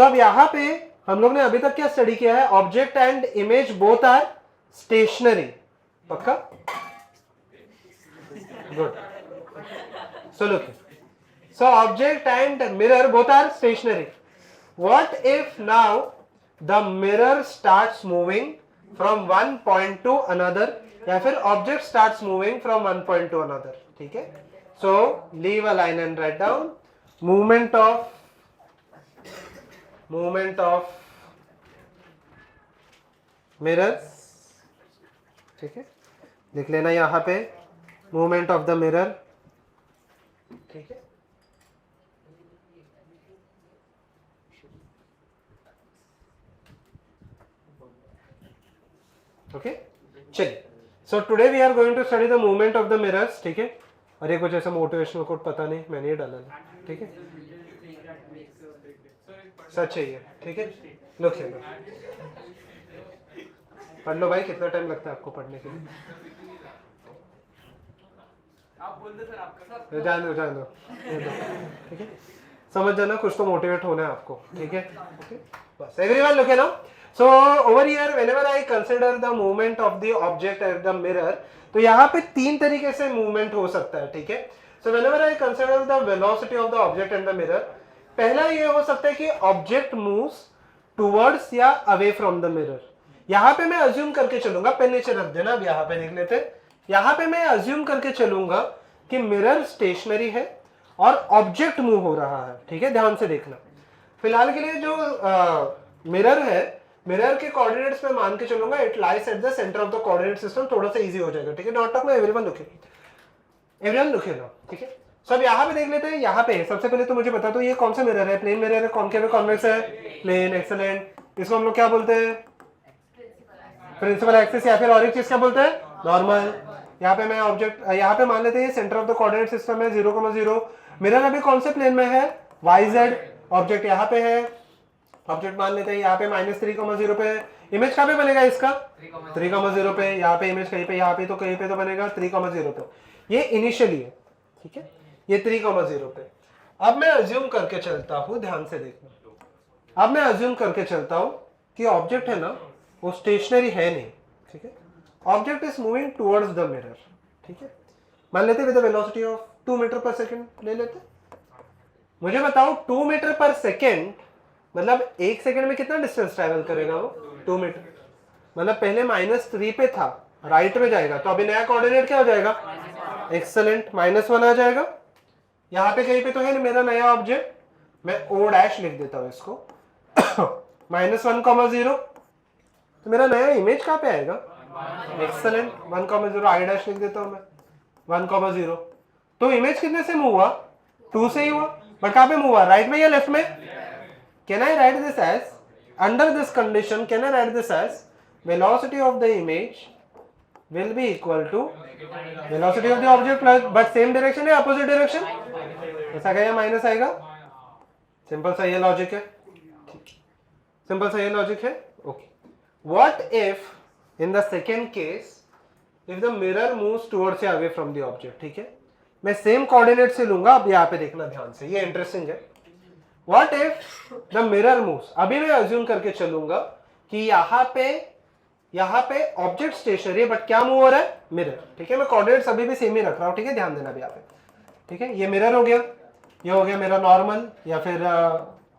सो अब यहां पे हम लोग ने अभी तक क्या स्टडी किया है, object and image both are stationary, पक्का? Good. So look, so object and mirror both are stationary. What if now the mirror starts moving from one point two another, या फिर ऑब्जेक्ट स्टार्ट्स moving from one point two अनदर. ठीक है, so leave a line and write down movement of mirrors. ठीक है, लिख लेना यहां पे मूवमेंट ऑफ द मिरर. ठीक है, ओके. चलिए, so today we are going to study the movement of the mirrors. ठीक है, और ये कुछ ऐसा मोटिवेशनल कोड पता नहीं, मैंने ये डाला है. ठीक है, सच है ये. ठीक है, लोग पढ़ लो भाई. कितना टाइम लगता है आपको पढ़ने के लिए? आप बोल दो सर, आपका जान दो. ठीक है, समझ जाना, कुछ तो मोटिवेट होना है आपको. ठीक है, ओके, बस. Everyone look now. So over here whenever I consider the movement of the object at the mirror, तो यहाँ पे तीन तरीके से मूवमेंट हो सकता है. ठीक है, so whenever I consider the velocity of the object at the mirror, पहला ये हो सकता है कि ऑब्जेक्ट मूव्स टुवर्ड्स या अवे फ्रॉम द मिरर. यहाँ पे मैं अज्यूम करके चलूंगा, पेन नीचे रख देना. अब यहाँ पे देख लेते हैं. यहाँ पे मैं अज्यूम करके चलूंगा कि मिरर स्टेशनरी है और ऑब्जेक्ट मूव हो रहा है. ठीक है, ध्यान से देखना. फिलहाल के लिए जो मिरर है, मिरर के कोऑर्डिनेट्स में मान के चलूंगा it lies at the centre of the coordinate system. थोड़ा सा इजी हो जाएगा. ठीक है, नॉट टॉक में एवरीवन लुके ना. ठीक है, सब यहाँ पे देख लेते हैं. यहाँ पे सबसे पहले तो मुझे बता दो ये कौन सा मिरर है, प्लेन मिरर है, कॉनकेव है, कॉन्वेक्स है? प्लेन. एक्सेलेंट. इसको हम लोग क्या बोलते हैं? प्रिंसिपल एक्सिस, या फिर और एक चीज क्या बोलते हैं? नॉर्मल. यहाँ पे मैं ऑब्जेक्ट यहाँ पे मान लेते हैं centre of the coordinate system है 0,0. मिरर अभी कौन से प्लेन में है? YZ. ऑब्जेक्ट यहाँ पे है, ऑब्जेक्ट मान लेते हैं यहाँ पे -3,0 पे. इमेज कहाँ पे बनेगा इसका? 3,0 पे. यहाँ पे इमेज कहीं पे, यहाँ पे तो कहीं पे तो बनेगा 3,0 पे. ये इनिशियली है. ठीक है, ये 3,0 पे. अब मैं अज्यूम करके चलता हूँ, ध्यान से देखना. अब मैं अज्यूम करके चलता हूँ कि ऑब्जेक्ट है ना वो स्टेशनरी है नहीं. ठीक है, object is moving towards the mirror. ठीक है, मान लेते with the velocity of 2 metre per second ले लेते. मुझे बताओ 2 मीटर पर सेकेंड मतलब 1 सेकेंड में कितना डिस्टेंस ट्रैवल करेगा वो? 2 मीटर. मतलब पहले -3 पे था, राइट में जाएगा, तो अभी नया कोऑर्डिनेट क्या हो जाएगा? एक्सेलेंट, -1 आ जाएगा. यहाँ पे कहीं पे तो है मेरा नया ऑब्जेक्ट, मैं O' लिख देता हूँ इसको. -1,0. तो मेरा नया इमेज कहाँ पे आएगा? एक्सेलेंट. 1,0 I' लिख देता हूँ मैं. 1,0. तो इमेज कितने से मूव हुआ? 2 से ही हुआ. बट कहाँ पे मूव हुआ? राइट में या लेफ्ट में? Can I write this as, under this condition can I write this as velocity of the image will be equal to velocity of the object plus, but same direction है opposite direction, ऐसा क्या minus आएगा? Simple सा ये logic है. Simple सा ये logic है. Okay, what if in the second case if the mirror moves towards या अवे फ्रॉम द ऑब्जेक्ट. ठीक है, मैं सेम कोऑर्डिनेट से लूंगा. अब यहाँ पे देखना ध्यान से, ये इंटरेस्टिंग है. What if the mirror moves, अभी मैं अज्यूम करके चलूंगा कि यहाँ पे ऑब्जेक्ट स्टेशनरी है बट क्या मूव हो रहा है? मिरर. ठीक है, मैं कोऑर्डिनेट्स अभी भी सेम ही रख रहा हूँ. ठीक है, ध्यान देना अभी यहाँ पे. ठीक है, ये मिरर हो गया, ये हो गया मेरा नॉर्मल या फिर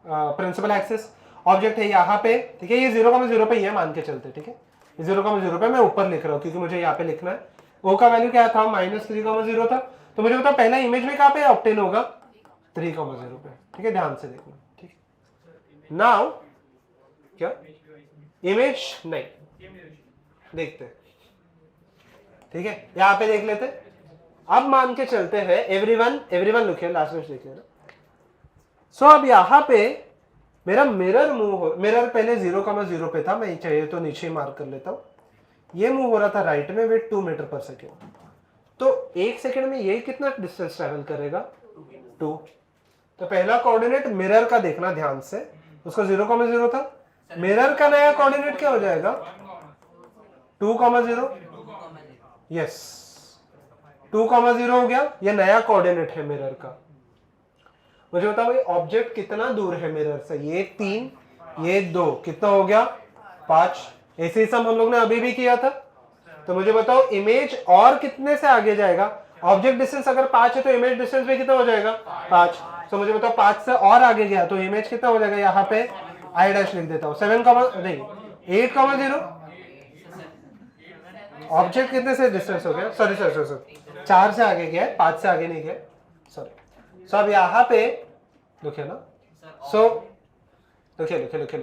प्रिंसिपल एक्सिस. ऑब्जेक्ट है यहाँ पे. ठीक है, ये 0,0 पे ही है मान के चलते. ठीक है, 0,0 पे मैं ऊपर लिख रहा हूँ क्योंकि मुझे यहाँ पे लिखना है. O का वैल्यू क्या था? -3,0 था. तो मुझे बताओ पहला इमेज में कहाँ पे ऑब्टेन होगा? 3,0 पे. ठीक है, ध्यान से देखना. ठीक है, नाउ क्या इमेज नहीं देखते. ठीक है, यहां पे देख लेते. अब मान के चलते हैं एवरीवन लुक हियर, लास्ट में देख लेना. सो अब यहां पे मेरा मिरर पहले 0,0 पे था, मैं चाहिए तो नीचे मार्क कर लेता हूं. ये मूव हो रहा था राइट में विद 2 मीटर पर सेकेंड. तो 1 सेकेंड में ये कितना डिस्टेंस ट्रैवल करेगा? 2. तो पहला कोऑर्डिनेट मिरर का देखना ध्यान से, उसका 0,0 था. मिरर का नया कोऑर्डिनेट क्या हो जाएगा? 2,0. यस, 2,0 हो गया. ये नया कोऑर्डिनेट है मिरर का. मुझे बताओ भाई ऑब्जेक्ट कितना दूर है मिरर से, ये 3 ये 2, कितना हो गया 5। ऐसे ही सम हम लोग ने अभी भी किया था। तो मुझे बताओ इमेज और कितने से आगे जाएगा, ऑब्जेक्ट डिस्टेंस अगर 5 है तो इमेज डिस्टेंस भी कितना हो जाएगा 5। तो मुझे बताओ 5 से और आगे गया तो इमेज कितना हो जाएगा, यहाँ पे आई डैश लिख देता हूँ 7, नहीं 8,0। ऑब्जेक्ट कितने से डिस्टेंस हो गया, सॉरी 4 से आगे गया है, 5 से आगे नहीं गया, सॉरी। सो अब यहाँ पे लिखे ना, सो लिखे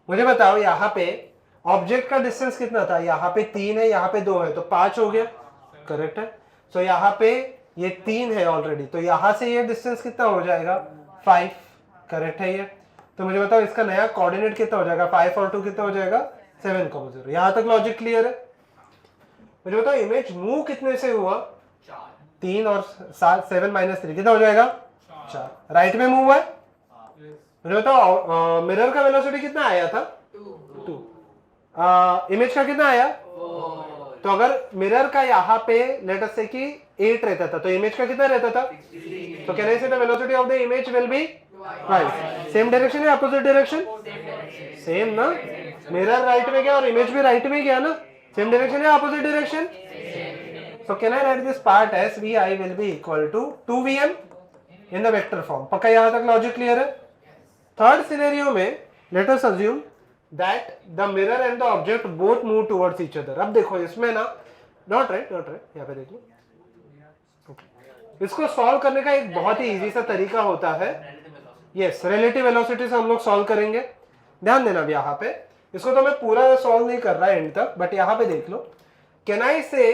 मुझे बताओ यहाँ पे ऑब्जेक्ट का डिस्टेंस कितना था, यहाँ पे 3 है यहाँ पे 2 है तो 5 हो गया, करेक्ट है। सो यहाँ पे ये 3 है ऑलरेडी तो यहाँ से ये डिस्टेंस कितना हो जाएगा 5, करेक्ट है ये। तो मुझे बताओ इसका नया कोऑर्डिनेट कितना हो जाएगा, 5 और 2 कितना हो जाएगा 7,0। यहाँ तक लॉजिक क्लियर है। मुझे बताओ इमेज मूव कितने से हुआ, 3 और 7 माइनस 3 कितना हो जाएगा 4। राइट में मूव हुआ है। मुझे बताओ मिरर का वेलोसिटी कितना आया था 2, इमेज का कितना आया। तो अगर मिरर का यहाँ पे लेट अस से कि 8 रहता था तो इमेज का कितना रहता था, तो can I say the velocity of the image will be 5। Same direction है अपोजिट डायरेक्शन, सेम ना, मिरर राइट में गया और इमेज भी राइट में गया ना, सेम डायरेक्शन है opposite direction. So can I write this part as vi will be equal to 2vm in the vector form. पक्का यहाँ तक लॉजिक क्लियर है। थर्ड सिनेरियो में let us assume that the mirror and the object both move towards each other। अब देखो इसमें ना not right यहाँ पे देख लो, इसको सॉल्व करने का एक बहुत ही इजी सा तरीका होता है, यस रिलेटिव वेलोसिटी से हम लोग सॉल्व करेंगे। ध्यान देना अब यहाँ पे, इसको तो मैं पूरा सॉल्व नहीं कर रहा एंड तक, बट यहाँ पे देख लो। कैन आई से,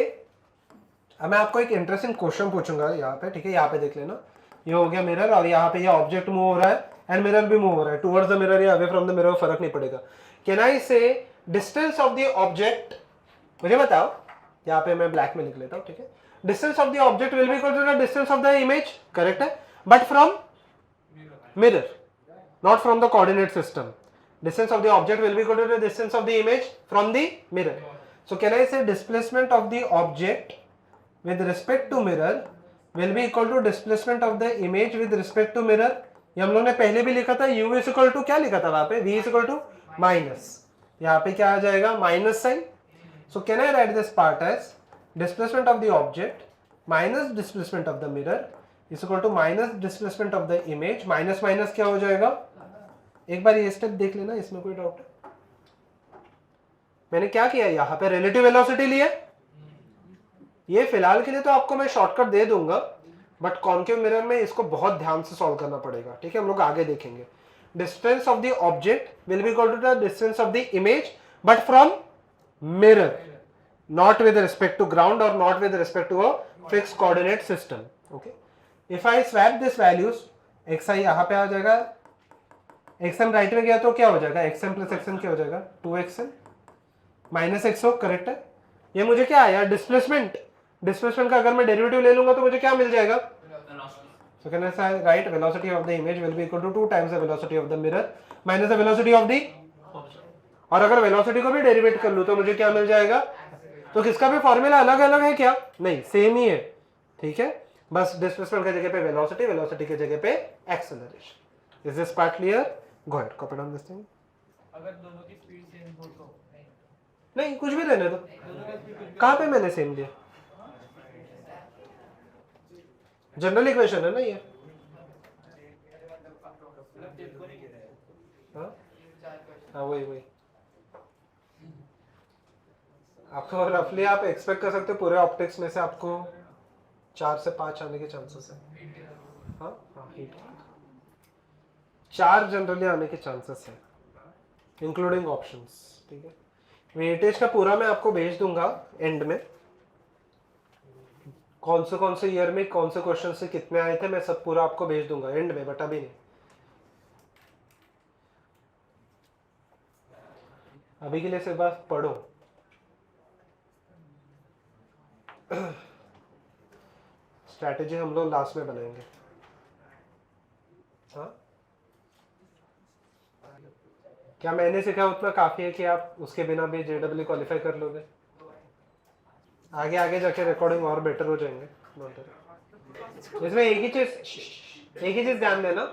अब मैं आपको एक इंटरेस्टिंग क्वेश्चन पूछूंगा यहाँ पे, ठीक है, यहाँ पे देख लेना। ये हो गया मिरर और यहाँ पे ये ऑब्जेक्ट मूव हो रहा है एंड मिरर भी मूव हो रहा है, टुवर्ड्स द मिरर या अवे फ्रॉम द मिरर फर्क नहीं पड़ेगा। कैन आई से डिस्टेंस ऑफ द ऑब्जेक्ट, मुझे बताओ यहाँ पे मैं ब्लैक में लिख लेता हूँ, ठीक है, distance of the object will be equal to the distance of the image, correct है, but from mirror not from the coordinate system. Distance of the object will be equal to the distance of the image from the mirror. So can I say displacement of the object with respect to mirror will be equal to displacement of the image with respect to mirror। ये हम लोग ने पहले भी लिखा था, u is equal to क्या लिखा था वहां पे, v is equal to minus, यहाँ पे क्या आ जाएगा minus sign. So can I write this part as displacement of the object minus displacement of the mirror is equal to minus displacement of the image, minus minus क्या हो जाएगा। एक बार ये स्टेप देख लेना, इसमें कोई डाउट है। मैंने क्या किया यहाँ पे रिलेटिव वेलोसिटी लिया, ये फिलहाल के लिए तो आपको मैं शॉर्टकट दे दूंगा, बट कॉन्केव मिरर में इसको बहुत ध्यान से सॉल्व करना पड़ेगा, ठीक है, हम लोग आगे देखेंगे। Distance of the object will be equal to the distance of the image but from mirror, not with respect to ground और not with respect to a fixed coordinate system. Okay, if I swap this values, xi यहाँ पे आ जाएगा, xm right में गया तो क्या हो जाएगा, xm प्लस xn क्या हो जाएगा 2xm माइनस xo, करेक्ट है। ये मुझे क्या आया डिस्प्लेसमेंट, डिस्प्लेसमेंट का अगर मैं डेरिवेटिव ले लूंगा तो मुझे क्या मिल जाएगा, so can I write velocity of the image will be equal to 2 times the velocity of the mirror minus the velocity of the, और अगर वेलोसिटी को भी डेरिवेट कर लूं तो मुझे क्या मिल जाएगा। तो किसका भी फॉर्मूला अलग अलग है क्या, नहीं सेम ही है, ठीक है, बस डिस्प्लेसमेंट की जगह पे वेलोसिटी, वेलोसिटी की जगह पे acceleration. Is this part clear, go ahead copy down this thing. अगर दोनों की स्पीड सेम हो तो नहीं कुछ भी रहने दो, कहाँ पे मैंने सेम दिया, जनरल इक्वेशन है ना ये। हाँ वही आपको रफली आप एक्सपेक्ट कर सकते हो पूरे ऑप्टिक्स में से आपको 4 से 5 आने के चांसेस है। हाँ हीट 4 जनरली आने के चांसेस है इंक्लूडिंग ऑप्शंस, ठीक है। वेटेज का पूरा मैं आपको भेज दूंगा एंड में, कौन से ईयर में कौन से क्वेश्चन से कितने आए थे, मैं सब पूरा आपको भेज दूंगा एंड में, बट अभी नहीं। अभी के लिए सिर्फ बस पढ़ो। स्ट्रैटेजी हम लोग लास्ट में बनाएंगे। हाँ क्या मैंने सिखाया उतना काफी है कि आप उसके बिना भी JEE क्वालिफाई कर लोगे, आगे आगे जाके रिकॉर्डिंग और बेटर हो जाएंगे। इसमें एक ही चीज एक ही चीज ध्यान देना,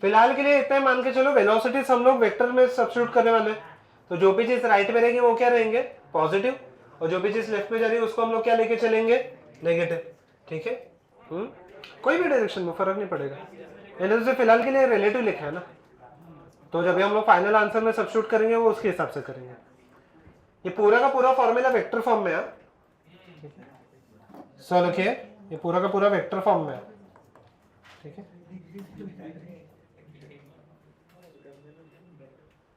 फिलहाल के लिए इतना मान के चलो वेलोसिटीज हम लोग वेक्टर में सब्स्टिट्यूट करने वाले हैं, तो जो भी चीज राइट में रहेगी वो क्या रहेंगे, पॉजिटिव, और जो भी चीज लेफ्ट में जा रही है उसको हम लोग क्या लेके चलेंगे, नेगेटिव। ठीक है, कोई भी डायरेक्शन में फर्क नहीं पड़ेगा। मैंने तो फिलहाल के लिए रिलेटिव लिखा है ना, तो जब भी हम लोग फाइनल आंसर में सब्स्टिट्यूट करेंगे वो उसके हिसाब से करेंगे। ये पूरा का पूरा फॉर्मूला वेक्टर फॉर्म में है, सो लिखिए ये पूरा का पूरा वेक्टर फॉर्म में है। ठीक है,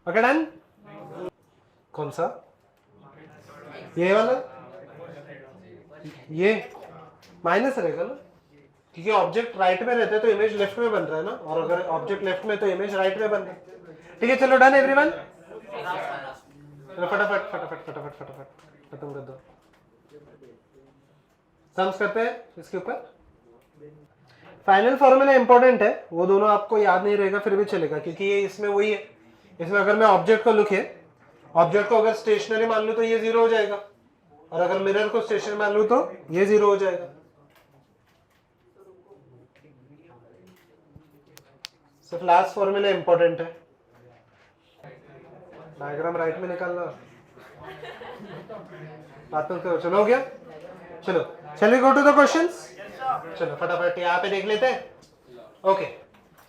ओके डन। कौन सा, ये वाला, ये माइनस रहेगा ना, क्योंकि ऑब्जेक्ट राइट में रहता है तो इमेज लेफ्ट में बन रहा है ना, और अगर ऑब्जेक्ट लेफ्ट में तो इमेज राइट में बन रहा है। ठीक है, चलो डन एवरीवन, चलो फटाफट फटाफट फटाफट फटाफट खत्म कर दो। सम्स करते हैं इसके ऊपर। फाइनल फॉर्मूला इंपॉर्टेंट है, वो दोनों आपको याद नहीं रहेगा फिर भी चलेगा, क्योंकि ये इसमें वही है। इसमें अगर मैं ऑब्जेक्ट को लिखे, ऑब्जेक्ट को अगर स्टेशनरी मान लूं तो ये 0 हो जाएगा, और अगर मिरर को स्टेशनरी मान लूं तो ये 0 हो जाएगा। सिर्फ लास्ट फॉर्मूला इंपॉर्टेंट है। डायग्राम राइट में निकालना, बात तो चलो हो गया। चलो चलिए गो टू द क्वेश्चंस। चलो फटाफट यहाँ पे देख लेते हैं। Okay,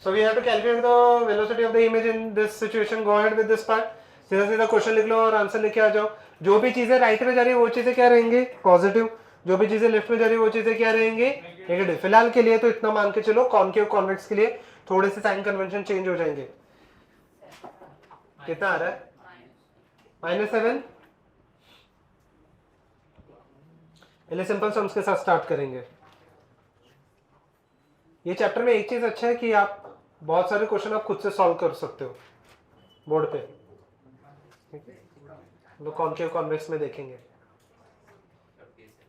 so we have to calculate the velocity of the image in this situation. Go ahead with this part, सीधा सीधा क्वेश्चन लिख लो और आंसर लिख के आ जाओ। जो भी चीजें राइट में जा रही है वो चीजें क्या रहेंगी, पॉजिटिव, जो भी चीजें लेफ्ट में जा रही है वो चीजें क्या रहेंगी, नेगेटिव। फिलहाल के लिए तो इतना मान के चलो, कॉनकेव कॉन्वेक्स के लिए थोड़े से साइन कन्वेंशन चेंज हो जाएंगे। कितना आ रहा है, -7। पहले सिंपल सम्स के साथ स्टार्ट करेंगे। ये चैप्टर में एक चीज अच्छा है कि आप बहुत सारे क्वेश्चन आप खुद से सॉल्व कर सकते हो बोर्ड पे। लोग कॉनकेव कॉन्वेक्स में देखेंगे।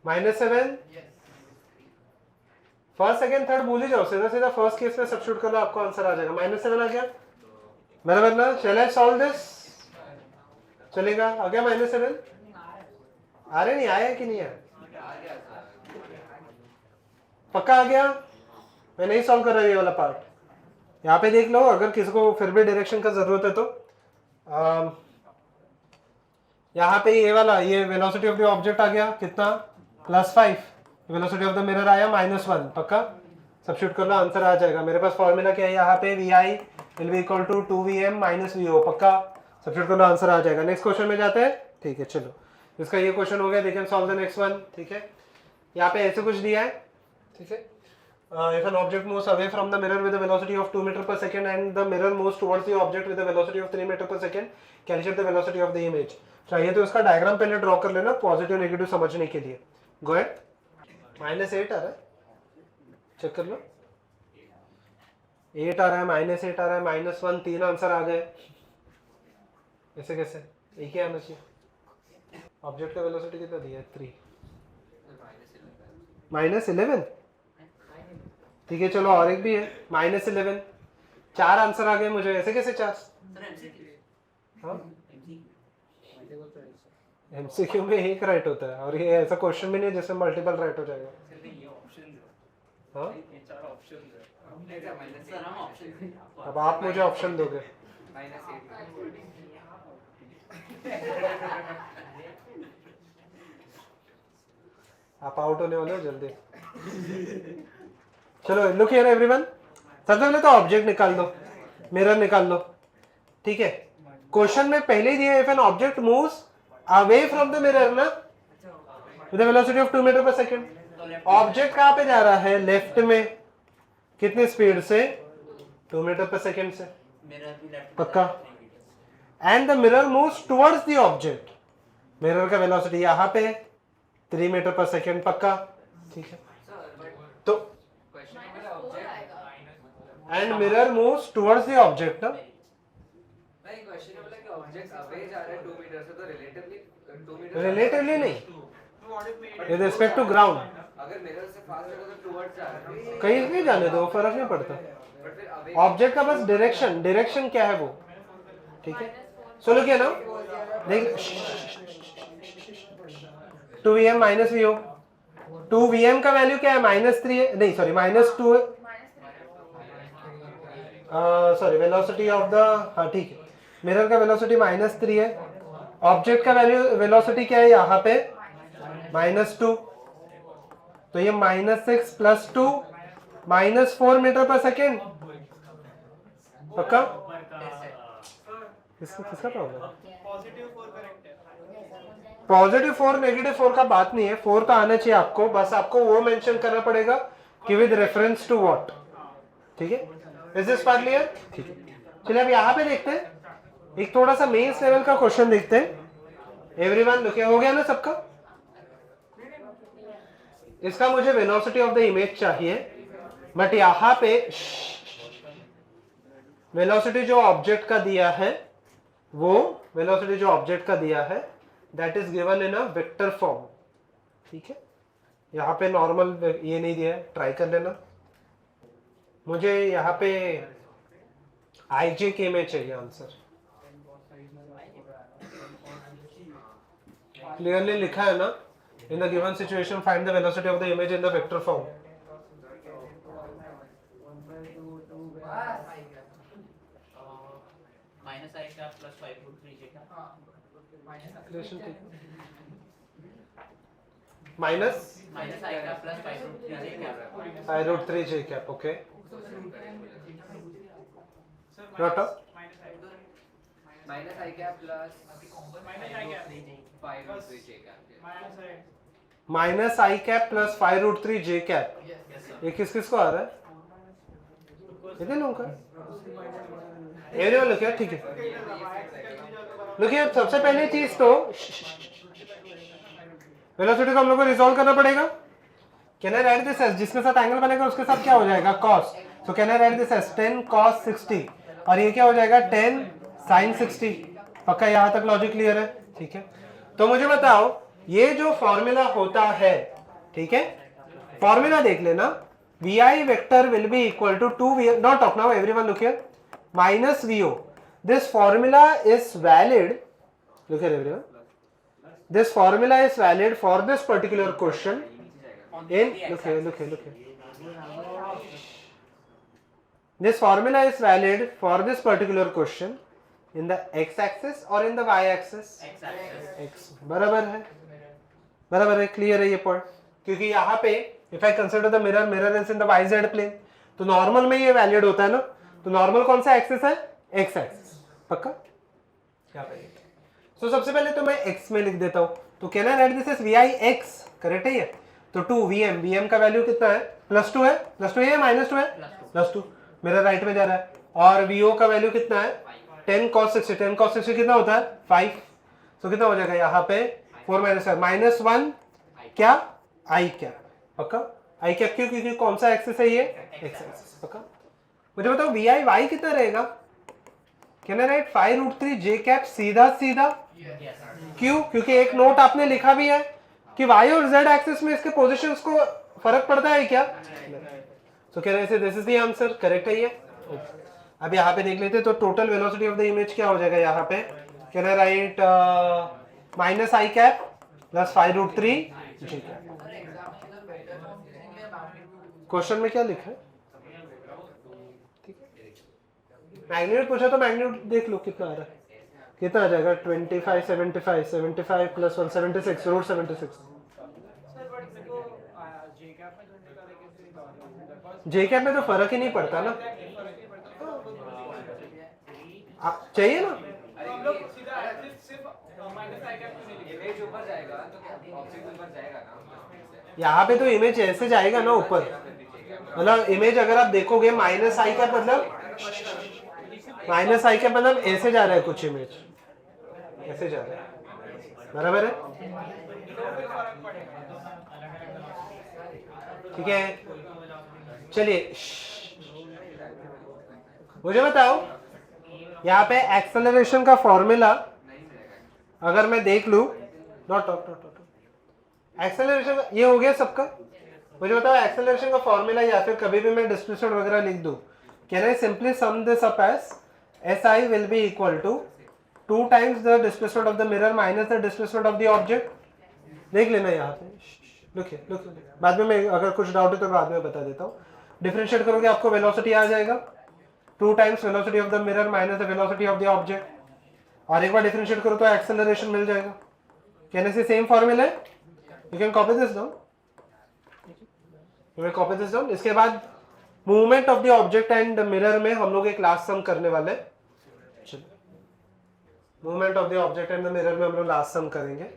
-7, फर्स्ट सेकंड थर्ड भूल ही जाओ, सीधा सीधा फर्स्ट केस में सब्स्टिट्यूट कर लो, आपको आंसर आ जाएगा। -7 आ गया बराबर ना। शैल आई सॉल्व दिस, चलेगा? आ गया -7? आ रहे नहीं, आया कि नहीं आया? पक्का आ गया? मैं नहीं सॉल्व कर रहा ये वाला पार्ट। यहाँ पे देख लो, अगर किसी को फिर भी डायरेक्शन का जरूरत है तो यहाँ पे ये वाला, ये वेलोसिटी ऑफ द ऑब्जेक्ट आ गया कितना, +5। वेलोसिटी ऑफ द मिरर आया -1। पक्का सब्स्टिट्यूट कर लो, आंसर आ जाएगा। मेरे पास फॉर्मूला क्या है यहाँ पे, VI will be equal to 2VM - VO। पक्का सब्स्टिट्यूट कर लो, आंसर आ जाएगा। नेक्स्ट क्वेश्चन में जाते हैं। ठीक है, चलो इसका ये क्वेश्चन हो गया। They can solve the next one. ठीक है, यहाँ पे ऐसे कुछ दिया है। ठीक है, if an object moves away from the mirror with a velocity of 2 meter per second and the mirror moves towards the object with a velocity of 3 meter per second, calculate the velocity of the image। चाहिए तो इसका diagram पहले draw कर लेना, positive negative समझने के लिए। Go ahead. -8 आ रहा है, चेक कर लो। 8 आ रहा है, -8 आ रहा है, -1, 3 आंसर आ गए। ऐसे कैसे, एक ही आना चाहिए। ऑब्जेक्ट का वेलोसिटी कितना दिया है, 3 -11। ठीक है, चलो और एक भी है -11। 4 आंसर आ गए मुझे। ऐसे कैसे 4? हाँ, MCQ में एक राइट होता है, और ये ऐसा क्वेश्चन भी नहीं है जिसमें मल्टीपल राइट हो जाएगा। हाँ, अब आप मुझे ऑप्शन दोगे। आप आउट होने वाले हो जल्दी। चलो लुक हियर एवरीवन, सबसे पहले तो ऑब्जेक्ट निकाल दो, मिरर निकाल लो। ठीक है, क्वेश्चन में पहले ही दिया, if an object moves away from the mirror ना with velocity of 2 metre per second. Object कहां पे जा रहा है, लेफ्ट में। कितनी स्पीड से, 2 मीटर पर सेकंड से। पक्का। And the mirror moves towards the object, mirror का वेलोसिटी यहाँ पे 3 मीटर पर सेकंड। पक्का, ठीक है। तो and mirror moves towards the object ना, नहीं क्वेश्चन है बोला कि ऑब्जेक्ट अवे जा रहा है 2 मीटर से, तो रिलेटिवली 2 मीटर रिलेटिवली नहीं, विद रिस्पेक्ट टू ग्राउंड। अगर मिरर से फास्ट है तो टुवर्ड्स जा रहा है, कहीं भी जाने दो, फर्क नहीं पड़ता। बट फिर अवे ऑब्जेक्ट का बस डायरेक्शन क्या है वो। ठीक है, सुनो क्या ना, देख 2VM - VO। 2VM का वैल्यू क्या है, -3 है, नहीं सॉरी -2 है। सॉरी वेलोसिटी ऑफ द, हाँ ठीक है, मिरर का वेलोसिटी -3 है, ऑब्जेक्ट का वैल्यू वेलोसिटी क्या है यहाँ पे -2, तो ये -6 + 2 -4 मीटर पर सेकेंड। पक्का? किसका प्रॉब्लम? पॉजिटिव 4 नेगेटिव 4 का बात नहीं है, 4 तो आना चाहिए आपको, बस आपको वो मेंशन करना पड़ेगा कि विद रेफरेंस टू व्हाट। ठीक है, इज दिस पार्ट क्लियर? ठीक है, चलिए अब यहाँ पे देखते हैं, एक थोड़ा सा मेंस लेवल का क्वेश्चन देखते हैं। एवरीवन लुक, हो गया ना सबका? इसका मुझे वेलोसिटी ऑफ द इमेज चाहिए, बट यहाँ पे वेलोसिटी जो ऑब्जेक्ट का दिया है, वो वेलोसिटी जो ऑब्जेक्ट का दिया है that is given in a vector form. ठीक है, यहाँ पे नॉर्मल ये नहीं दिया है, ट्राई कर लेना। मुझे यहाँ पे IJK में चाहिए आंसर। क्लियरली लिखा है ना, in the given situation find the velocity of the image in the vector form. -i cap plus 5√3 j cap. Minus -i cap plus 5√3 j cap. √3 j cap, okay. Not up. -i cap plus -i cap plus 5√3 j cap। ये किस किस को आ रहा है? इतने लोगों का? Everyone look here, ठीक है। लुक हियर, सबसे पहली चीज तो वेलोसिटी को हम लोग को रिजॉल्व करना पड़ेगा। Can I write this as, जिसके साथ एंगल बनेगा उसके साथ क्या हो जाएगा? cos। So can I write this as 10 cos 60, और ये क्या हो जाएगा? 10 sin 60। पक्का यहाँ तक लॉजिक क्लियर है? ठीक है, तो मुझे बताओ ये जो फॉर्मूला होता है, ठीक है, फॉर्मूला देख लेना, vi vector will be equal to 2v, naught of now everyone look here, minus VO. This formula is valid. Look here, everyone. This formula is valid for this particular question. In look here. This formula is valid for this particular question in the x-axis or in the y-axis. X. बराबर है, clear है ये point, क्योंकि यहाँ पे if I consider the mirror is in the YZ plane, तो normal में ये वैलिड होता है ना, तो नॉर्मल कौन सा एक्सिस है? X axis. पक्का? यहाँ पे सो सबसे पहले तो मैं एक्स में लिख देता हूँ, तो can I write this as VI x, correct है ये? तो 2 VM का वैल्यू कितना है? +2 है, +2 है -2 है? +2, मेरा राइट में जा रहा है। और VO का वैल्यू कितना है? 10 cos 60, 10 cos 60 कितना होता है? 5। सो कितना हो जाएगा यहाँ पे? 4 -1 -1 क्या? I cap. पक्का? I कैप क्यों? क्योंकि कौन सा एक्सिस है ये? X axis. पक्का? मुझे बताओ VI कितना रहेगा? Can I right 5√3 j cap सीधा क्यों? क्योंकि एक नोट आपने लिखा भी है कि y और z एक्सिस में इसके पोजीशंस को फर्क पड़ता है क्या? सो कैन आई से this is the answer, correct है ये? अब यहाँ पे देख लेते हैं, तो total velocity of the image क्या हो जाएगा यहाँ पे? Can I right -i cap plus 5√3 j cap. Question में क्या लिखा है? मैग्नीट्यूड पूछा तो मैग्नीट्यूड देख लो कितना आ रहा है, कितना आ जाएगा? 25 75 75 प्लस 176 √76। जे कैप में तो फर्क ही नहीं पड़ता ना, चाहिए ना? इमेज ऊपर जाएगा तो क्या ऑब्जेक्ट ऊपर जाएगा ना? यहाँ पे तो इमेज ऐसे जाएगा ना ऊपर, मतलब इमेज अगर आप देखोगे -i कैप मतलब ऐसे जा रहा है, कुछ इमेज ऐसे जा रहा है, बराबर है? ठीक है, चलिए मुझे बताओ यहाँ पे एक्सेलरेशन का फॉर्मूला अगर मैं देख लूं, नॉट एक्सेलरेशन ये हो गया सबका। मुझे बताओ एक्सेलरेशन का फॉर्मूला, या फिर कभी भी मैं डिस्प्लेसमेंट वगैरह लिख दूं, can I simply sum this up as SI will be equal to 2 times the displacement of the mirror minus the displacement of the object। देख लेना यहाँ पे, लुक बाद में मैं अगर कुछ डाउट है तो बाद में बता देता हूँ। डिफरेंशिएट करोगे आपको वेलोसिटी आ जाएगा, 2 times velocity of the mirror minus the velocity of the object, और एक बार डिफरेंशिएट करो तो एक्सेलरेशन मिल जाएगा। कैन से सेम फॉर्मूला है, you can copy this down, you can copy this down. इसके बाद movement of the object and mirror में हम लोग एक लास्ट सम करने वाले हैं। चलो movement of the object and the mirror में हम लोग लास्ट सम करेंगे।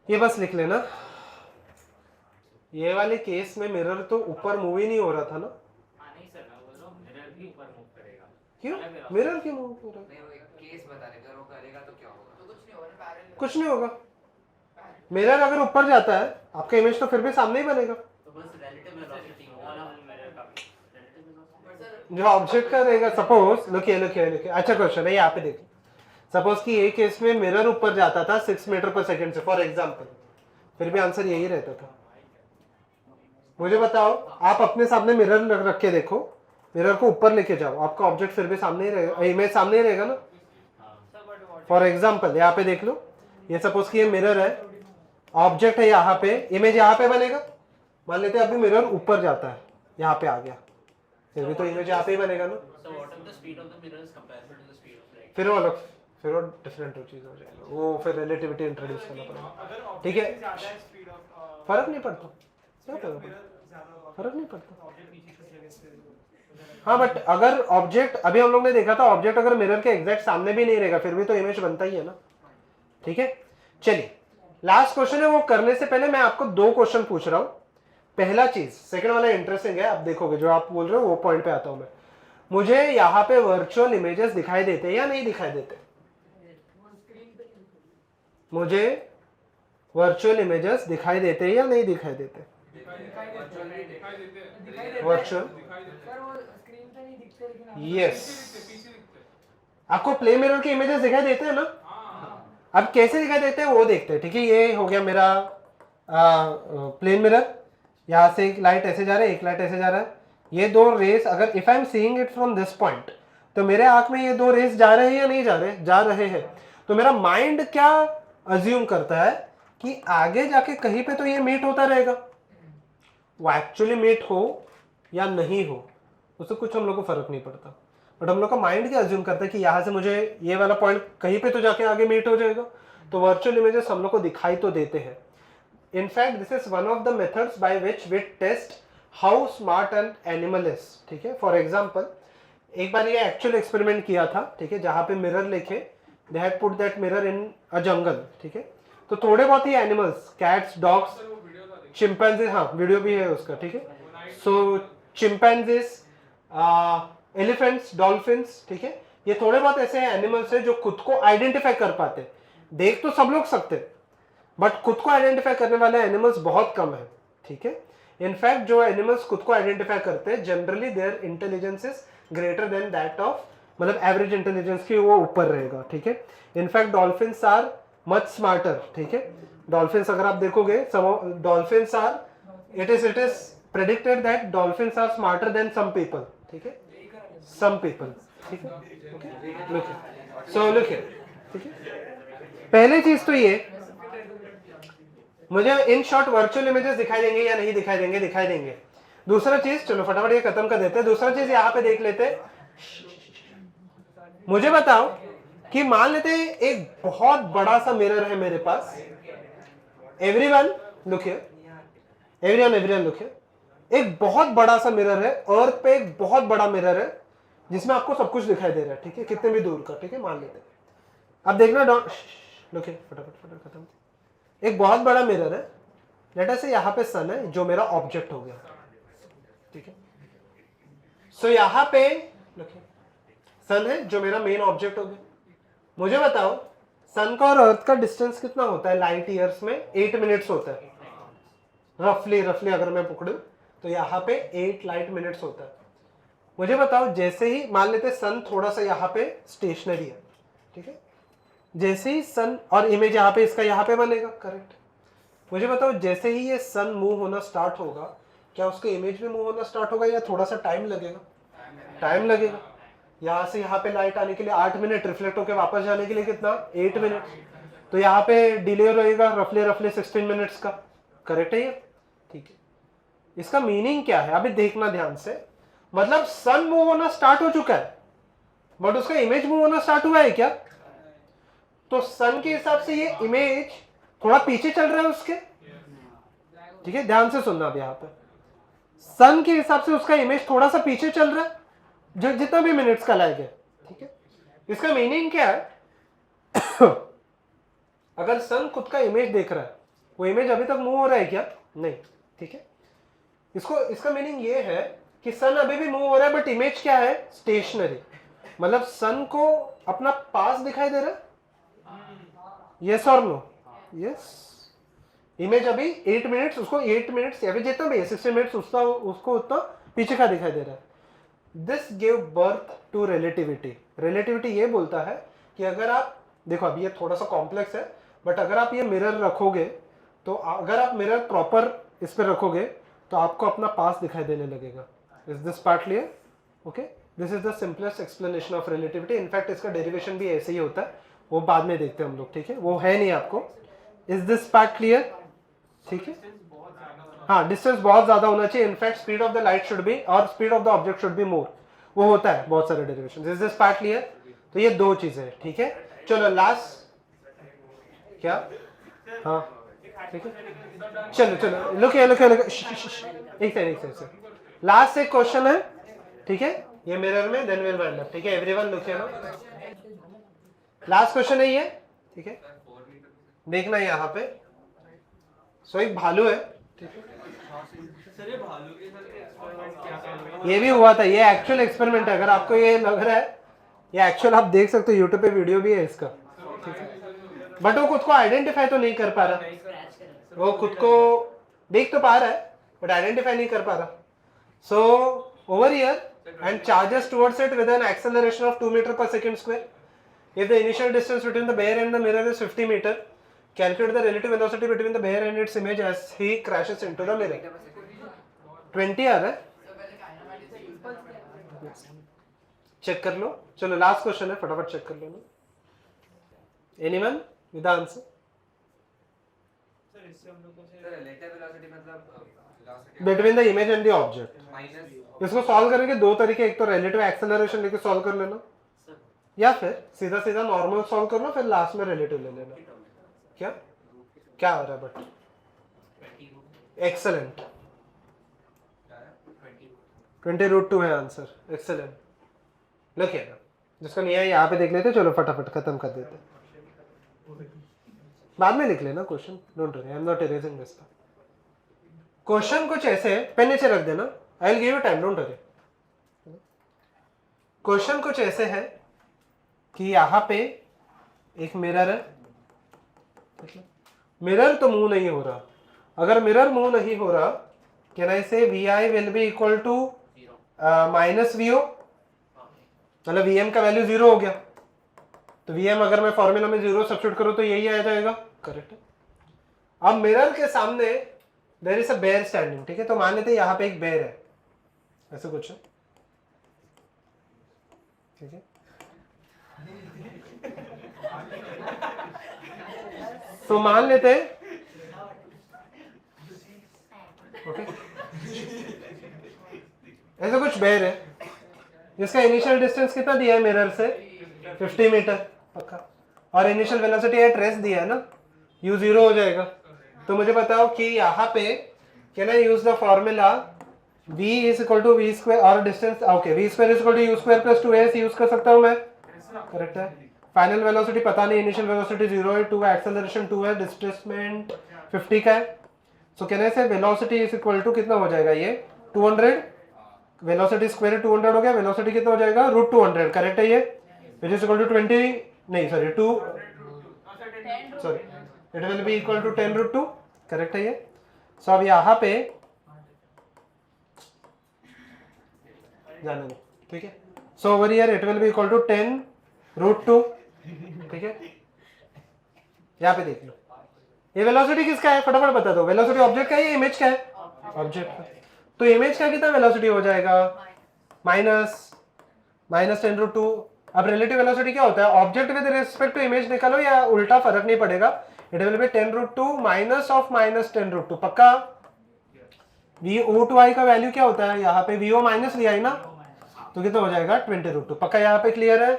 ये बस लिख लेना, ये वाले केस में मिरर तो ऊपर मूव ही नहीं हो रहा था ना। नहीं सर, मैं बोल रहा हूँ मिरर भी ऊपर मूव करेगा। क्यों मिरर क्यों मूव हो रहा है? नहीं वो एक केस बता रहे, अगर वो करेगा तो क्या होगा? तो कुछ नहीं होगा, पैरेलल कुछ नहीं होगा। मिरर अगर ऊपर जाता है आपका इमेज तो फिर भी सामने ही बनेगा। तो बस रिलेटिव वेलोसिटी होगा ना मिरर का, रिलेटिव वेलोसिटी जो ऑब्जेक्ट का रहेगा, सपोज लुकिए, अच्छा क्वेश्चन है, यहाँ पे देखिए। सपोज कि एक केस में मिरर ऊपर जाता था 6 मीटर पर सेकंड से, फॉर एग्जांपल, फिर भी आंसर यही रहता था। मुझे बताओ, आप अपने सामने मिरर रख के देखो, मिरर को ऊपर लेके जाओ, आपका ऑब्जेक्ट फिर भी सामने ही रहेगा, इमेज सामने ही रहेगा ना। फॉर एग्जांपल यहाँ पे देख लो, ये सपोज कि ये मिरर है, ऑब्जेक्ट है यहाँ पे, इमेज यहाँ पे बनेगा। मान लेते हैं अभी मिरर ऊपर जाता है, यहाँ पे आ गया, फिर भी तो इमेज यहाँ पे ही बनेगा ना। So what is the speed of the mirror is comparable to the speed of light? फिर वो अलग, फिर वो डिफरेंट चीज हो जाएगा, वो फिर रिलेटिविटी इंट्रोड्यूस करना पड़ेगा। ठीक है, फर्क नहीं पड़ता, क्या फर्क नहीं पड़ता। हाँ बट अगर ऑब्जेक्ट, अभी हम लोग ने देखा था ऑब्जेक्ट अगर मिरर के एग्जैक्ट सामने भी नहीं रहेगा फिर भी तो इमेज बनता ही है ना। ठीक है, चलिए लास्ट क्वेश्चन है, वो करने से पहले मैं आपको 2 क्वेश्चन पूछ रहा हूं। पहला चीज, सेकंड वाला इंटरेस्टिंग है, आप देखोगे जो आप बोल रहे हो वो पॉइंट पे आता हूं मैं। मुझे यहाँ पे वर्चुअल इमेजेस दिखाई देते या नहीं दिखाई देते? मुझे वर्चुअल इमेजेस दिखाई देते या नहीं दिखाई देते? Virtual, yes. आपको प्ले मिरर के इमेजेस दिखाई देते हैं ना? अब कैसे दिखाई देते हैं वो देखते हैं। ठीक है, ये हो गया मेरा प्लेन मिरर, यहाँ से एक लाइट ऐसे जा रहा है, एक लाइट ऐसे जा रहा है। ये 2 रेस, अगर if I am seeing it from this point, तो मेरे आंख में ये 2 रेस जा रहे हैं या नहीं जा रहे? जा रहे हैं। तो मेरा माइंड क्या अज्यूम करता है कि आगे जाके कहीं पे तो ये मीट होता रहेगा। वो एक्चुअली मीट हो या नहीं हो उससे कुछ हम लोग को फर्क नहीं पड़ता, बट हम लोग का माइंड क्या अज्यूम करता है कि यहाँ से मुझे ये वाला पॉइंट कहीं पे तो जाके आगे मीट हो जाएगा। तो वर्चुअल इमेजेस हम लोग को दिखाई तो देते हैं। In fact this is one of the methods by which we test how smart an animal is. ठीक है, फॉर एग्जाम्पल एक बार ये एक्चुअल एक्सपेरिमेंट किया था, ठीक है, जहाँ पे मिरर लेके they had put that mirror in a jungle. ठीक है, तो थोड़े बहुत ही एनिमल्स, कैट्स, डॉग्स, चिंपैंजीज, हाँ वीडियो भी है उसका। ठीक है, सो चिंपैंजीज, एलिफेंट्स, डॉल्फिन्स, ठीक है, ये थोड़े बहुत ऐसे एनिमल्स हैं जो खुद को आइडेंटिफाई कर पाते हैं। देख तो सब लोग सकते हैं बट खुद को आइडेंटिफाई करने वाले एनिमल्स बहुत कम है। ठीक है, इनफैक्ट जो एनिमल्स खुद को आइडेंटिफाई करते हैं generally their intelligence is greater than that of, मतलब एवरेज इंटेलिजेंस की वो ऊपर रहेगा। ठीक है, in fact dolphins are much smarter. ठीक है, डॉल्फिन्स अगर आप देखोगे, dolphins are, it is predicted that dolphins are smarter than some people. ठीक है, some people. ठीक है, okay? Look here. So look here. ठीक है, पहली चीज तो ये, मुझे इन शॉर्ट वर्चुअल इमेजेस दिखाई देंगे या नहीं दिखाई देंगे? दिखाई देंगे। दूसरा चीज, चलो फटाफट ये खत्म कर देते हैं। दूसरा चीज यहाँ पे देख लेते हैं, मुझे बताओ कि मान लेते हैं एक बहुत बड़ा सा मिरर है मेरे पास। Everyone look here, everyone look here. एक बहुत बड़ा सा मिरर है, अर्थ पे एक बहुत बड़ा मिरर है जिसमें आपको सब कुछ दिखाई दे रहा है। ठीक है, कितने भी दूर का। ठीक है, मान लेते हैं, अब देखना, लुक हियर, फटाफट खत्म। एक बहुत बड़ा मिरर है, लेट अस से यहाँ पे सन है जो मेरा ऑब्जेक्ट हो गया। ठीक है, सो यहाँ पे सन है जो मेरा मेन ऑब्जेक्ट हो गया। मुझे बताओ सन का और अर्थ का डिस्टेंस कितना होता है लाइट ईयर्स में? 8 मिनट्स होता है रफली अगर मैं पकड़ूं तो यहाँ पे 8 लाइट मिनट्स होता है। मुझे बताओ जैसे ही मान लेते सन थोड़ा सा यहाँ पे स्टेशनरी है, ठीक है, जैसे ही सन और इमेज यहाँ पे इसका यहाँ पे बनेगा, करेक्ट। मुझे बताओ जैसे ही ये सन मूव होना स्टार्ट होगा, क्या उसके इमेज में मूव होना स्टार्ट होगा या थोड़ा सा टाइम लगेगा? टाइम लगेगा। यहाँ से यहाँ पे लाइट आने के लिए 8 मिनट, रिफ्लेक्ट होकर वापस जाने के लिए कितना? 8 मिनट। तो यहाँ पे डिले रहेगा रफली 16 मिनट्स का, करेक्ट है ये? ठीक है, इसका मीनिंग क्या है अभी देखना ध्यान से। मतलब सन मूव होना स्टार्ट हो चुका है, बट उसका इमेज मूव होना स्टार्ट हुआ है क्या? तो सन के हिसाब से ये इमेज थोड़ा पीछे चल रहा है उसके, ठीक है, ध्यान से सुनना अब यहाँ पे। सन के हिसाब से उसका इमेज थोड़ा सा पीछे चल रहा है, जो जितना भी मिनट्स का लैग है, ठीक है। इसका मीनिंग क्या है? अगर सन खुद का इमेज देख रहा है, वो इमेज अभी तक मूव हो रहा है क्या? नहीं, ठीक है। इसका मीनिंग ये है कि सन अभी भी मूव हो रहा है, बट इमेज क्या है? स्टेशनरी। मतलब सन को अपना पास दिखाई दे रहा है, यस और नो? यस। इमेज अभी 8 मिनट्स, उसको 8 मिनट्स या फिर जितना भी 60 मिनट्स उसको उतना पीछे का दिखाई दे रहा है। This give birth to relativity. Relativity ये बोलता है कि अगर आप देखो, अभी ये थोड़ा सा कॉम्प्लेक्स है, बट अगर आप ये मिरर रखोगे, तो अगर आप मिरर प्रॉपर इस पर रखोगे तो आपको अपना पास दिखाई देने लगेगा। Is this part clear? Okay, this is the simplest explanation of relativity. In fact इसका डेरिवेशन भी ऐसे ही होता है, वो बाद में देखते हैं हम लोग, ठीक है, वो है नहीं आपको। Is this part clear? ठीक है, हाँ, डिस्टेंस बहुत ज्यादा होना चाहिए। In fact speed of the light should be और speed of the object should be more, वो होता है बहुत सारे derivation. Is this part clear? तो ये दो चीजें हैं, ठीक है। चलो लास्ट क्या, हाँ ठीक है, चलो लुक एक सेकंड, लास्ट एक क्वेश्चन है, ठीक है, ये मिरर में, देन विल वाइंड अप, ठीक है। Everyone look here now, last question है ये, ठीक है, देखना यहाँ पे। सो एक भालू है, ठीक है, सर ये भालू के साथ एक्सपेरिमेंट क्या कर ये भी हुआ था, ये एक्चुअल एक्सपेरिमेंट है। अगर आपको ये लग रहा है ये एक्चुअल, आप देख सकते हो यूट्यूब पे वीडियो भी है इसका, ठीक है, बट वो खुद को आइडेंटिफाई तो नहीं कर पा रहा। वो खुद को देख तो पा रहा है बट आइडेंटिफाई नहीं कर पा रहा। So over here and charges towards it with an acceleration of 2 metre per second square. If the initial distance between the bear and the mirror is 50 meter, calculate the relative velocity between the bear and its image as he crashes into the mirror. 20 आ रहा है, check कर लो। चलो last question है, फटाफट check कर लो ना। Anyone with answer? Sir इससे हम लोगों से सर रिलेटिव वेलोसिटी मतलब velocity between the image and the object. Minus इसको सॉल्व करेंगे दो तरीके, एक तो रिलेटिव एक्सेलरेशन लेके सॉल्व कर लेना, या फिर सीधा सीधा नॉर्मल सॉल्व कर लो, फिर लास्ट में रिलेटिव ले लेना। क्या क्या आ रहा है? बट एक्सेलेंट, 20√2 है आंसर, एक्सेलेंट। लिखिए ना, जिसका नहीं है यहाँ पे देख लेते, चलो फटाफट खत्म कर देते, बाद में लिख लेना question, don't worry, I am not erasing this. Question कुछ ऐसे है, पेन नीचे रख देना, I will give you time, don't worry. Question कुछ ऐसे है कि यहाँ पे एक मिरर है, मिरर तो मूव नहीं हो रहा। अगर मिरर मूव नहीं हो रहा, can I say VI will be equal to minus VO, मतलब VM का वैल्यू 0 हो गया। तो VM अगर मैं फॉर्मूला में 0 सब्स्टिट्यूट करूं तो यही आ जाएगा, करेक्ट है। अब मिरर के सामने there is a bear standing, ठीक है, तो मान लेते हैं यहाँ पे एक बेयर है, ऐसे कुछ है, ठीक है। तो मान लेते हैं, ओके, ऐसा कुछ बेयर है जिसका इनिशियल डिस्टेंस कितना दिया है मिरर से? 50 मीटर पक्का, और इनिशियल वेलोसिटी एट रेस्ट दिया है ना, u 0 हो जाएगा। तो मुझे बताओ कि यहाँ पे can I use the formula v is equal to v square और distance, okay, v square is equal to u square plus 2s use कर सकता हूँ मैं, करेक्ट है। फाइनल वेलोसिटी पता नहीं, इनिशियल वेलोसिटी 0 है, 2 एक्सेलरेशन 2 है, डिस्प्लेसमेंट 50 का है। सो कैन आई से वेलोसिटी इज इक्वल टू कितना हो जाएगा ये 200, वेलोसिटी स्क्वायर 200 हो गया, वेलोसिटी कितना हो जाएगा √200, करेक्ट है ये, विच इज इक्वल टू 20, नहीं sorry 2, sorry it will be equal to 10√2, correct है ये। सो अब यहाँ पे जाने दो, ठीक है। So over here it will be equal to 10√2, ठीक है। यहाँ पे देख लो, ये वेलोसिटी किसका है, फटाफट बता दो। वेलोसिटी ऑब्जेक्ट का है या इमेज का है? ऑब्जेक्ट का। तो इमेज का कितना वेलोसिटी हो जाएगा? माइनस 10√2। अब रिलेटिव वेलोसिटी क्या होता है? Object with respect to image निकालो या उल्टा, फर्क नहीं पड़ेगा। It will be 10√2 minus of minus 10√2, पक्का? VO/I का वैल्यू क्या होता है, यहाँ पे VO माइनस VI ना, तो कितना हो जाएगा 20√2। पक्का यहाँ पे क्लियर है,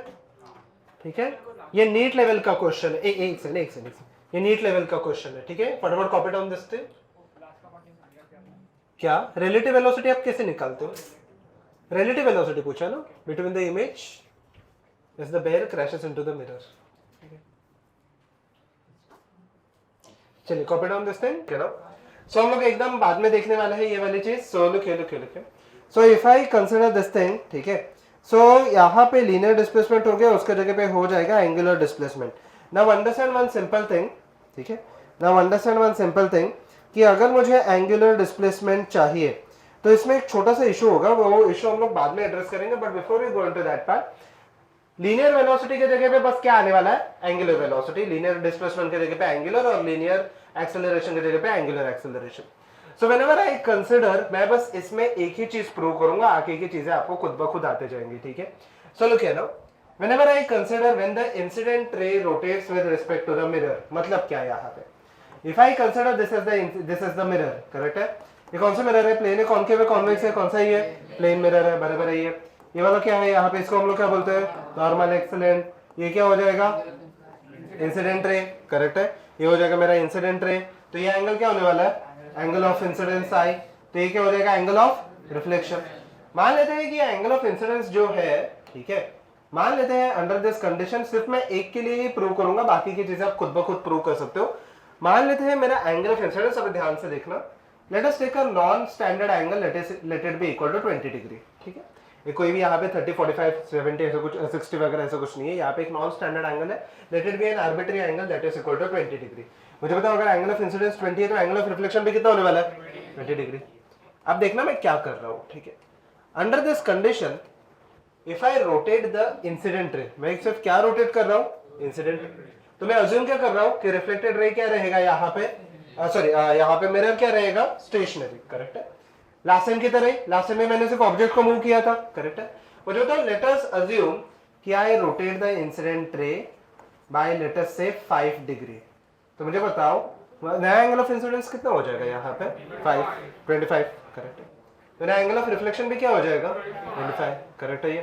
ठीक है। ये नीट लेवल का क्वेश्चन है, एक सेकंड, ये नीट लेवल का क्वेश्चन है, ठीक है। फटाफट कॉपी डाउन दिस थिंग। क्या रिलेटिव वेलोसिटी आप कैसे निकालते हो, रिलेटिव वेलोसिटी पूछा ना, between the image as the bear crashes into the mirror। चलिए कॉपी डाउन दिस थिंग, क्या ना। सो हम लोग एकदम बाद में देखने वाले हैं ये वाली चीज। सो look so if I consider this thing, ठीक है। सो यहाँ पे लीनियर डिस्प्लेसमेंट हो गया, उसके जगह पे हो जाएगा angular displacement. Now understand one simple thing, ठीक है। Now understand one simple thing कि अगर मुझे एंगुलर डिस्प्लेसमेंट चाहिए तो इसमें एक छोटा सा इशू होगा, वो इशू हम लोग बाद में एड्रेस करेंगे। But before we go into that part, linear velocity के जगह पे बस क्या आने वाला है, एंगुलर वेलोसिटी। लीनियर डिस्प्लेसमेंट के जगह पे एंगुलर, और लीनियर एक्सेलरेशन की जगह पे angular acceleration. So whenever I consider, मैं बस इसमें एक ही चीज प्रूव करूंगा, आगे की चीजें आपको खुद ब खुद आते जाएंगी, ठीक है। So look here now, whenever I consider when the incident ray rotates with respect to the mirror, मतलब क्या है यहाँ पे। If I consider this is the mirror, correct है। ये कौन सा मिरर है, प्लेन है, कॉनकेव है, कॉन्वेक्स है, कौन सा ही है, प्लेन मिरर है, बराबर है। ये वाला क्या है यहाँ पे, इसको हम लोग क्या बोलते हैं, नॉर्मल एक्सीलेंट। ये क्या हो जाएगा, इंसिडेंट रे, करेक्ट है। ये हो जाएगा मेरा इंसिडेंट रे। तो ये एंगल क्या होने वाला है, एंगल ऑफ इंसिडेंस आई। तो ये क्या हो जाएगा, एंगल ऑफ रिफ्लेक्शन। मान लेते हैं कि एंगल ऑफ इंसिडेंस जो है, ठीक है, मान लेते हैं अंडर दिस कंडीशन, सिर्फ मैं एक के लिए ही प्रूव करूंगा, बाकी की चीजें आप खुद ब खुद प्रूव कर सकते हो। मान लेते हैं मेरा एंगल ऑफ इंसिडेंस, अब ध्यान से देखना, let us take a non standard angle, let it be equal to 20 degree, ठीक है। ये कोई भी यहाँ पे 30, 45, 70 ऐसा कुछ, 60 वगैरह ऐसा कुछ नहीं है। यहाँ पे एक नॉन स्टैंडर्ड एंगल है, let it be an arbitrary angle that is equal to 20 degree. मुझे बताओ अगर एंगल ऑफ इंसिडेंस 20 है तो एंगल ऑफ रिफ्लेक्शन भी कितना होने वाला है, 20 डिग्री। अब देखना मैं क्या कर रहा हूँ, ठीक है। Under this condition if I rotate the incident रे, मैं सिर्फ क्या रोटेट कर रहा हूँ, इंसिडेंट। तो मैं अज्यूम क्या कर रहा हूँ कि रिफ्लेक्टेड रे क्या रहेगा यहाँ पे, सॉरी यहाँ पे मिरर क्या रहेगा, स्टेशनरी, करेक्ट है। लास्ट टाइम की तरह, लास्ट टाइम में मैंने सिर्फ ऑब्जेक्ट को मूव किया था, करेक्ट है। मुझे बताओ, लेट अस अज्यूम कि I rotate the incident ray by let us say 5 degree. तो मुझे बताओ नया एंगल ऑफ इंसिडेंस कितना हो जाएगा यहाँ पे, 25, करेक्ट है। तो नया एंगल ऑफ रिफ्लेक्शन भी क्या हो जाएगा, 25, करेक्ट है ये।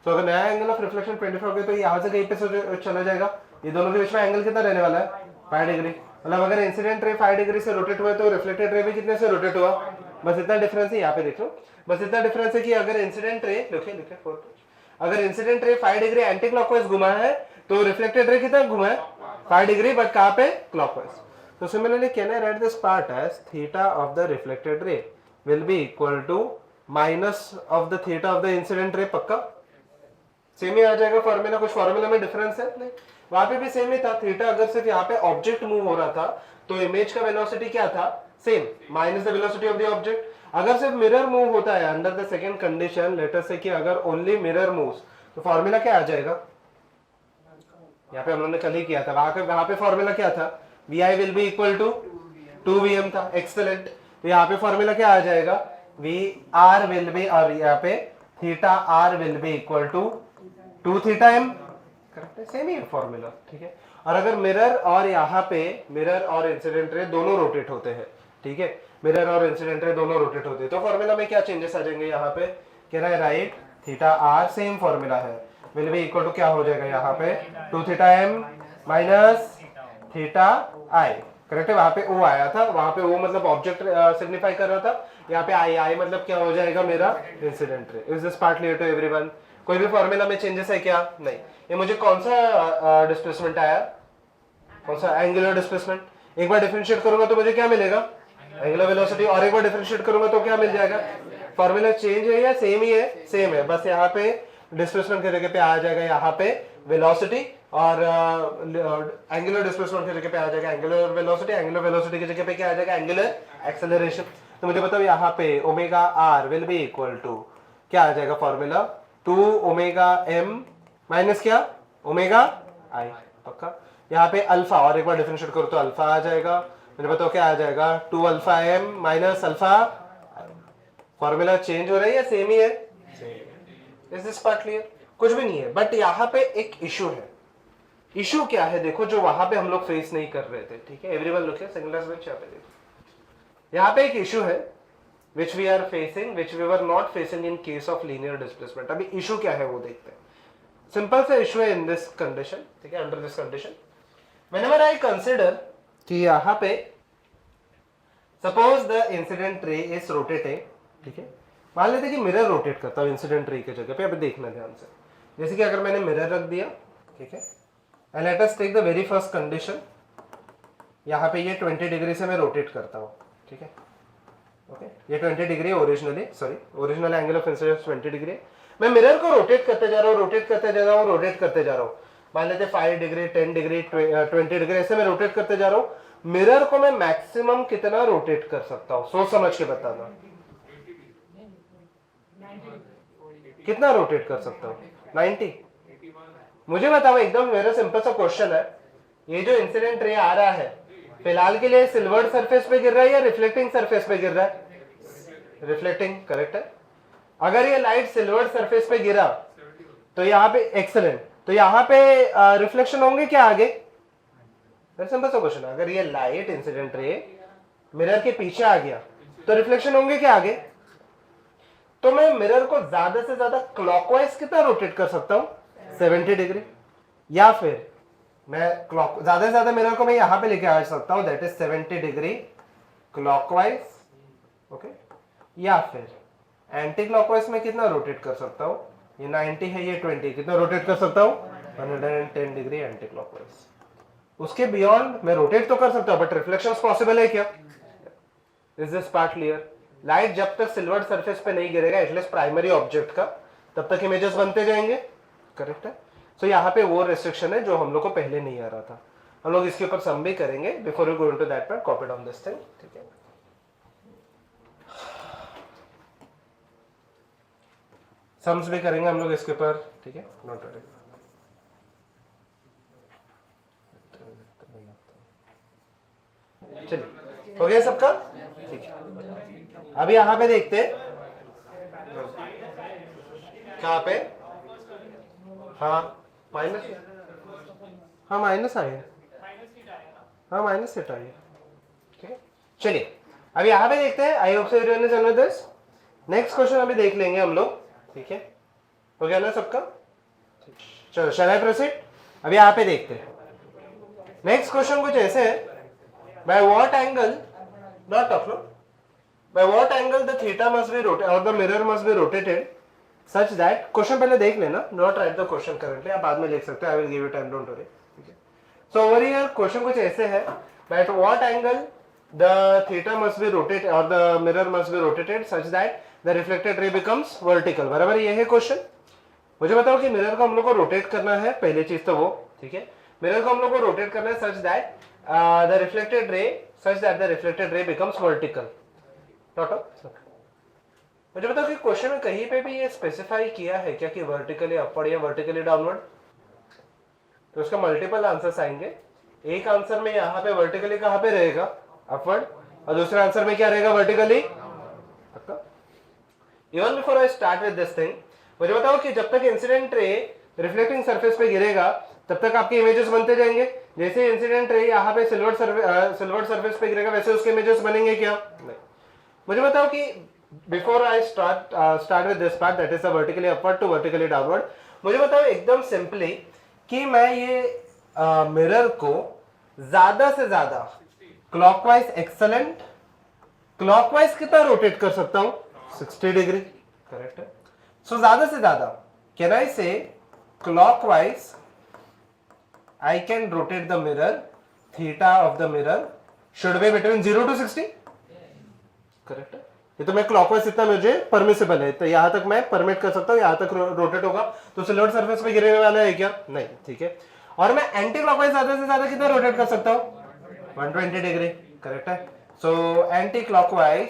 तो अगर नया एंगल ऑफ रिफ्लेक्शन 25 हो गया तो यहाँ से कहीं पे चला जाएगा, ये दोनों के बीच में एंगल कितना रहने वाला है, 5 डिग्री। मतलब अगर इंसिडेंट रे 5 डिग्री से रोटेट हुआ तो रिफ्लेक्टेड रे भी कितने से रोटेट हुआ, बस इतना डिफरेंस है। यहाँ पे देख लो, बस इतना डिफरेंस है कि अगर इंसिडेंट रे अगर incident ray 5 degree anti clockwise घुमा है तो रिफ्लेक्टेड रे कितना घुमा है, 5 डिग्री, बट कहाँ पे, क्लॉकवाइज। तो similarly can I write this part as theta of the reflected ray will be equal to minus of the theta of the incident ray. पक्का सेम ही आ जाएगा फॉर्मूला, कुछ formula में डिफरेंस है नहीं, वहां पे भी सेम ही था। थीटा अगर सिर्फ यहाँ पे ऑब्जेक्ट मूव हो रहा था तो इमेज का वेलोसिटी क्या था, same, minus the velocity of the object. अगर सिर्फ मिरर मूव होता है under the second condition, let us से कि अगर ओनली मिरर मूव्स, तो फॉर्मूला क्या आ जाएगा, यहाँ पे हम लोगों ने कल ही किया था, वहां पे फॉर्मूला क्या था, vi will be equal to 2vm था, एक्सेलेंट। तो यहाँ पे फॉर्मूला क्या आ जाएगा, vr विल बी, और यहाँ पे theta r will be equal to 2 theta m, correct है, सेम ही फॉर्मूला, ठीक है। और अगर मिरर और यहाँ पे मिरर और इंसिडेंट रे दोनों रोटेट होते हैं, ठीक है, मिरर और इंसिडेंट रे दोनों रोटेट होते हैं, तो फॉर्मूला में क्या चेंजेस आ जाएंगे, यहाँ पे कह रहा है right, theta r same formula है, विल बी इक्वल टू क्या हो जाएगा यहाँ पे 2 theta m minus theta i, correct है। वहां पे o आया था, वहां पे o मतलब ऑब्जेक्ट सिग्निफाई कर रहा था, यहाँ पे i मतलब क्या हो जाएगा मेरा incident ray. Is this part clear to everyone? कोई भी फॉर्मूला में चेंजेस है क्या, नहीं। ये मुझे कौन सा डिस्प्लेसमेंट आया, कौन सा, एंगुलर डिस्प्लेसमेंट। एक बार डिफरेंशिएट करूंगा तो मुझे क्या मिलेगा, एंगुलर वेलोसिटी, और एक बार डिफरेंशिएट करूंगा तो क्या मिल जाएगा, फॉर्मूला चेंज है या सेम ही है, सेम है, बस यहाँ पे डिस्प्लेसमेंट की जगह पे आ जाएगा यहाँ पे वेलोसिटी, और एंगुलर डिस्प्लेसमेंट की जगह पे आ जाएगा एंगुलर वेलोसिटी, एंगुलर वेलोसिटी की जगह पे क्या आ जाएगा, एंगुलर एक्सेलरेशन। तो मुझे बताओ यहाँ पे omega R will be equal to क्या आ जाएगा फॉर्मूला, 2 ओमेगा m माइनस क्या, ओमेगा i, पक्का। यहाँ पे अल्फा, और एक बार डिफरेंशिएट करो तो अल्फा आ जाएगा, मुझे बताओ क्या आ जाएगा, 2 alpha m minus alpha. Formula change हो रहा है या सेम ही है, same. Is this part clear? कुछ भी नहीं है, बट यहाँ पे एक इशू है। इशू क्या है देखो, जो वहां पे हम लोग फेस नहीं कर रहे थे, ठीक है। Everyone look here, single bench यहाँ पे देखो, यहाँ पे एक इशू है which we are facing, which we were not facing in case of linear displacement. अभी इशू क्या है वो देखते हैं. सिंपल सा इशू है in this condition, ठीक है, under this condition. Whenever I consider कि यहाँ पे suppose the incident ray is rotating, ठीक है, मान लेते कि मिरर रोटेट करता हूँ इंसिडेंट रे की जगह पे. अभी देखना ध्यान से, जैसे कि अगर मैंने मिरर रख दिया, ठीक है, and let us take the very first condition. यहाँ पे ये 20 डिग्री से मैं रोटेट करता हूँ, ठीक है, ओके, ये 20 degree originally, sorry, original angle of incidence 20 degree. मैं मिरर को रोटेट करते जा रहा हूँ, रोटेट करते जा रहा हूँ, रोटेट करते जा रहा हूँ. मान लेते 5 डिग्री, 10 डिग्री, 20 डिग्री, ऐसे मैं रोटेट करते जा रहा हूँ. मिरर को मैं मैक्सिमम कितना रोटेट कर सकता हूँ, सोच समझ के बताना. कितना रोटेट कर सकता हूँ? 90. मुझे बताओ, एकदम मेरा सिंपल सा क्वेश्चन है. ये जो इंसिडेंट रे आ रहा है फिलहाल के लिए सिल्वर्ड सरफेस पे गिर रहा है या रिफ्लेक्टिंग सरफेस पे गिर रहा है? रिफ्लेक्टिंग, करेक्ट है. अगर ये लाइट सिल्वर्ड सरफेस पे गिरा तो यहाँ पे एक्सेलेंट, तो यहाँ पे रिफ्लेक्शन होंगे क्या आगे? सिंपल सा क्वेश्चन है. अगर ये लाइट इंसिडेंट रे मिरर के पीछे आ गया तो रिफ्लेक्शन होंगे क्या आगे? तो मैं मिरर को ज्यादा से ज्यादा क्लॉकवाइज कितना रोटेट कर सकता हूं? 70 डिग्री. या फिर मैं क्लॉक ज्यादा से ज्यादा मिरर को मैं यहां पे लेके आ सकता हूं, that is 70 degree clockwise, okay. या फिर एंटी क्लॉकवाइज में कितना रोटेट कर सकता हूं? ये 90 है, ये 20, कितना रोटेट कर सकता हूं? 110 डिग्री एंटी क्लॉकवाइज. उसके बियॉन्ड मैं रोटेट तो कर सकता हूं, बट रिफ्लेक्शंस पॉसिबल है क्या? Is this part clear? Light जब तक सिल्वर्ड सरफेस पे नहीं गिरेगा, एटलीस्ट प्राइमरी ऑब्जेक्ट का, तब तक इमेजेस बनते जाएंगे, करेक्ट है. सो यहाँ पे वो रिस्ट्रिक्शन है जो हम लोग को पहले नहीं आ रहा था. हम लोग इसके ऊपर सम भी करेंगे before you go into that part. Copy down this thing, ठीक है. सम्स भी करेंगे हम लोग इसके ऊपर, ठीक है. नोट करेंगे. चलिए, हो गया सबका, ठीक है. अभी यहाँ पे देखते हैं, कहाँ पे, हाँ माइनस, हाँ माइनस आई है, हाँ माइनस सेट आई है, ठीक है. चलिए अभी यहाँ पे देखते हैं. I hope so everyone is understood this. Next question अभी देख लेंगे हम लोग, ठीक है. हो गया ना सबका? चलो, शैल आई प्रोसीड? अभी यहाँ पे देखते हैं. नेक्स्ट क्वेश्चन कुछ ऐसे है. By what angle, not talk, no? By what angle the theta must be rotated or the mirror must be rotated such that, question पहले देख लेना, not write the question currently, आप बाद में लिख सकते हो, I will give you time, don't worry, ठीक है. So over here क्वेश्चन कुछ ऐसे है. By what angle the theta must be rotated or the mirror must be rotated such that the reflected ray becomes vertical. बराबर ये है question. मुझे बताओ कि मिरर को हम लोग को रोटेट करना है, पहली चीज तो वो, ठीक है. मिरर को हम लोग को रोटेट करना है such that the reflected ray becomes vertical. मुझे बताओ कि क्वेश्चन में कहीं पे भी ये स्पेसिफाई किया है क्या कि वर्टिकली अपवर्ड या वर्टिकली डाउनवर्ड? तो उसका मल्टीपल आंसर्स आएंगे. एक आंसर में यहाँ पे वर्टिकली कहाँ पे रहेगा? अपवर्ड. और दूसरे आंसर में क्या रहेगा? Vertically. Even before I start with this thing, मुझे बताओ कि जब तक इंसिडेंट रे रिफ्लेक्टिंग सरफेस पे गिरेगा तब तक आपके इमेजेस बनते जाएंगे. जैसे इंसिडेंट रे यहाँ पे सिल्वर्ड सरफेस पे गिरेगा वैसे उसके इमेजेस बनेंगे क्या? नहीं. मुझे बताओ कि before I start with this part, that is the vertically upward to vertically downward, मुझे बताओ एकदम सिंपली कि मैं ये मिरर को ज्यादा से ज्यादा क्लॉकवाइज, एक्सेलेंट, क्लॉकवाइज कितना रोटेट कर सकता हूं? 60 डिग्री, करेक्ट है. सो ज्यादा से ज्यादा कैन आई से clockwise I can rotate the mirror, theta of the mirror should be between 0 to 60. Correct है. ये तो मैं क्लॉकवाइज इतना मुझे परमिसिबल है, तो यहाँ तक मैं परमिट कर सकता हूँ, यहाँ तक रोटेट होगा. तो सिल्वर्ड सरफेस पे गिरने वाला है क्या? नहीं, ठीक है. और मैं एंटी क्लॉकवाइज ज्यादा से ज्यादा कितना रोटेट कर सकता हूँ? 120 डिग्री, करेक्ट है. सो एंटी क्लॉकवाइज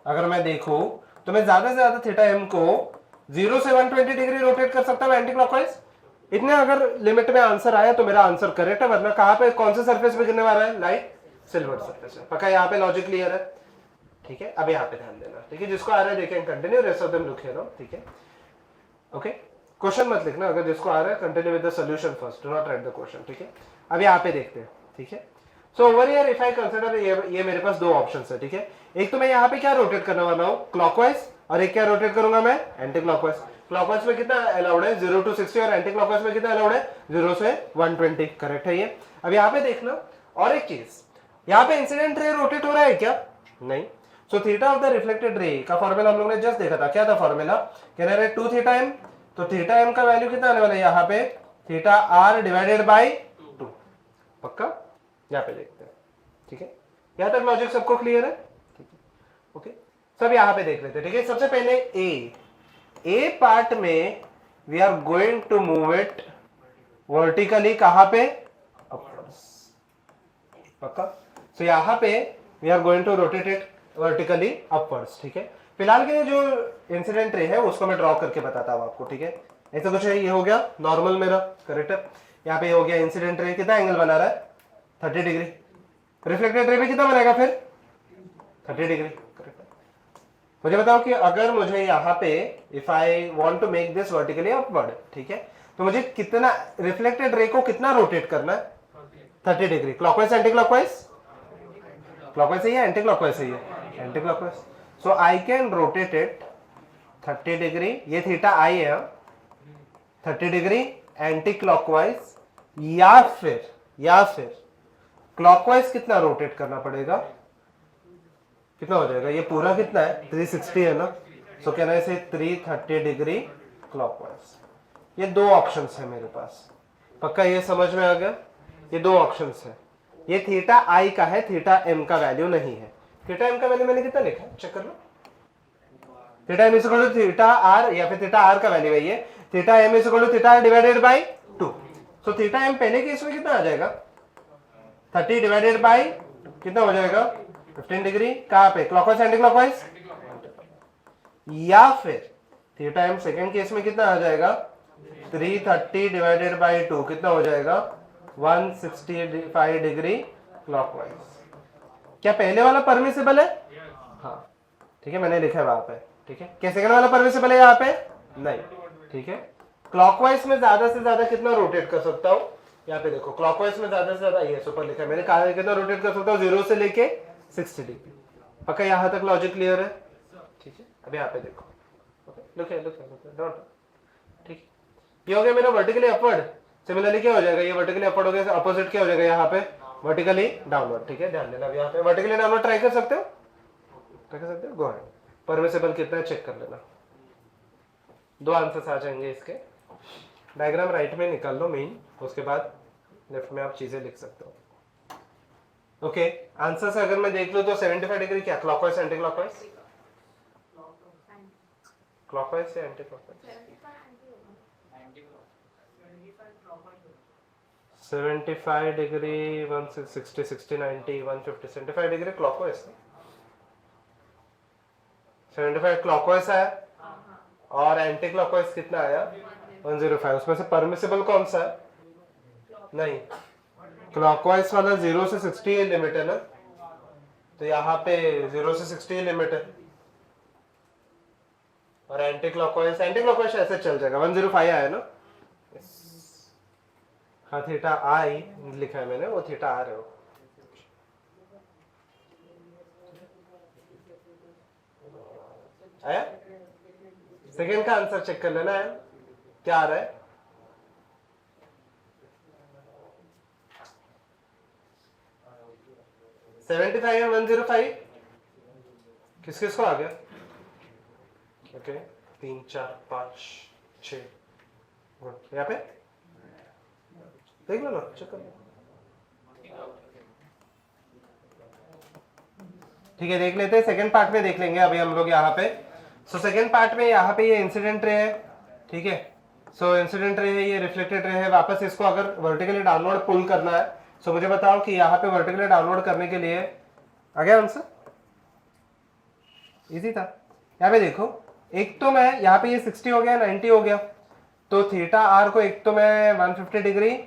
अगर मैं देखूं तो मैं ज्यादा से ज्यादा थीटा एम को 0 से 120 डिग्री रोटेट कर सकता हूँ एंटी क्लॉकवाइज. इतने अगर लिमिट में आंसर आया तो मेरा आंसर करेक्ट है. वरना कहाँ पे, कौन से सरफेस पे गिरने वाला है? लाइट सिल्वर्ड सरफेस पे. पक्का यहाँ पे लॉजिक क्लियर है, ठीक है. अब यहाँ पे ध्यान देना, ठीक है. जिसको आ रहा है देखें continue, rest of them look here, ठीक है. ओके, क्वेश्चन मत लिखना. अगर जिसको आ रहा है continue with the solution first, do not right the question, ठीक है. अब यहाँ पे देखते हैं, ठीक है. So over here if I consider ये मेरे पास दो ऑप्शन है, ठीक है। एक तो मैं यहाँ पे क्या रोटेट करने वाला हूँ, क्लॉकवाइज, और एक क्या रोटेट करूंगा मैं, एंटी क्लॉकवाइज। क्लॉकवाइज में कितना अलाउड है 0 to 60 और एंटी क्लॉकवाइज में कितना अलाउड है 0 से 120, करेक्ट है ये। अब यहाँ पे देखना और एक चीज, यहाँ पे इंसिडेंट रे रोटेट हो रहा है क्या, नहीं। So theta of the reflected ray का फॉर्मूला हम लोग ने जस्ट देखा था, क्या था फॉर्मूला, कह रहे 2 थीटा एम, तो थीटा एम का वैल्यू कितना आने वाला है यहाँ पे, थीटा आर डिवाइडेड बाई 2, पक्का, यहाँ पे देखते हैं, ठीक है। यहाँ तक लॉजिक सबको क्लियर है, ठीक है, ओके। सब यहाँ पे देख लेते हैं, ठीक है। सबसे पहले ए पार्ट में we are going to move it vertically, कहां पे, अपवर्ड्स, पक्का। सो यहाँ पे we are going to rotate it vertically upwards, ठीक है। फिलहाल के लिए जो इंसिडेंट रे है उसको मैं ड्रॉ करके बताता हूँ आपको, ठीक है। ऐसा कुछ है, ये हो गया नॉर्मल मेरा, करेक्ट है। यहाँ पे हो गया इंसिडेंट रे, कितना एंगल बना रहा है 30 डिग्री, रिफ्लेक्टेड रे भी कितना बनेगा फिर 30 डिग्री, करेक्ट है। मुझे बताओ कि अगर मुझे यहाँ पे if I want to make this vertically upward, ठीक है, तो मुझे कितना रिफ्लेक्टेड रे को कितना रोटेट करना है 30 degree, clockwise anti clockwise, clockwise सही है एंटी क्लॉकवाइज सही है, anti clockwise. So I can rotate it 30 degree, ये थीटा आई है 30 डिग्री एंटी क्लॉकवाइज, या फिर क्लॉकवाइज कितना रोटेट करना पड़ेगा, कितना हो जाएगा, ये पूरा कितना है 360 है ना, सो कहना है इसे 330 डिग्री क्लॉकवाइज। ये दो ऑप्शंस है मेरे पास, पक्का ये समझ में आ गया, ये दो ऑप्शंस है। ये थीटा आई का है, थीटा एम का वैल्यू नहीं है। थीटा एम का वैल्यू मैंने कितना लिखा है, चेक कर लो, theta M is equal to theta R, या फिर थीटा आर का वैल्यू है ये, theta M is equal to theta R divided by 2। So theta M पहले केस में कितना आ जाएगा 30 डिवाइडेड बाई कितना हो जाएगा 15 डिग्री, कहां पे, क्लॉकवाइज एंटी क्लॉकवाइज, या फिर थीटा एम सेकेंड केस में कितना आ जाएगा 330 डिवाइडेड बाई 2, कितना हो जाएगा 165 डिग्री क्लॉकवाइज। क्या पहले वाला परमिसिबल है, हाँ, ठीक है, मैंने लिखा है वहां पे, ठीक है। क्या सेकंड वाला परमिसिबल है यहाँ पे, नहीं, ठीक है। क्लॉकवाइज में ज्यादा से ज्यादा कितना रोटेट कर सकता हूँ, यहाँ पे देखो, क्लॉकवाइज में ज्यादा से ज्यादा ये ऊपर लिखा है मैंने, कहा कितना रोटेट कर सकता हूँ 0 से लेके 60 डिग्री, पक्का यहाँ तक लॉजिक क्लियर है, ठीक है। अब यहाँ पे देखो, डॉट, ठीक, ये हो गया मेरा वर्टिकली अपवर्ड। सिमिलरली क्या हो जाएगा, ये वर्टिकली अपवर्ड हो गया, अपोजिट क्या हो जाएगा यहाँ पे वर्टिकली डाउनवर्ड, ठीक है। ध्यान देना, अब यहाँ पे वर्टिकली डाउनवर्ड ट्राई कर सकते हो, गो अहेड। परमिसिबल कितना है चेक कर लेना, दो आंसर्स आ जाएंगे इसके। डायग्राम राइट में निकाल लो मेन, उसके बाद लेफ्ट में आप चीजें लिख सकते हो, ओके। आंसर से अगर मैं देख लूं तो 75 डिग्री क्या, क्लॉकवाइज एंटी क्लॉकवाइज, क्लॉकवाइज से anti clockwise, 75 degree 160 60 90 150, 75 degree clockwise, 75 clockwise है, और एंटी क्लॉकवाइज कितना आया 105। उसमें से परमिसिबल कौन सा है, नहीं, क्लॉकवाइज वाला 0 से 60 लिमिट है ना, तो यहाँ पे 0 से 60 लिमिट है, और एंटी क्लॉकवाइज ऐसे चल जाएगा 105 आया ना, हाँ, थीटा आई लिखा है मैंने, वो थीटा आर है वो। आया, सेकेंड का आंसर चेक कर लेना है, क्या आ रहा है, सेवेंटी फाइव एंड 105 किस किस को आ गया, ओके, 3 4 5 6, यहाँ पे देख लो ना, चेक कर लो, ठीक है, देख लेते हैं। सेकंड पार्ट में देख लेंगे अभी हम लोग यहाँ पे। सो सेकंड पार्ट में यहाँ पे ये इंसिडेंट रे है, ठीक है। सो इंसिडेंट रे है, ये रिफ्लेक्टेड रे है। वापस इसको अगर वर्टिकली डाउनवर्ड पुल करना है, सो मुझे बताओ कि यहाँ पे वर्टिकली डाउनवर्ड करने के लिए आ गया आंसर, इजी था। यहाँ पे देखो, एक तो मैं यहाँ पे ये 60 हो गया 90 हो गया, तो थीटा आर को एक तो मैं 150 डिग्री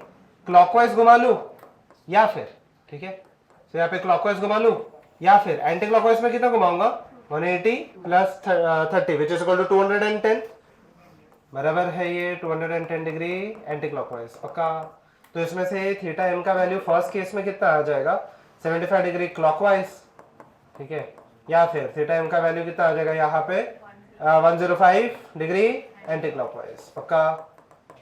क्लॉकवाइज घुमा लूं, या फिर, ठीक है, तो यहाँ पे क्लॉकवाइज घुमा लूं, या फिर एंटी क्लॉकवाइज में कितना घुमाऊंगा 180 plus 30 which is equal to 210, बराबर है ये 210 डिग्री एंटी क्लॉकवाइज, पक्का। तो इसमें से थीटा एम का वैल्यू फर्स्ट केस में कितना आ जाएगा 75 डिग्री क्लॉकवाइज, ठीक है, या फिर थीटा एम का वैल्यू कितना आ जाएगा यहाँ पे 105 डिग्री एंटी क्लॉकवाइज। पक्का?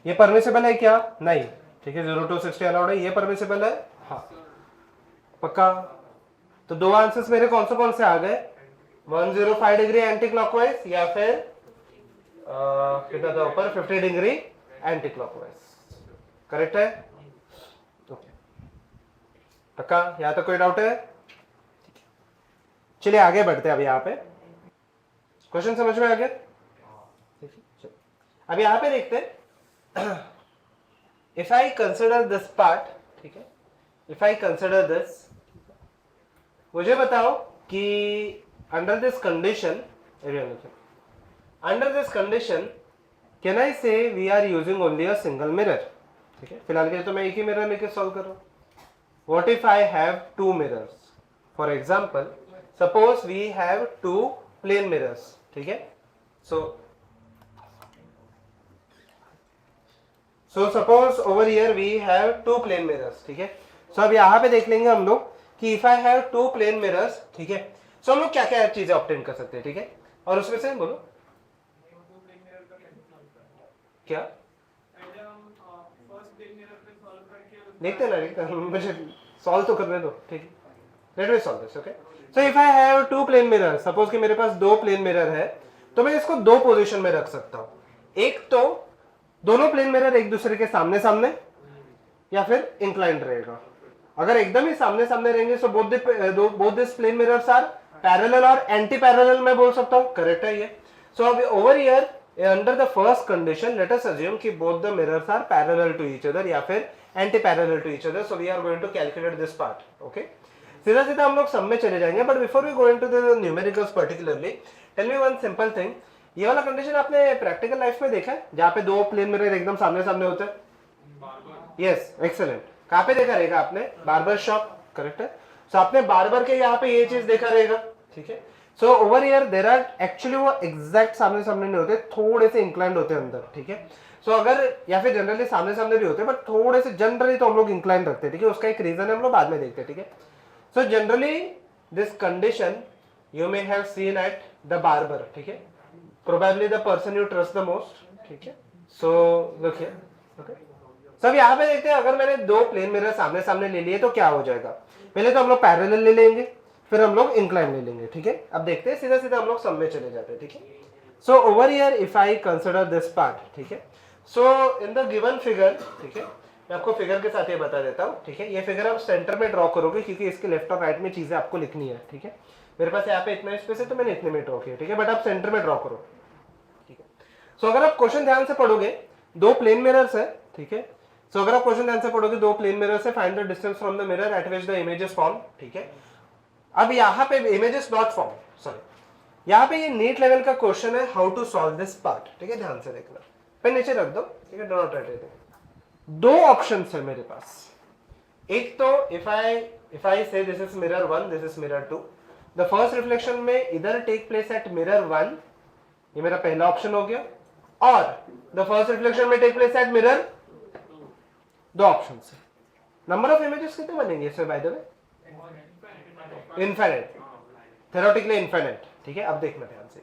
ये परमिसिबल है क्या? नहीं, ठीक है, 0 to 60 अलाउड है, ये परमिसिबल है, हाँ। पक्का? तो दो आंसर्स मेरे कौन से आ गए? 105 डिग्री एंटी क्लॉकवाइज या फिर कितना था ऊपर 50 डिग्री एंटी क्लॉकवाइज। करेक्ट है? ओके, पक्का? यहाँ तक कोई डाउट है? चलिए आगे बढ़ते हैं। अब यहाँ पे क्वेश्चन समझ में आ गया? अब यहाँ पे देखते हैं, if I consider this part, ठीक है, इफ आई कंसिडर दिस, मुझे बताओ कि under this condition, under this condition can I say we are using only a single mirror, ठीक है, फिलहाल के लिए तो मैं एक ही मिरर लेके सॉल्व कर रहा हूं। What if I have two mirrors? For example suppose we have two plane mirrors, ठीक है, so suppose over here we have two plane mirrors, ठीक है। सो अब यहाँ पे देख लेंगे हम लोग कि if I have two plane mirrors, ठीक है, सो हम लोग क्या क्या चीजें ऑब्टेन कर सकते हैं, ठीक है, और उसमें से बोलो क्या देखते हैं ना, देखते हैं, मुझे सॉल्व तो करने दो, ठीक है, let me solve this. Okay, so if I have two plane mirror, suppose कि मेरे पास दो प्लेन मिरर है, तो मैं इसको दो पोजीशन में रख सकता हूं। एक तो दोनों प्लेन मिरर एक दूसरे के सामने सामने या फिर इंक्लाइंड रहेगा। अगर एकदम ही सामने सामने रहेंगे so both this plane mirrors are parallel और एंटी पैरेलल मैं बोल सकता हूं। करेक्ट है ये? सो अब over here under the first condition let us assume कि both the mirrors are parallel to each other या फिर anti parallel to each other, so we are going to calculate this part. Okay, सीधा सीधा हम लोग सब में चले जाएंगे, but before we go into the numericals particularly, tell me one simple thing. ये वाला कंडीशन आपने प्रैक्टिकल लाइफ में देखा है जहाँ पे दो प्लेन मिरर एकदम सामने सामने होते हैं? Yes, excellent. कहाँ पे देखा रहेगा आपने? Barber shop. करेक्ट है? सो आपने बार्बर के यहाँ पे ये चीज देखा रहेगा, ठीक है। So over here there are actually वो एग्जैक्ट सामने सामने नहीं होते, थोड़े से इंक्लाइंड होते हैं अंदर, ठीक है। सो अगर या फिर जनरली सामने सामने भी होते हैं बट थोड़े से जनरली तो हम लोग इंक्लाइंड रखते हैं, ठीक है। उसका एक रीजन है, हम लोग बाद में देखते हैं, ठीक है। So generally this condition you may have seen at the barber, ठीक है, probably the person you trust the most, ठीक है। So look here, okay. सब यहाँ पे देखते हैं, अगर मैंने दो प्लेन मिरर सामने सामने ले लिए तो क्या हो जाएगा? पहले तो हम लोग पैरेलल ले लेंगे, फिर हम लोग इंक्लाइन ले लेंगे, ठीक है। अब देखते हैं, सीधा सीधा हम लोग सब में चले जाते हैं, ठीक है। So over here if I consider this part, ठीक है, सो इन द गिवन फिगर, ठीक है, मैं आपको फिगर के साथ ये बता देता हूँ, ठीक है। ये फिगर आप सेंटर में ड्रॉ करोगे क्योंकि इसके लेफ्ट और राइट में चीजें आपको लिखनी है, ठीक है। मेरे पास यहाँ पे इतना स्पेस है तो मैंने इतने में ड्रॉ किया, ठीक है, बट आप सेंटर में ड्रॉ करो, ठीक है। सो अगर आप क्वेश्चन ध्यान से पढ़ोगे, दो प्लेन मिरर्स है, ठीक है। सो अगर आप क्वेश्चन ध्यान से पढ़ोगे, दो प्लेन मिरर्स है, find the distance from the mirror at which the images form, ठीक है। अब यहाँ पे इमेजेस डॉट फॉर्म, सॉरी, यहाँ पे ये नीट लेवल का क्वेश्चन है, how to solve this part, ठीक है। ध्यान से देखना, पेन नीचे रख दो, ठीक है, डू नॉट राइट एनीथिंग। दो ऑप्शंस है मेरे पास। एक तो इफ आई से this is mirror 1, this is mirror 2, the first reflection में इधर टेक प्लेस एट मिरर 1, ये मेरा पहला ऑप्शन हो गया, और द फर्स्ट रिफ्लेक्शन में टेक प्लेस एट मिरर, दो ऑप्शन है। नंबर ऑफ इमेजेस कितने बनेंगे इसमें by the way? Infinite, theoretically infinite, ठीक है। अब देखना ध्यान से,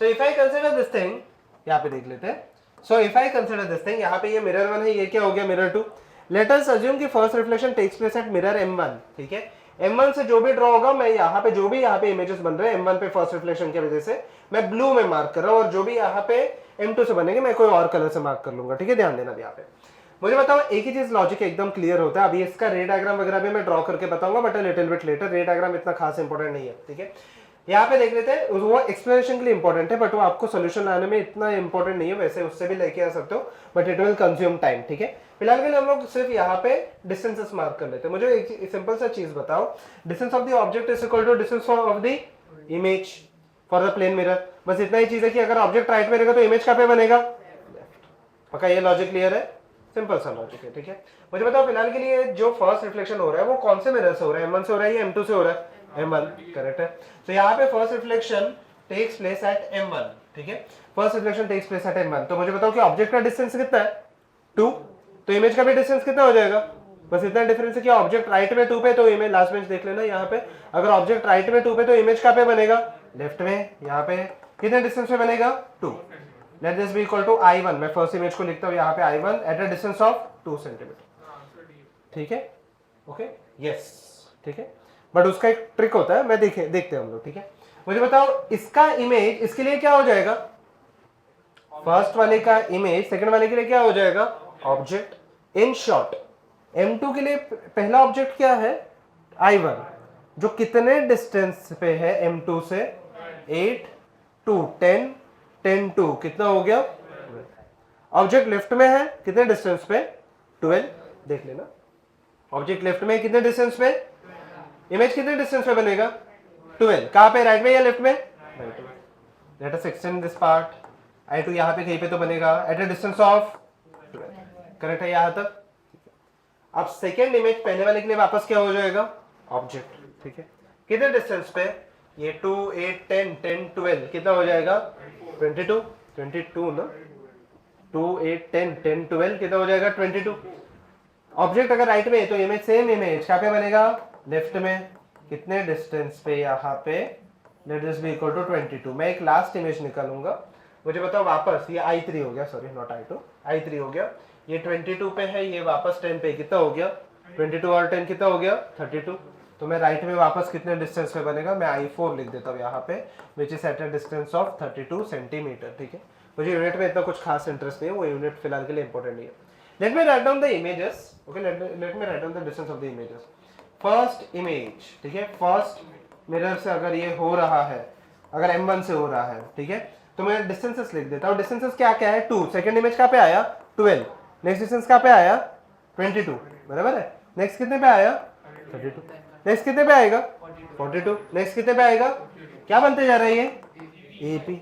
सो if I consider this thing, यहाँ पे देख लेते हैं। सो if I consider this thing, यहाँ पे ये मिरर 1 है, ये क्या हो गया? मिरर 2। लेट अस अज्यूम कि first reflection takes place at mirror M1, ठीक है। M1 से जो भी ड्रॉ होगा, मैं यहाँ पे जो भी यहाँ पे इमेजेस बन रहे हैं M1 पे फर्स्ट रिफ्लेक्शन की वजह से मैं ब्लू में मार्क कर रहा हूँ, और जो भी यहाँ पे M2 से बनेंगे मैं कोई और कलर से मार्क कर लूंगा, ठीक है। ध्यान देना यहाँ पे, मुझे बताओ एक ही चीज लॉजिक एकदम क्लियर होता है। अभी इसका रे डायग्राम वगैरह भी मैं ड्रॉ करके बताऊंगा, बट लिटिल बिट लेटर। रे डायग्राम इतना खास इंपॉर्टेंट नहीं है, ठीक है। यहाँ पे देख लेते हैं, वो एक्सप्लेनेशन के लिए इंपॉर्टेंट है, बट वो आपको सोल्यूशन लाने में इतना इंपॉर्टेंट नहीं है। वैसे उससे भी लेके आ सकते हो, but it will consume time, ठीक है। फिलहाल के लिए हम लोग सिर्फ यहाँ पे डिस्टेंसेस मार्क कर लेते हैं। मुझे एक सिंपल सा चीज बताओ, distance of the object is equal to distance of the image for the plane mirror. बस इतना ही चीज है कि अगर ऑब्जेक्ट राइट में रहेगा तो इमेज कहाँ पे बनेगा? पक्का ये लॉजिक क्लियर है? सिंपल सा लॉजिक है, ठीक है। मुझे बताओ फिलहाल के लिए जो फर्स्ट रिफ्लेक्शन हो रहा है वो कौन से मिरर से हो रहा है? M1 से हो रहा है या M2 से हो रहा है? M1, करेक्ट है। तो यहाँ पे first reflection takes place at M1, ठीक है। First reflection takes place at M1। तो मुझे बताओ कि ऑब्जेक्ट का डिस्टेंस कितना है? 2। तो इमेज का भी डिस्टेंस कितना हो जाएगा? बस इतना डिफरेंस है कि ऑब्जेक्ट राइट में 2 पे तो इमेज लास्ट में देख लेना यहाँ पे, अगर ऑब्जेक्ट राइट में 2 पे तो इमेज कहाँ पे बनेगा, लेफ्ट में। यहाँ पे कितने डिस्टेंस पे बनेगा, 2। Let this be equal to I1, मैं फर्स्ट इमेज को लिखता हूँ यहाँ पे I1 eight a distance of 2 centimetre. ठीक है, ओके, यस, ठीक है। बट उसका एक ट्रिक होता है, मैं देखते हैं हम लोग। ठीक है, मुझे बताओ इसका इमेज इसके लिए क्या हो जाएगा, फर्स्ट वाले का इमेज सेकंड वाले के लिए क्या हो जाएगा, ऑब्जेक्ट। इन शॉर्ट M2 के लिए पहला ऑब्जेक्ट क्या है, I1, जो कितने डिस्टेंस पे है M2 से, 8 2 10 10 2, कितना हो गया, ऑब्जेक्ट लेफ्ट में है कितने डिस्टेंस पे, 12। देख लेना, ऑब्जेक्ट लेफ्ट में कितने डिस्टेंस पे, इमेज कितने डिस्टेंस पे बनेगा, 12। कहां पे, राइट में या लेफ्ट में, राइट में। Let us extend this part, I2 यहाँ पे कहीं पे तो बनेगा eight a distance of 12। Correct है यहाँ तक। अब सेकेंड इमेज पहले वाले के लिए वापस क्या हो जाएगा, ऑब्जेक्ट। ठीक है, कितने डिस्टेंस पे, ये 2 8 10 10 12, कितना हो जाएगा, 22 ना, 2 8 10 10 12, कितना हो जाएगा, 22। ऑब्जेक्ट अगर राइट में है तो इमेज सेम इमेज कहाँ पे बनेगा, लेफ्ट में। कितने डिस्टेंस पे, यहाँ पे, let this be equal to 22। मैं एक लास्ट इमेज निकालूंगा, मुझे बताओ वापस, ये I3 हो गया, सॉरी नॉट I2, I3 हो गया, ये 22 पे है, ये वापस 10 पे, कितना हो गया, 22 और 10 कितना हो गया, 32। तो मैं राइट में वापस कितने डिस्टेंस पे बनेगा, मैं I4 लिख देता हूँ यहाँ पे, विच is at a distance of 32 centimetre. ठीक है, मुझे यूनिट में इतना कुछ खास इंटरेस्ट नहीं है, वो यूनिट फिलहाल के लिए इंपॉर्टेंट नहीं है। Let me write down the images, okay, late me write down the distance of the images. First image, ठीक है, फर्स्ट मिरर से अगर ये हो रहा है, अगर M1 से हो रहा है, ठीक है, तो मैं डिस्टेंसेस लिख देता हूँ। डिस्टेंसेस क्या क्या है, 2, सेकंड इमेज कहाँ पे आया, 12, नेक्स्ट डिस्टेंस कहाँ पे आया, 22, बराबर है। नेक्स्ट कितने पे आया, 32, नेक्स्ट कितने पे आएगा, 42, नेक्स्ट कितने पे आएगा, क्या बनते जा रहा है ये, AP,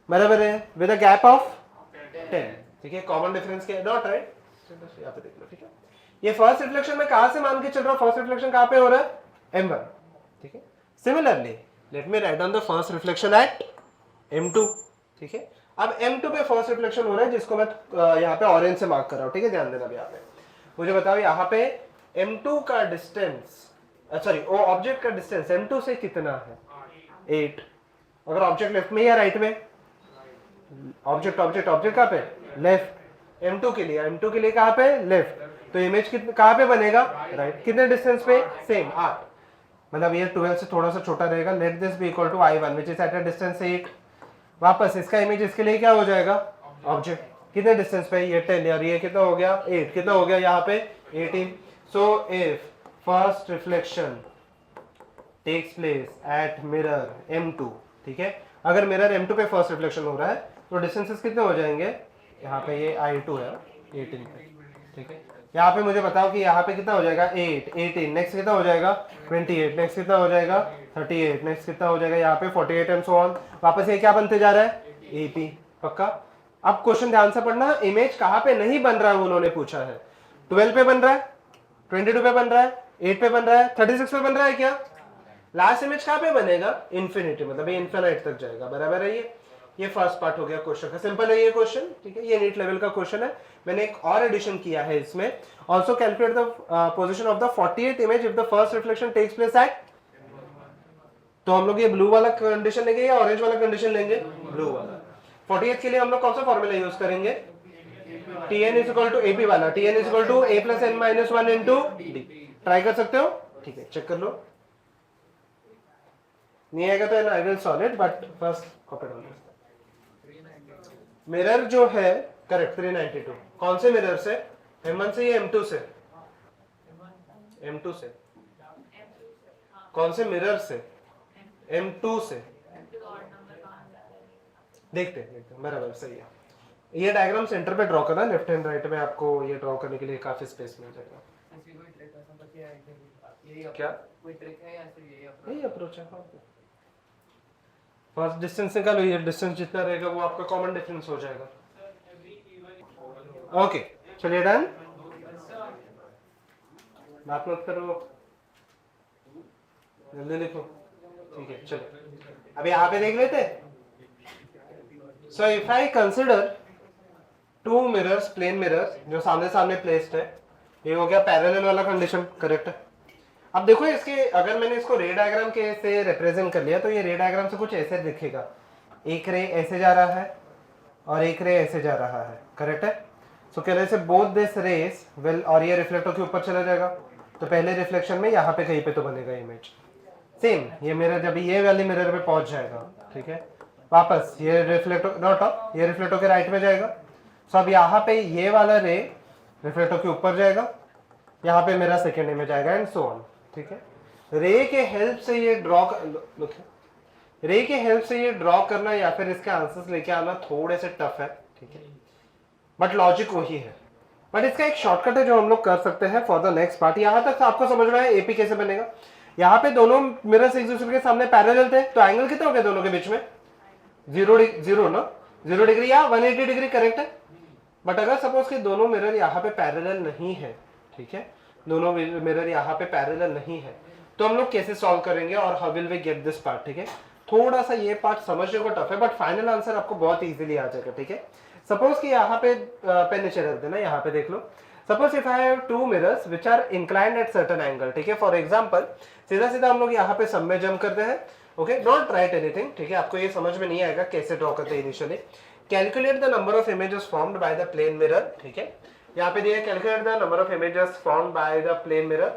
बराबर है, विद अ गैप ऑफ 10। ठीक है, कॉमन डिफरेंस क्या है, डॉट, राइट, यहाँ पे देख लो। ठीक है, ये फर्स्ट रिफ्लेक्शन में कहां से मान के चल रहा हूं, फर्स्ट रिफ्लेक्शन कहां पे हो रहा है, M1। ठीक है, similarly late me write down the first reflection eight M2। ठीक है, अब M2 पे फर्स्ट रिफ्लेक्शन हो रहा है, जिसको मैं यहाँ पे ऑरेंज से मार्क कर रहा हूँ। ठीक है, ध्यान देना अभी यहाँ पे, मुझे बताओ यहाँ पे M2 का डिस्टेंस, सॉरी वो ऑब्जेक्ट का डिस्टेंस M2 से कितना है, 8। अगर ऑब्जेक्ट लेफ्ट में या राइट में, ऑब्जेक्ट ऑब्जेक्ट ऑब्जेक्ट कहाँ पे, लेफ्ट। M2 के लिए कहाँ पे, लेफ्ट, तो इमेज कहाँ पे बनेगा, राइट। कितने डिस्टेंस पे, सेम 8, मतलब ये 12 से थोड़ा सा छोटा रहेगा। Let this be equal to I1 which is at a distance 8। वापस इसका इमेज इसके लिए क्या हो जाएगा, ऑब्जेक्ट। कितने डिस्टेंस पे, ये 10, और ये कितना हो गया, 8, कितना हो गया यहाँ पे, 18। So if first reflection takes place at mirror M2, ठीक है, अगर मिरर M2 पे फर्स्ट रिफ्लेक्शन हो रहा है तो डिस्टेंसेस कितने हो जाएंगे, यहाँ पे ये I2 है 18 पे। ठीक है, यहाँ पे मुझे बताओ कि यहाँ पे कितना हो जाएगा, 8 18, नेक्स्ट कितना हो जाएगा, 28, नेक्स्ट कितना हो जाएगा, 38, नेक्स्ट कितना हो जाएगा यहाँ पे 48 एंड सो ऑन। वापस ये क्या बनते जा रहा है, AP, पक्का। अब क्वेश्चन ध्यान से पढ़ना, इमेज कहाँ पे नहीं बन रहा है उन्होंने पूछा है, 12 पे बन रहा है, 22 पे बन रहा है, 8 पे बन रहा है, 36 पे बन रहा है क्या, लास्ट इमेज कहाँ पे बनेगा, इन्फिनिटी, मतलब ये इन्फिनाइट तक जाएगा, बराबर है। ये फर्स्ट पार्ट हो गया क्वेश्चन का, सिंपल है ये क्वेश्चन। ठीक है, ये नीट लेवल का क्वेश्चन है, मैंने एक और एडिशन किया है इसमें। Also calculate the position of the 48 image if the first reflection takes place at, तो हम लोग ये ब्लू वाला कंडीशन लेंगे या ऑरेंज वाला कंडीशन लेंगे, ब्लू वाला। 48 के लिए हम लोग कौन सा फॉर्मूला यूज करेंगे, Tn is equal to AP वाला, Tn is equal to A plus n minus 1 into D। Try कर सकते हो, ठीक है, चेक कर लो। नहीं आएगा तो I will solve it, but first copy down. Mirror जो है करेक्ट 392, कौन से मिरर से, M1 से या M2 से, M2 से। कौन से मिरर से, M2 से। देखते हैं, बराबर सही है। ये डायग्राम सेंटर पे ड्रॉ करना, लेफ्ट हैंड राइट में आपको ये ड्रॉ करने के लिए काफी स्पेस मिल जाएगा। क्या कोई ट्रिक है या सिर्फ यही अप्रोच है। फर्स्ट डिस्टेंस निकालो, ये डिस्टेंस जितना रहेगा वो आपका कॉमन डिफरेंस हो जाएगा। ओके, चलिए डन, बात मत करो, जल्दी लिखो। ठीक है, चलो अभी यहाँ पे देख लेते। So if I consider two mirrors, plane mirrors जो सामने सामने प्लेस्ड है, ये हो गया पैरेलल वाला कंडीशन, करेक्ट है। अब देखो इसके अगर मैंने इसको रे डायग्राम के से रिप्रेजेंट कर लिया तो ये रे डायग्राम से कुछ ऐसे दिखेगा, एक रे ऐसे जा रहा है और एक रे ऐसे जा रहा है, करेक्ट है। सो कह रहे से बोथ दिस रेस विल, और ये रिफ्लेक्टर के ऊपर चला जाएगा तो पहले रिफ्लेक्शन में यहाँ पे कहीं पे तो बनेगा इमेज, सेम ये मिरर जब ये वाली मिरर पे पहुंच जाएगा, ठीक है, वापस ये रिफ्लेक्टर नॉट ये रिफ्लेक्टर के राइट में जाएगा। सो अब यहाँ पे ये वाला रे रिफ्लेक्टर के ऊपर जाएगा, यहाँ पे मेरा सेकेंड इमेज आएगा एंड सो ऑन, ठीक है। रे के हेल्प से ये रे के हेल्प से ये ड्रॉ करना या फिर इसके आंसर्स लेके आना थोड़े से टफ है, ठीक है, बट लॉजिक वही है। बट इसका एक शॉर्टकट है जो हम लोग कर सकते हैं फॉर द नेक्स्ट पार्ट। यहाँ तक आपको समझ में आया एपी कैसे बनेगा। यहाँ पे दोनों मिरर्स एक दूसरे के सामने पैरेलल थे तो एंगल कितना हो गया दोनों के बीच में, 0 डिग्री या 180 डिग्री, करेक्ट है। बट अगर सपोज कि दोनों मिरर यहाँ पे पैरेलल नहीं है, ठीक है, दोनों मिरर यहाँ पे पैरेलल नहीं है तो हम लोग कैसे सॉल्व करेंगे और how will we get this part, ठीक है। थोड़ा सा ये पार्ट समझने को टफ है बट फाइनल आंसर आपको बहुत इजीली आ जाएगा, ठीक है। सपोज कि यहाँ पे पेन नीचे रख देना, यहाँ पे देख लो। Suppose if I have two mirrors which are inclined at certain angle, ठीक है। फॉर एग्जांपल सीधा सीधा हम लोग यहाँ पे सम में जंप करते हैं, ओके, डोंट राइट एनीथिंग, ठीक है। आपको ये समझ में नहीं आएगा कैसे ड्रॉ करते हैं initially. Calculate the number of images formed by the plane mirror, ठीक है। यहाँ पे दिया calculate the number of images formed by the plane mirror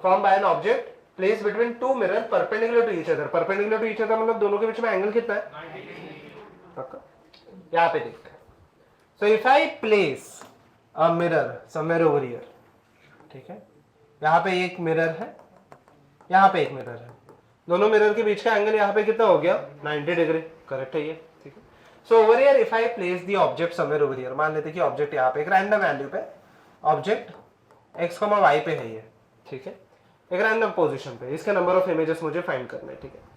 form by an object place between two mirror perpendicular to each other. Perpendicular to each other मतलब दोनों के बीच में angle कितना है, यहाँ पे देखते हैं। सो if I place a mirror somewhere over here, ठीक है, यहाँ पे एक मिरर है, यहाँ पे एक मिरर है, दोनों मिरर के बीच का एंगल यहाँ पे कितना हो गया, 90 डिग्री, करेक्ट है ये, ठीक है। So over here if I place the object somewhere over here, मान लेते हैं कि ऑब्जेक्ट यहाँ पे एक रैंडम वैल्यू पे, ऑब्जेक्ट x, y पे है ये, ठीक है, एक रैंडम पोजीशन पे, इसके नंबर ऑफ इमेजेस मुझे फाइंड करना है, ठीक है।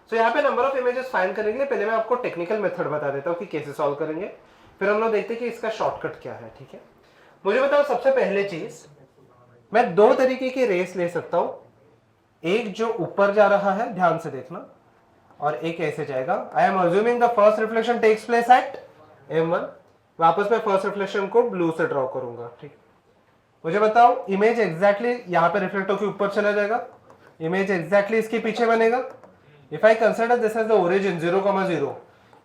सो यहाँ पे नंबर ऑफ इमेजेस फाइंड करने के लिए पहले मैं आपको टेक्निकल मेथड बता देता हूँ कि कैसे सॉल्व करेंगे, फिर हम लोग देखते हैं कि इसका शॉर्टकट क्या है, ठीक है। मुझे बताओ सबसे पहले चीज, मैं दो तरीके की रेस ले सकता हूं, एक जो ऊपर जा रहा है, ध्यान से देखना, और एक ऐसे जाएगा। I am assuming the first reflection takes place at m1, वापस मैं फर्स्ट रिफ्लेक्शन को ब्लू से ड्रॉ करूंगा, ठीक। मुझे बताओ इमेज एग्जैक्टली यहाँ पे रिफ्लेक्टर के ऊपर चला जाएगा, इमेज एग्जैक्टली इसके पीछे बनेगा। If I consider this as the origin 0,0,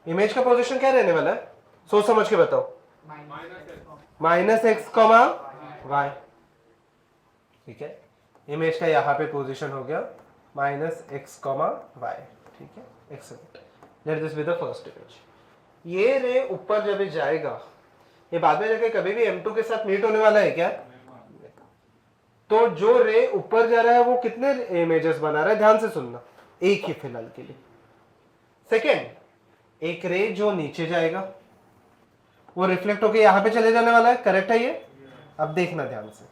image का पोजीशन क्या रहने वाला है, सोच समझ के बताओ, -x, y, ठीक है। इमेज का यहाँ पे पोजीशन हो गया -x, y, ठीक है, excellent. Late this be the first image. ये रे ऊपर जब जाएगा, ये बाद में जाके कभी भी m2 के साथ मीट होने वाला है क्या, तो जो रे ऊपर जा रहा है वो कितने इमेजेस बना रहा है, ध्यान से सुनना, एक ही फिलहाल के लिए। सेकेंड, एक रे जो नीचे जाएगा वो रिफ्लेक्ट होके यहाँ पे चले जाने वाला है, करेक्ट है ये। अब देखना ध्यान से,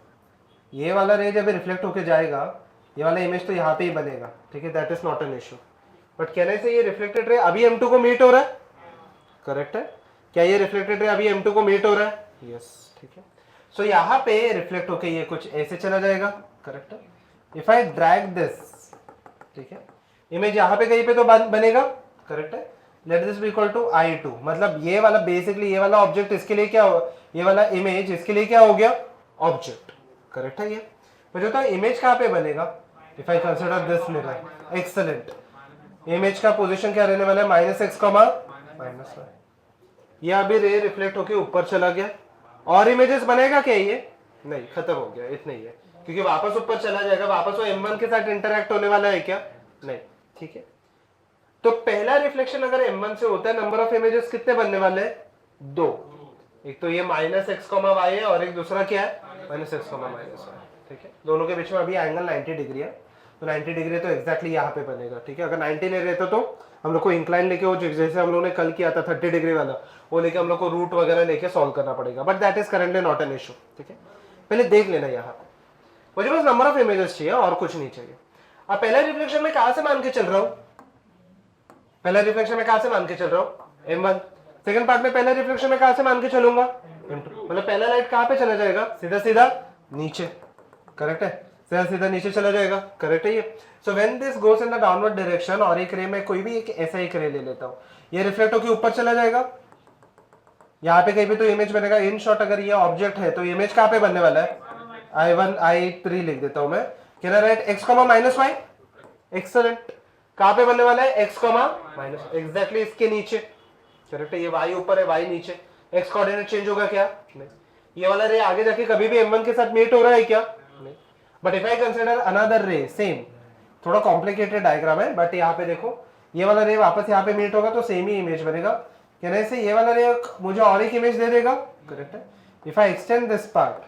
ये वाला रे जब रिफ्लेक्ट होके जाएगा, ये वाला इमेज तो यहाँ पे ही बनेगा, ठीक है, that is not an issue. But कहने से ये रिफ्लेक्टेड रे अभी m2 को मीट हो रहा है, करेक्ट है, क्या ये रिफ्लेक्टेड रे अभी m2 को मीट हो रहा है, यस, ठीक है। सो यहाँ पे रिफ्लेक्ट होके ये कुछ ऐसे चला जाएगा, करेक्ट है। इफ आई ड्रैग दिस, ठीक है, इमेज यहाँ पे कहीं पे तो बनेगा, करेक्ट है। Let this be equal to I2, मतलब ये वाला बेसिकली ये वाला ऑब्जेक्ट इसके लिए क्या हो, ये वाला इमेज इसके लिए क्या हो गया, ऑब्जेक्ट, करेक्ट है ये। मुझे तो इमेज कहाँ पे बनेगा, if I consider this mirror, excellent. Image का पोजीशन क्या रहने वाला है, -x, -y। ये अभी रे रिफ्लेक्ट होके ऊपर चला गया, और इमेजेस बनेगा क्या ये, नहीं, खत्म हो गया, इतना ही है, क्योंकि वापस ऊपर चला जाएगा, वापस वो m1 के साथ इंटरैक्ट होने वाला है क्या, नहीं, ठीक है। तो पहला रिफ्लेक्शन अगर m1 से होता है, नंबर ऑफ इमेजेस कितने बनने वाले हैं, 2। एक तो ये -x, y है, और एक दूसरा क्या है, -x, y, ठीक है। दोनों के बीच में अभी एंगल 90 डिग्री है, तो 90 डिग्री तो एग्जैक्टली यहाँ पे बनेगा, ठीक है। अगर 90 नहीं रहता तो हम लोग को इंक्लाइन लेके वो जैसे हम लोगों ने कल किया था 30 डिग्री वाला, वो लेके हम लोग को रूट वगैरह लेके सॉल्व करना पड़ेगा, but that is currently not an issue, ठीक है। पहले देख लेना यहाँ पे, मुझे बस नंबर ऑफ इमेजेस चाहिए और कुछ नहीं चाहिए। अब पहला रिफ्लेक्शन में कहाँ से मान के चल रहा हूँ, पहला रिफ्लेक्शन में कहाँ से मान के चल रहा हूँ, m1। सेकंड पार्ट में पहला रिफ्लेक्शन में कहाँ से मान के चलूंगा, m2। मतलब पहला लाइट कहाँ पे चला जाएगा, सीधा सीधा नीचे, करेक्ट है, सीधा सीधा नीचे चला जाएगा, करेक्ट है ये। So when this goes in the downward direction, और एक रे में कोई भी एक ऐसा एक रे ले लेता हूँ, ये रिफ्लेक्ट होकर ऊपर चला जाएगा, यहाँ पे कहीं भी तो इमेज बनेगा। इन शॉर्ट अगर ये ऑब्जेक्ट है तो इमेज कहाँ पे बनने वाला है? I1 I3 लिख देता हूं मैं। Can I right x, -y? Excellent. कहाँ पे बनने वाला है? x, एग्जैक्टली इसके नीचे। करेक्ट है, ये y ऊपर है, y नीचे। x कोऑर्डिनेट चेंज होगा क्या? नहीं। ये वाला रे आगे जाके कभी भी m1 के साथ मीट हो रहा है क्या? नहीं। But if I consider another रे, सेम, थोड़ा कॉम्प्लिकेटेड डायग्राम है, बट यहाँ पे देखो ये वाला रे वापस यहाँ पे मीट होगा तो सेम ही इमेज बनेगा। कहने से ये वाला रे मुझे और एक इमेज दे देगा। करेक्ट है। If I extend this part,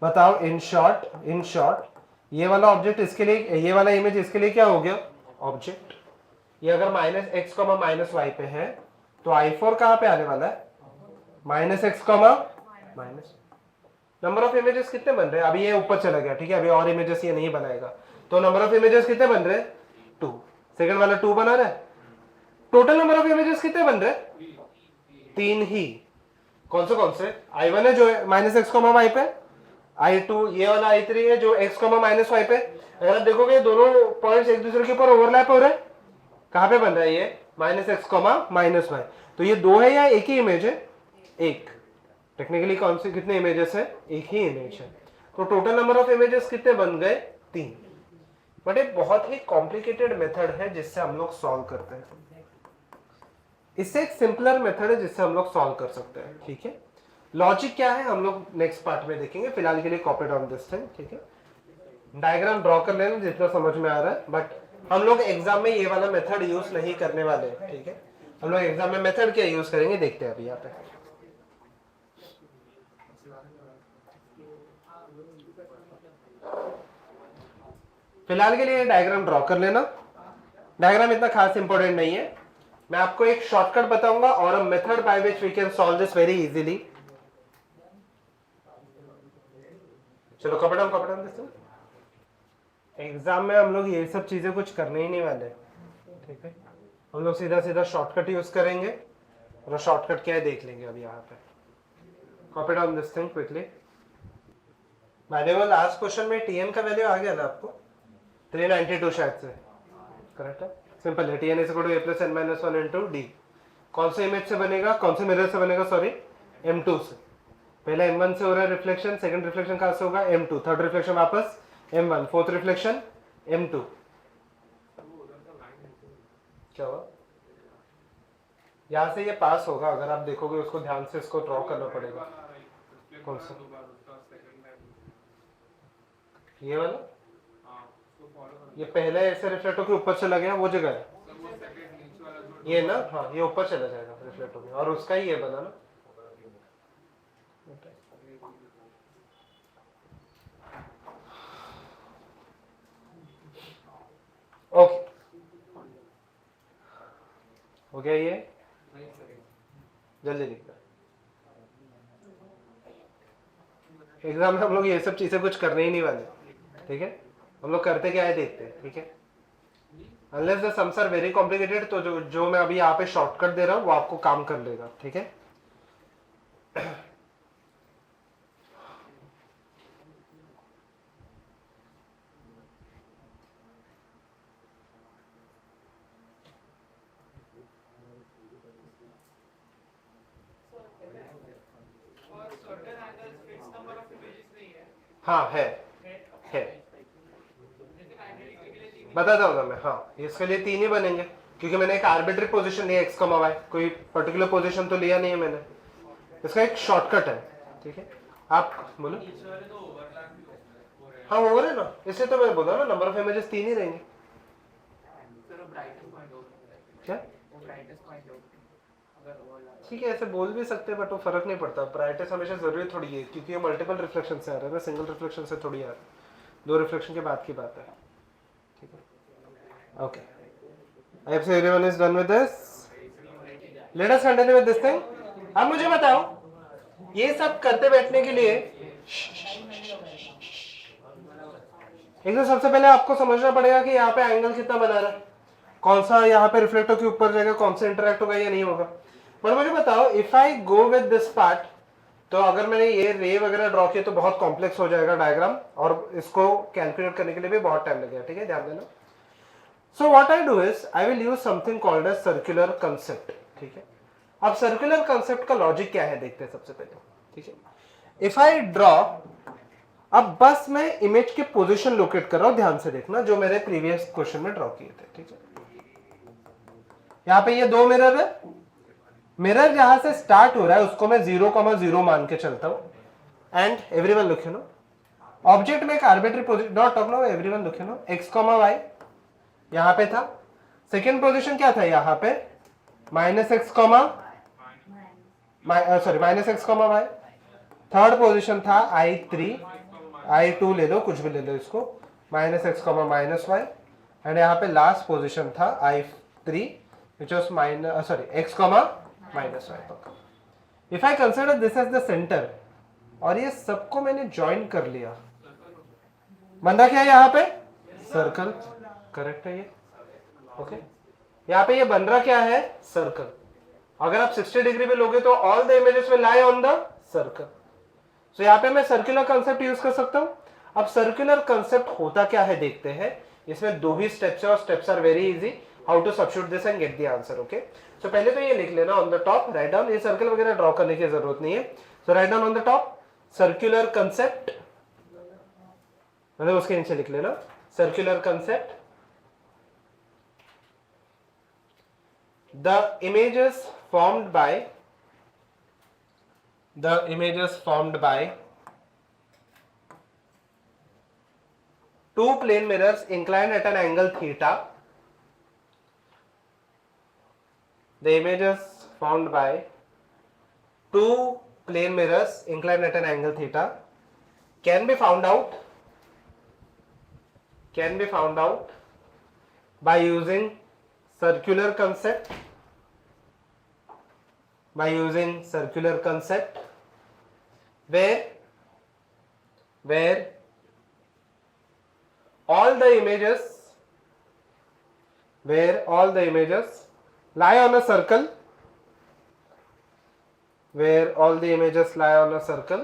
बताओ इन शॉर्ट ये वाला ऑब्जेक्ट इसके लिए, ये वाला इमेज इसके लिए क्या हो गया? ऑब्जेक्ट। ये अगर -x, -y पे है तो I4 कहाँ पे आने वाला है? -x, नंबर ऑफ इमेजेस कितने बन रहे हैं? अभी ये ऊपर चला गया, ठीक है, अभी और इमेजेस ये नहीं बनाएगा, तो नंबर ऑफ इमेजेस कितने बन रहे हैं? 2। सेकंड वाला 2 बना रहा है। टोटल नंबर ऑफ इमेजेस कितने बन रहे हैं? 3 ही। कौन से? I1 है जो -x, y पे, I2 ये वाला I3 है जो x, -y पे। अगर आप देखोगे दोनों पॉइंट्स एक दूसरे के ऊपर ओवरलैप हो रहे हैं। कहां पे बन रहा है ये? -x, -y। तो ये 2 है या एक ही इमेज है? एक। टेक्निकली कौन से कितने इमेजेस है? एक ही इमेज है। तो टोटल नंबर ऑफ इमेजेस कितने बन गए? 3। बट एक बहुत ही कॉम्प्लिकेटेड मेथड है जिससे हम लोग सॉल्व करते हैं। इससे एक सिंपलर मेथड है जिससे हम लोग सॉल्व कर सकते हैं। ठीक है, लॉजिक क्या है हम लोग नेक्स्ट पार्ट में देखेंगे। फिलहाल के लिए कॉपी डाउन दिस थिंग। ठीक है, डायग्राम ड्रॉ कर लेना जितना समझ में आ रहा है, बट हम लोग एग्जाम में ये वाला मेथड यूज नहीं करने वाले। ठीक है, हम लोग एग्जाम में मेथड क्या यूज करेंगे देखते हैं अभी यहाँ पे। फिलहाल के लिए डायग्राम ड्रॉ कर लेना। डायग्राम इतना खास इंपॉर्टेंट नहीं है। मैं आपको एक शॉर्टकट बताऊंगा और a method by which we can solve this very easily. चलो कॉपी डाउन दिस। एग्जाम में हम लोग ये सब चीजें कुछ करने ही नहीं वाले। ठीक है, हम लोग सीधा शॉर्टकट यूज करेंगे और शॉर्टकट क्या है देख लेंगे अभी यहाँ पे। Copy down this thing quickly. By the way last question में टीएन का वैल्यू आ गया ना आपको? 392 शायद से। करेक्ट है, सिंपल है। TN is equal to a plus n minus 1 into D. कौन से इमेज से बनेगा? कौन से मिरर से बनेगा? सॉरी, m2 से। पहला m1 से हो रहा है रिफ्लेक्शन, सेकंड रिफ्लेक्शन कहां से होगा? m2, थर्ड रिफ्लेक्शन वापस m1, फोर्थ रिफ्लेक्शन m2। क्या हुआ? यहां से ये पास होगा, अगर आप देखोगे उसको ध्यान से, इसको ड्रॉ करना पड़ेगा। कौन सा? ये वाला? ये पहले ऐसे रिफ्लेक्ट होकर ऊपर चला गया, वो जगह है ये ना? हाँ, ये ऊपर चला जाएगा रिफ्लेक्ट होकर, और उसका ही ये बना ना। ओके, हो गया ये? जल्दी लिखना। एग्जाम में हम लोग ये सब चीजें कुछ करने ही नहीं वाले। ठीक है, हम लोग करते क्या है देखते हैं। ठीक है, unless the sums are very complicated, तो जो मैं अभी यहाँ पे शॉर्टकट दे रहा हूँ वो आपको काम कर लेगा। ठीक है, हाँ है बताता हूँ ना मैं। हाँ, इसके लिए 3 ही बनेंगे क्योंकि मैंने एक आर्बिट्री पोजीशन लिया x, y, कोई पर्टिकुलर पोजीशन तो लिया नहीं है मैंने। इसका एक शॉर्टकट है। ठीक है, आप बोलो। हाँ हो रहे ना, इसलिए तो मैं बोला ना नंबर ऑफ इमेजेस 3 ही रहेंगे। क्या? ठीक है, ऐसे बोल भी सकते हैं, बट वो फर्क नहीं पड़ता। ब्राइटनेस हमेशा जरूरी थोड़ी है क्योंकि ये मल्टीपल रिफ्लेक्शन से आ रहा है ना, सिंगल रिफ्लेक्शन से थोड़ी आ रहा है। 2 रिफ्लेक्शन के बाद की बात है। ठीक है, okay, I hope everyone is done with this. Let us continue with this thing. अब मुझे बताओ, ये सब करते बैठने के लिए एक तो सबसे पहले आपको समझना पड़ेगा कि यहाँ पे एंगल कितना बना रहा है, कौन सा यहाँ पे रिफ्लेक्टर के ऊपर जाएगा, कौन सा इंटरेक्ट होगा या नहीं होगा। पर मुझे बताओ, if I go with this part, तो अगर मैंने ये रे वगैरह ड्रॉ किया तो बहुत कॉम्प्लेक्स हो जाएगा डायग्राम, और इसको कैलकुलेट करने के लिए भी बहुत टाइम लगेगा। ठीक है, ध्यान देना। So what I do is I will use something called as circular concept. ठीक है, अब सर्कुलर कंसेप्ट का लॉजिक क्या है देखते हैं सबसे पहले, ठीक है। इफ आई ड्रॉ, अब बस मैं इमेज के पोजीशन लोकेट कर रहा हूं, ध्यान से देखना जो मैंने प्रीवियस क्वेश्चन में ड्रॉ किए थे, ठीक है। यहां पे ये 2 मिरर है, मिरर जहां से स्टार्ट हो रहा है उसको मैं 0,0 मान के चलता हूं and everyone look you know object में एक arbitrary position, not of no everyone look you know x, y यहां पे था। सेकेंड पोजीशन क्या था यहां पे -x, -x, y। Third position था I3, I2 ले लो, कुछ भी ले लो इसको, -x, -y एंड यहाँ पे लास्ट पोजीशन था I3 which was x, -y। If I consider this as the centre और ये सबको मैंने ज्वाइन कर लिया, बन रहा क्या है यहाँ पे सर्कल, करेक्ट है ये, ओके। यहाँ पे ये बन रहा क्या है सर्कल। अगर आप 60 डिग्री पे लोगे तो all the images will lie on the circle. So यहाँ पे मैं सर्कुलर कंसेप्ट यूज कर सकता हूँ। अब सर्कुलर कंसेप्ट होता क्या है देखते हैं। इसमें 2 ही स्टेप्स है और steps are very easy, how to substitute this and get the answer, okay. So पहले तो ये लिख लेना on the top, write down, ये सर्कल वगैरह ड्रॉ करने की जरूरत नहीं है। So write down on the top circular concept, मतलब उसके नीचे लिख लेना circular concept, the images formed by two plane mirrors inclined at an angle theta. The images formed by two plane mirrors inclined at an angle theta can be found out by using circular concept, where all the images lie on a circle,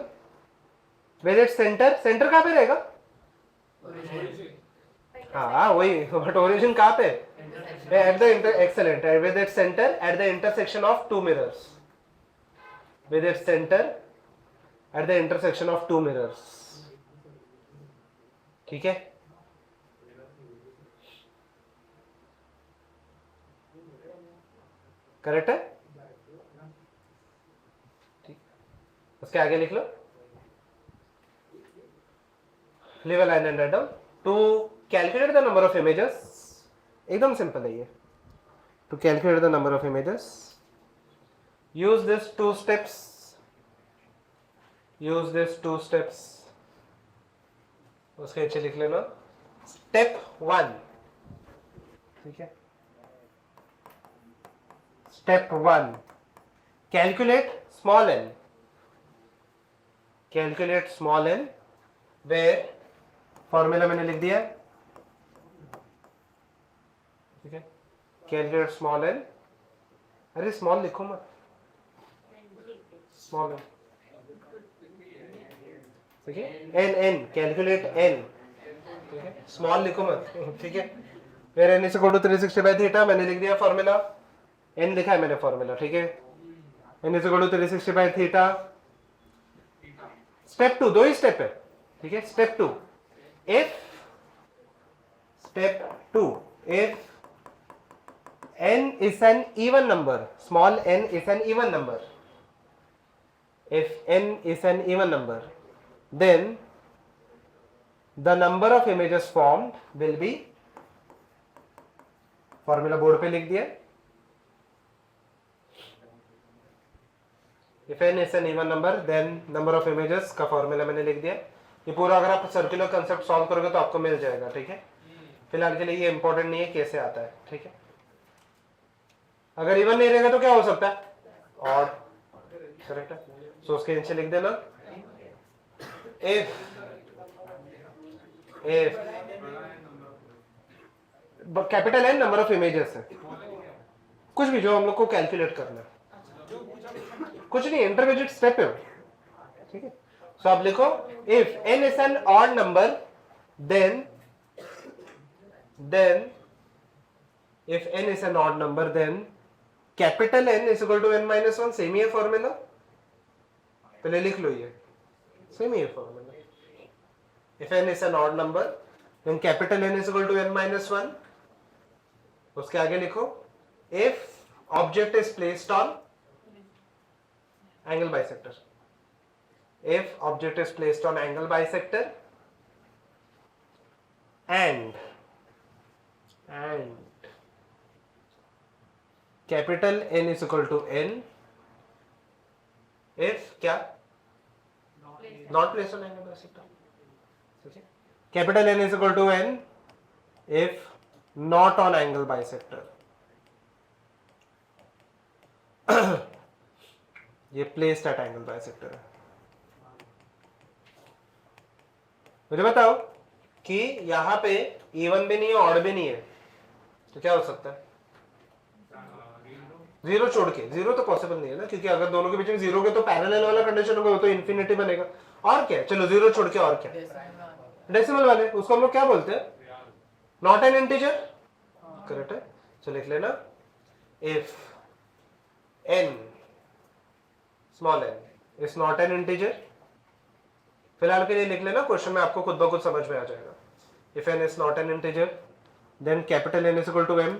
where its center कहाँ पे रहेगा? हाँ वही, but origin कहाँ पे? At the excellent, with its center at the intersection of two mirrors. With its center at the intersection of two mirrors. ठीक है? Correct है? ठीक, उसके आगे लिख लो, leave a line and write down. To calculate the number of images, एकदम simple है ये। To calculate the number of images, use these two steps. उसके नीचे लिख लेना स्टेप 1, ठीक है। Step 1, calculate small n, where formula मैंने लिख दिया है, ठीक है। कैलकुलेट स्मॉल n, अरे स्मॉल लिखो मत, स्मॉल n, ठीक है। n कैलकुलेट n, ठीक है, स्मॉल लिखो मत, ठीक है। फिर n इज इक्वल टू 360/θ मैंने लिख दिया फॉर्मूला, n लिखा है मैंने फॉर्मूला, ठीक है। n is equal to 360/θ। Step 2, 2 ही स्टेप है, ठीक है। Step 2, if n is an even number, small n is an even number, if n is an even number, then the number of images formed will be, formula board पे लिख दिया, if n is an even number then number of images का formula मैंने लिख दिया। ये पूरा अगर आप सर्कुलर कंसेप्ट सॉल्व करोगे तो आपको मिल जाएगा, ठीक है। फिलहाल के लिए ये इंपॉर्टेंट नहीं है कैसे आता है, ठीक है। अगर इवन नहीं रहेगा तो क्या हो सकता है, ऑड, करेक्ट है। सो उसके नीचे लिख देना if capital N number of images है, कुछ भी जो हम लोग को कैलकुलेट करना है, कुछ नहीं, इंटरमीडिएट स्टेप है, ठीक है। सो आप लिखो if n is an odd number then if n is an odd number then capital N is equal to n minus one, same ही है फॉर्मूला, पहले लिख लो ये, सेम ही है formula. If n is an odd number then capital N is equal to n minus one, उसके आगे लिखो if object is placed on angle bisector, if object is placed on angle bisector and capital N is equal to n if क्या not placed on angle bisector, okay, capital N is equal to n if not on angle bisector ये placed at angle bisector है। मुझे बताओ कि यहाँ पे even भी नहीं है ऑड भी नहीं है, तो क्या हो सकता है? जीरो छोड़ के, जीरो तो पॉसिबल नहीं है ना, क्योंकि अगर दोनों के बीच में जीरो के तो पैरेलल वाला कंडीशन होगा, वो तो इन्फिनिटी बनेगा। और क्या है? चलो जीरो छोड़ के और क्या, डेसिमल वाले, उसको हम लोग क्या बोलते हैं? नॉट एन इंटीजर, करेक्ट है। चलो लिख लेना if n small n is not an integer, फिलहाल के लिए लिख लेना, क्वेश्चन में आपको खुद ब खुद समझ में आ जाएगा। If n is not an integer then capital N is equal to m,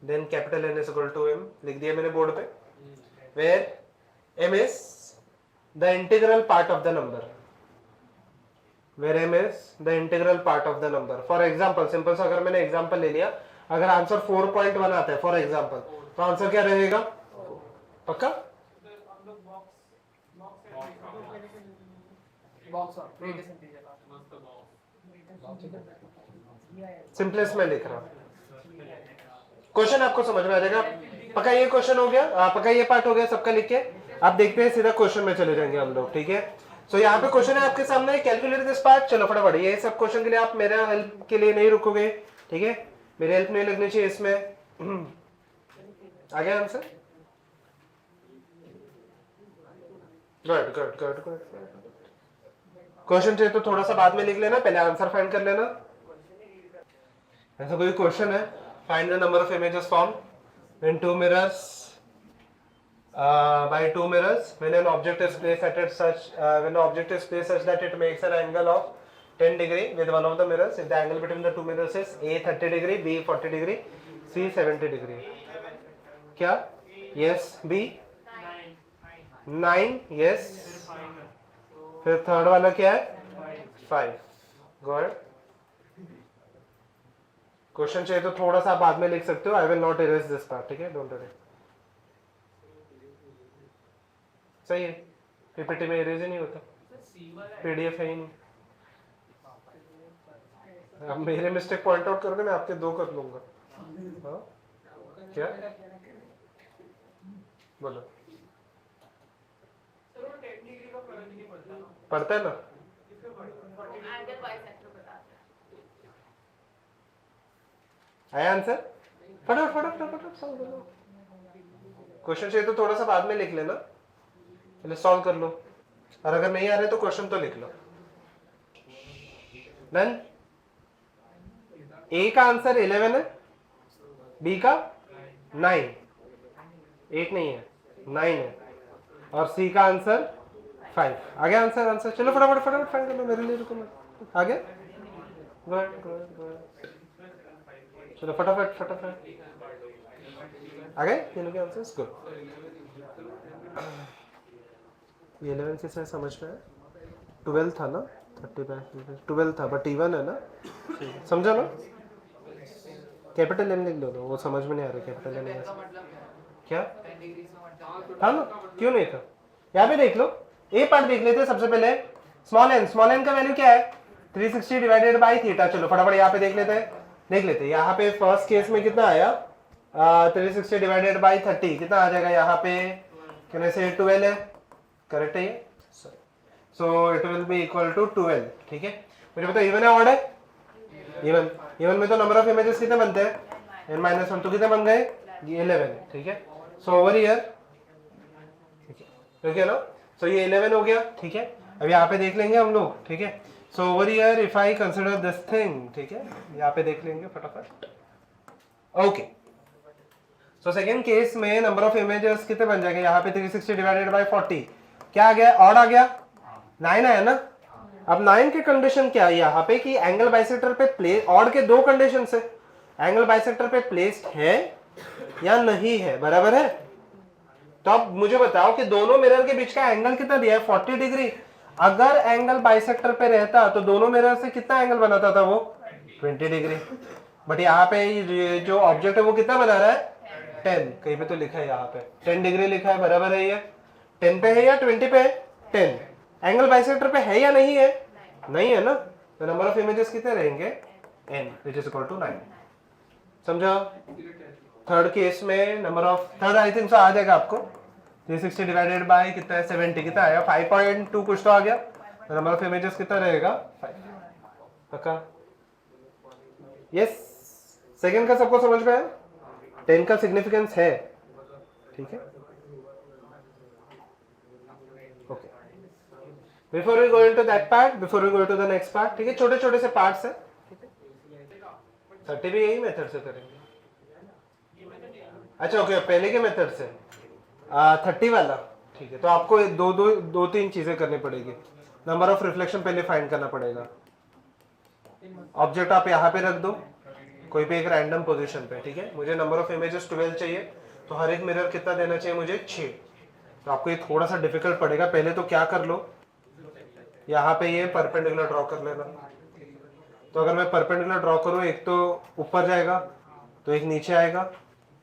then capital N is equal to m लिख दिया मैंने बोर्ड पे, where m is the integral part of the number, where m is the integral part of the number. For example, simple सा अगर मैंने example ले लिया, अगर आंसर 4.1 आता है फॉर एग्जांपल, तो आंसर क्या रहेगा? पक्का? सिंपलेस्ट में लिख रहा हूं, क्वेश्चन आपको समझ में आ जाएगा। पक्का ये क्वेश्चन हो गया, पक्का ये पार्ट हो गया सबका लिख के। आप देखते हैं सीधा क्वेश्चन में चले जाएंगे हम लोग, ठीक है। सो यहाँ पे क्वेश्चन है आपके सामने, कैलकुलेट दिस पार्ट। चलो फटाफट, ये सब क्वेश्चन के लिए आप मेरा हेल्प के लिए नहीं रुकोगे, ठीक है, मेरी हेल्प नहीं लगनी चाहिए इसमें। आ गया answer? Good good good good. Question चाहिए तो थोड़ा सा बाद में लिख लेना, पहले आंसर फाइंड कर लेना। ऐसा कोई क्वेश्चन है, find the number of images form when two mirrors by two mirrors when an object is placed at such when the object is placed such that it makes an angle of 10 degree with one of the mirrors if the angle between the two mirrors is a 30 degree, b 40 degree, c 70 degree। क्या? yes, b 9, yes, फिर third वाला क्या है? 5। Good. Question चाहिए तो थोड़ा सा बाद में लिख सकते हो, I will not erase this part, ठीक है, डोंट वरी। सही है, पीपीटी में इरेज ही नहीं होता, पीडीएफ है ही नहीं। अब मेरे मिस्टेक पॉइंट आउट करोगे, मैं आपके 2 कर लूंगा। हाँ क्या बोलो? पढ़ता है ना? आया आंसर? फटाफट फटाफट फटाफट सॉल्व कर लो। क्वेश्चन चाहिए तो थोड़ा सा बाद में लिख लेना, पहले सॉल्व कर लो, और अगर नहीं आ रहे तो क्वेश्चन तो लिख लो। डन। ए का आंसर 11 है, बी का 9, 8 नहीं है, 9 है, और सी का आंसर 5। आ गया आंसर? आंसर चलो फटाफट फटाफट फाइंड कर लो, मेरे लिए रुको मत। आ गया? Good good good. चलो फटाफट फटाफट आ गए तीनों के आंसर्स। गुड। ये 11 से समझ में आया? 12 था ना, 35 12 था, बट इवन है ना, समझा ना? कैपिटल एन लिख दो, वो समझ में नहीं आ रहा कैपिटल एन क्या था ना, क्यों नहीं था? यहाँ पे देख लो, ए पार्ट देख लेते हैं सबसे पहले। स्मॉल एन का वैल्यू क्या है? 360 डिवाइडेड बाई थीटा। चलो फटाफट यहाँ पे देख लेते हैं, यहाँ पे फर्स्ट केस में कितना आया? 360 डिवाइडेड बाई 30 कितना आ जाएगा यहाँ पे? कैन से 12 है, करेक्ट है ये? So it will be equal to 12, ठीक है। मुझे बताओ इवन है ऑड है? इवन में तो नंबर ऑफ इमेजेस कितने बनते हैं? n-1, तो कितने बन गए? 11, ठीक है। सो ओवर हियर, ठीक है ना, सो ये 11 हो गया, ठीक है। अब यहाँ पे देख लेंगे हम लोग, ठीक है। So over here if I consider this thing, ठीक है, यहाँ पे देख लेंगे फटाफट। ओके, सो सेकेंड केस में नंबर ऑफ इमेजेस कितने बन जाएंगे, यहाँ पे 360 डिवाइडेड बाय 40 क्या आ गया, ऑड आ गया, 9 आया ना। अब 9 की कंडीशन क्या है यहाँ पे कि एंगल बाइसेक्टर पे प्लेस, ऑड के दो कंडीशन है, एंगल बाइसेक्टर पे प्लेस्ड है या नहीं है, बराबर है। तो अब मुझे बताओ कि दोनों मिरर के बीच का एंगल कितना दिया है, 40 डिग्री। अगर एंगल बाइसेक्टर पे रहता तो दोनों मिरर से कितना एंगल बनाता था वो, 20 डिग्री। बट यहाँ पे ये जो ऑब्जेक्ट है वो कितना बना रहा है, 10, कहीं पे तो लिखा है यहाँ पे 10 डिग्री लिखा है, बराबर है। ये 10 पे है या 20 पे है, 10। एंगल बाइसेक्टर पे है या नहीं है, नहीं है ना। तो नंबर ऑफ इमेजेस कितने रहेंगे, n which is equal to 9। समझा। थर्ड केस में number of, third I think so आ जाएगा आपको, 360 डिवाइडेड बाय कितना है, 70 कितना आया, 5.2 कुछ तो आ गया। तो नंबर ऑफ इमेजेस कितना रहेगा, 5। पक्का, यस। सेकंड का सबको समझ में आया, 10 का सिग्निफिकेंस है, ठीक है। Okay, before we go into that part, before we go to the next part, ठीक है, छोटे छोटे से पार्ट्स है, 30 भी यही मेथड से करेंगे। अच्छा ओके, पहले के मेथड से 30 वाला, ठीक है। तो आपको दो तीन चीजें करनी पड़ेगी। नंबर ऑफ रिफ्लेक्शन पहले फाइंड करना पड़ेगा। ऑब्जेक्ट आप यहाँ पे रख दो कोई भी एक रैंडम पोजीशन पे, ठीक है। मुझे नंबर ऑफ इमेजेस 12 चाहिए, तो हर एक मिरर कितना देना चाहिए मुझे, 6। तो आपको ये थोड़ा सा डिफिकल्ट पड़ेगा। पहले तो क्या कर लो, यहाँ पे ये परपेंडिकुलर ड्रॉ कर लेना। तो अगर मैं परपेंडिकुलर ड्रॉ करूँ, एक तो ऊपर जाएगा तो एक नीचे आएगा,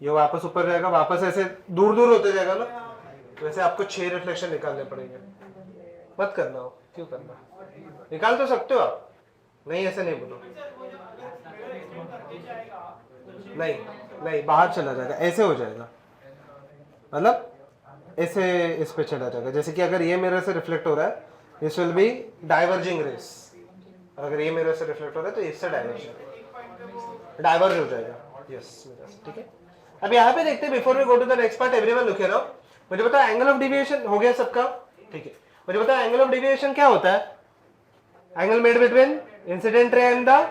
ये वापस ऊपर जाएगा, वापस ऐसे दूर दूर होते जाएगा ना। तो ऐसे आपको 6 रिफ्लेक्शन निकालने पड़ेंगे। मत करना हो, क्यों करना, निकाल तो सकते हो आप, नहीं ऐसे नहीं बोलो, नहीं नहीं बाहर चला जाएगा, ऐसे हो जाएगा, मतलब ऐसे इस पे चला जाएगा। जैसे कि अगर ये मिरर से रिफ्लेक्ट हो रहा है, this will be diverging rays, और अगर ये मिरर से रिफ्लेक्ट हो रहा है तो इससे डाइवर्ज हो जाएगा, यस, ठीक है। अब यहाँ पे देखते हैं, before we go to the next part, everyone look here. मुझे बताओ एंगल ऑफ डेविएशन हो गया सबका, ठीक है। मुझे बताओ एंगल ऑफ डेविएशन क्या होता है, angle made between incident ray and the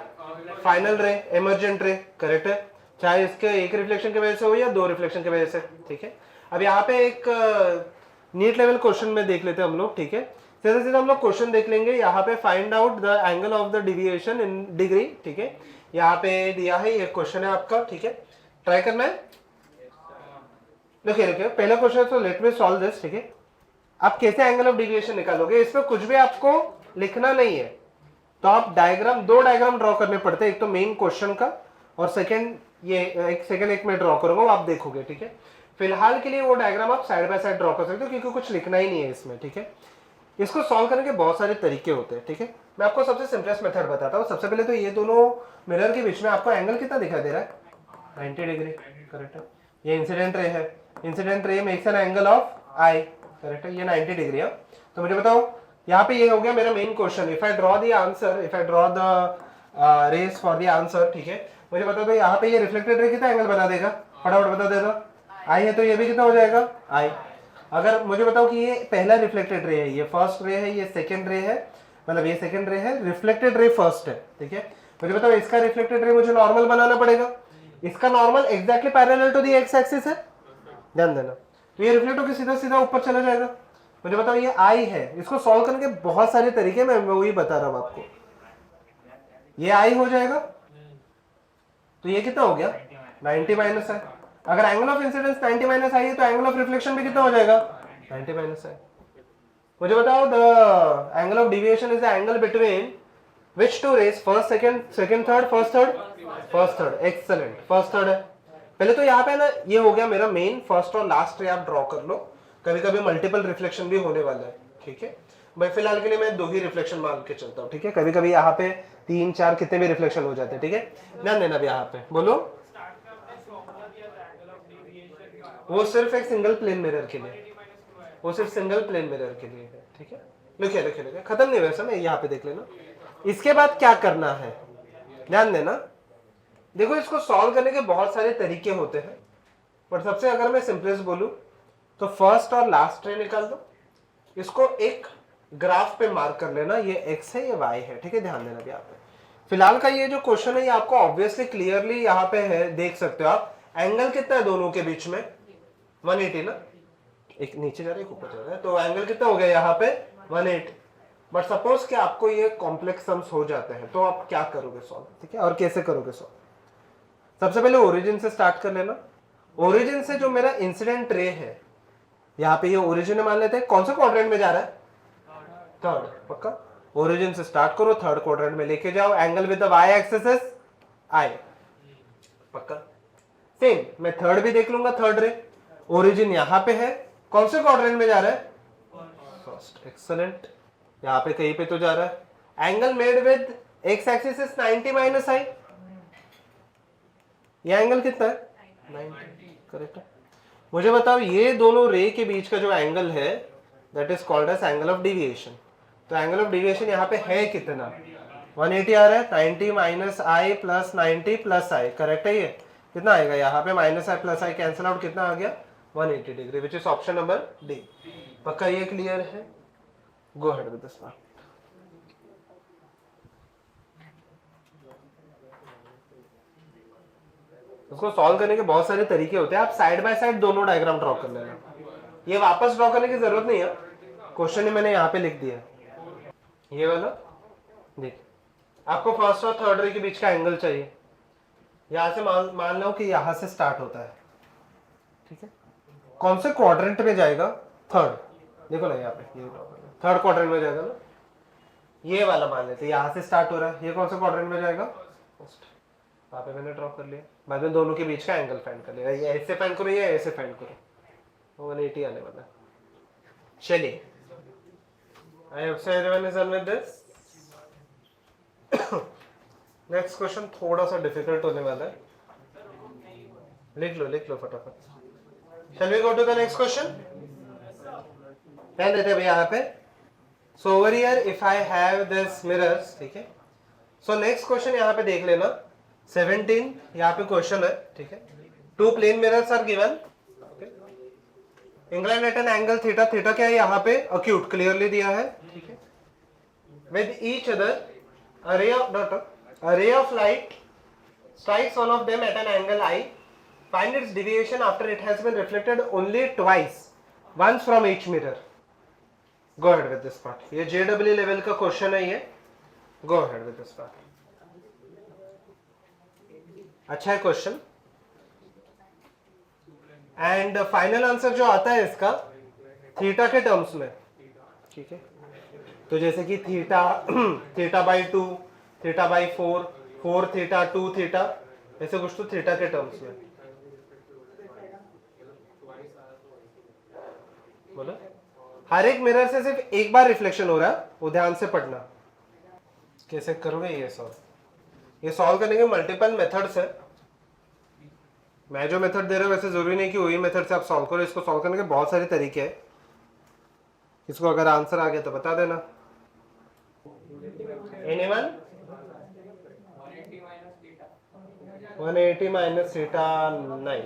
final रे, इमर्जेंट रे, करेक्ट है। चाहे इसके एक रिफ्लेक्शन की वजह से हो या 2 रिफ्लेक्शन की वजह से, ठीक है। अब यहाँ पे एक नीट लेवल क्वेश्चन में देख लेते हैं हम लोग, ठीक है। सीधे सीधे हम लोग क्वेश्चन देख लेंगे। यहाँ पे find out the angle of the deviation in degree, ठीक है। यहाँ पे दिया है, ये क्वेश्चन है आपका, ठीक है। ट्राई करना है, देखिए पहला क्वेश्चन, तो लेट मी सॉल्व दिस, ठीक है। आप कैसे एंगल ऑफ डेविएशन निकालोगे, इसमें कुछ भी आपको लिखना नहीं है। तो आप डायग्राम, 2 डायग्राम ड्रॉ करने पड़ते हैं, एक तो मेन क्वेश्चन का, और सेकंड ये एक मैं ड्रॉ करूंगा, वो आप देखोगे, ठीक है। फिलहाल के लिए वो डायग्राम आप साइड बाय साइड ड्रॉ कर सकते हो, क्योंकि कुछ लिखना ही नहीं है इसमें, ठीक है। इसको सॉल्व करने के बहुत सारे तरीके होते हैं, ठीक है। मैं आपको सबसे सिंपलेस्ट मेथड बताता हूँ। सबसे पहले तो ये दोनों मिरर के बीच में आपको एंगल कितना दिखाई दे रहा है, 90 डिग्री, करेक्ट है। ये इंसिडेंट रे है, incident ray makes an angle of I, correct है, ये 90 डिग्री है। तो मुझे बताओ, यहाँ पे ये हो गया मेरा main question. If I draw the answer, if I draw the rays for the answer, ठीक है। मुझे बता दो यहाँ पे ये रिफ्लेक्टेड रे कितना एंगल बना देगा, फटाफट बता दे दो। आई है तो ये भी कितना हो जाएगा, आई। अगर मुझे बताओ कि ये पहला रिफ्लेक्टेड रे है, ये फर्स्ट रे है, ये सेकंड रे है, मतलब ये सेकंड रे है, रिफ्लेक्टेड रे फर्स्ट है, ठीक है। मुझे बताओ इसका रिफ्लेक्टेड रे मुझे नॉर्मल बनाना पड़ेगा। इसका normal exactly parallel to the X axis है, ध्यान देना। तो ये रिफ्लेक्ट होकर सीधा सीधा ऊपर चला जाएगा। मुझे बताओ ये आई है, इसको सॉल्व करने के बहुत सारे तरीके मैं वही बता रहा हूं आपको। ये आई हो जाएगा, तो ये कितना हो गया, 90 माइनस है। अगर एंगल ऑफ इंसिडेंस 90 माइनस आई है, तो एंगल ऑफ रिफ्लेक्शन भी कितना हो जाएगा, 90 माइनस है। मुझे बताओ the angle of deviation is the angle between which two rays, first second third, first third, excellent, first third है। पहले तो यहाँ पे ना ये हो गया मेरा मेन, फर्स्ट और लास्ट रे आप ड्रॉ कर लो। कभी कभी मल्टीपल रिफ्लेक्शन भी होने वाला है, ठीक है। भाई फिलहाल के लिए मैं 2 ही रिफ्लेक्शन मान के चलता हूँ, ठीक है। कभी कभी यहाँ पे 3 4 कितने भी रिफ्लेक्शन हो जाते हैं, ठीक है। ध्यान देना भी यहाँ पे, बोलो। वो सिर्फ एक सिंगल प्लेन मिरर के लिए, वो सिर्फ सिंगल प्लेन मिरर के लिए है, ठीक है। लिखिए, खत्म नहीं वैसा ना, यहाँ पे देख लेना। इसके बाद क्या करना है, ध्यान देना। देखो इसको सॉल्व करने के बहुत सारे तरीके होते हैं, बट सबसे अगर मैं सिंपलेस्ट बोलूं तो फर्स्ट और लास्ट रे निकाल दो, इसको एक ग्राफ पे मार्क कर लेना, ये x है ये y है, ठीक है। ध्यान देना भी यहाँ पे फिलहाल का ये जो क्वेश्चन है ये आपको ऑब्वियसली क्लियरली यहाँ पे है, देख सकते हो आप। एंगल कितना है दोनों के बीच में? 180 ना, एक नीचे जा रहा है एक ऊपर जा रहा है, तो एंगल कितना हो गया यहाँ पे? 180। बट सपोज कि आपको ये कॉम्प्लेक्स सम्स हो जाते हैं तो आप क्या करोगे सॉल्व, ठीक है, और कैसे करोगे सॉल्व? सबसे पहले ओरिजिन से स्टार्ट कर लेना। ओरिजिन से जो मेरा इंसिडेंट रे है, यहाँ पे ये ओरिजिन मान लेते हैं, कौन सा क्वाड्रेंट में जा रहा है? थर्ड। पक्का? ओरिजिन से स्टार्ट करो, थर्ड क्वाड्रेंट में लेके जाओ, angle with the Y axis is I. पक्का? सेम मैं थर्ड भी देख लूंगा, थर्ड रे ओरिजिन यहाँ पे है, कौन से क्वाड्रेंट में जा रहा है? फर्स्ट। एक्सीलेंट, यहाँ पे कहीं पे तो जा रहा है। Angle made with X axis is 90 minus I, ये एंगल कितना है? 90। करेक्ट है। मुझे बताओ ये दोनों रे के बीच का जो एंगल है that is called as angle of deviation. तो एंगल ऑफ डिविएशन यहाँ पे है कितना? 180 आ रहा है। 90 minus I plus 90 plus I, correct है? ये कितना आएगा यहाँ पे? Minus I plus I cancel out, कितना आ गया? 180 degree, which is option number D. पक्का ये क्लियर है? Go ahead with this one. उसको सॉल्व करने के बहुत सारे तरीके होते हैं, आप साइड बाय साइड दोनों डायग्राम ड्रॉ कर लेना। ये वापस ड्रॉ करने की जरूरत नहीं है, क्वेश्चन ही मैंने यहाँ पे लिख दिया। ये वाला देख, आपको फर्स्ट और थर्ड रे के बीच का एंगल चाहिए। यहां से मान लो कि यहां से स्टार्ट होता है, ठीक है? कौन से क्वाड्रेंट में जाएगा? थर्ड। देखो ना यहाँ पे, ये थर्ड क्वाड्रेंट में जाएगा ना, ये वाला मान लेते, यहां से स्टार्ट हो रहा है, ये कौन सा क्वाड्रेंट में जाएगा? फर्स्ट। वहां पे मैंने ड्रॉ कर लिया, बाद में दोनों के बीच का एंगल फाइंड कर लिया। ये ऐसे फाइंड करो, ये ऐसे फाइंड करो, 180 आने वाला। चलिए, I hope so everyone is done with this. Next question थोड़ा सा डिफिकल्ट होने वाला है, लिख लो फटाफट। Shall we go to the next question? ध्यान देते हैं भैया यहाँ पे। So over here if I have this mirrors, ठीक है? सो नेक्स्ट क्वेश्चन यहाँ पे देख लेना, 17 यहाँ पे क्वेश्चन है, ठीक है? Two plane mirrors are given, inclined at an angle theta, theta क्या है यहाँ पे? अक्यूट, क्लियरली दिया है, ठीक है? With each other a ray of light strikes one of them at an angle I. Find its deviation after it has been reflected only twice, once from each mirror. Go ahead with this part. ये JEE level का question है ये. Go ahead with this part. अच्छा है question, and final answer जो आता है इसका थीटा के टर्म्स में, ठीक है? तो जैसे कि theta by 2, theta by 4, 4 theta 2 theta, ऐसे कुछ तो थीटा के टर्म्स में। बोलो, हर एक मिरर से सिर्फ एक बार रिफ्लेक्शन हो रहा है, वो ध्यान से पढ़ना। कैसे करोगे ये सॉल्व? ये सॉल्व करने के मल्टीपल मेथड्स है। मैं जो मेथड दे रहा हूँ वैसे जरूरी नहीं कि वही मेथड से आप सॉल्व करो, इसको सॉल्व करने के बहुत सारे तरीके हैं। इसको अगर आंसर आ गया तो बता देना। Anyone? 180 minus theta 9.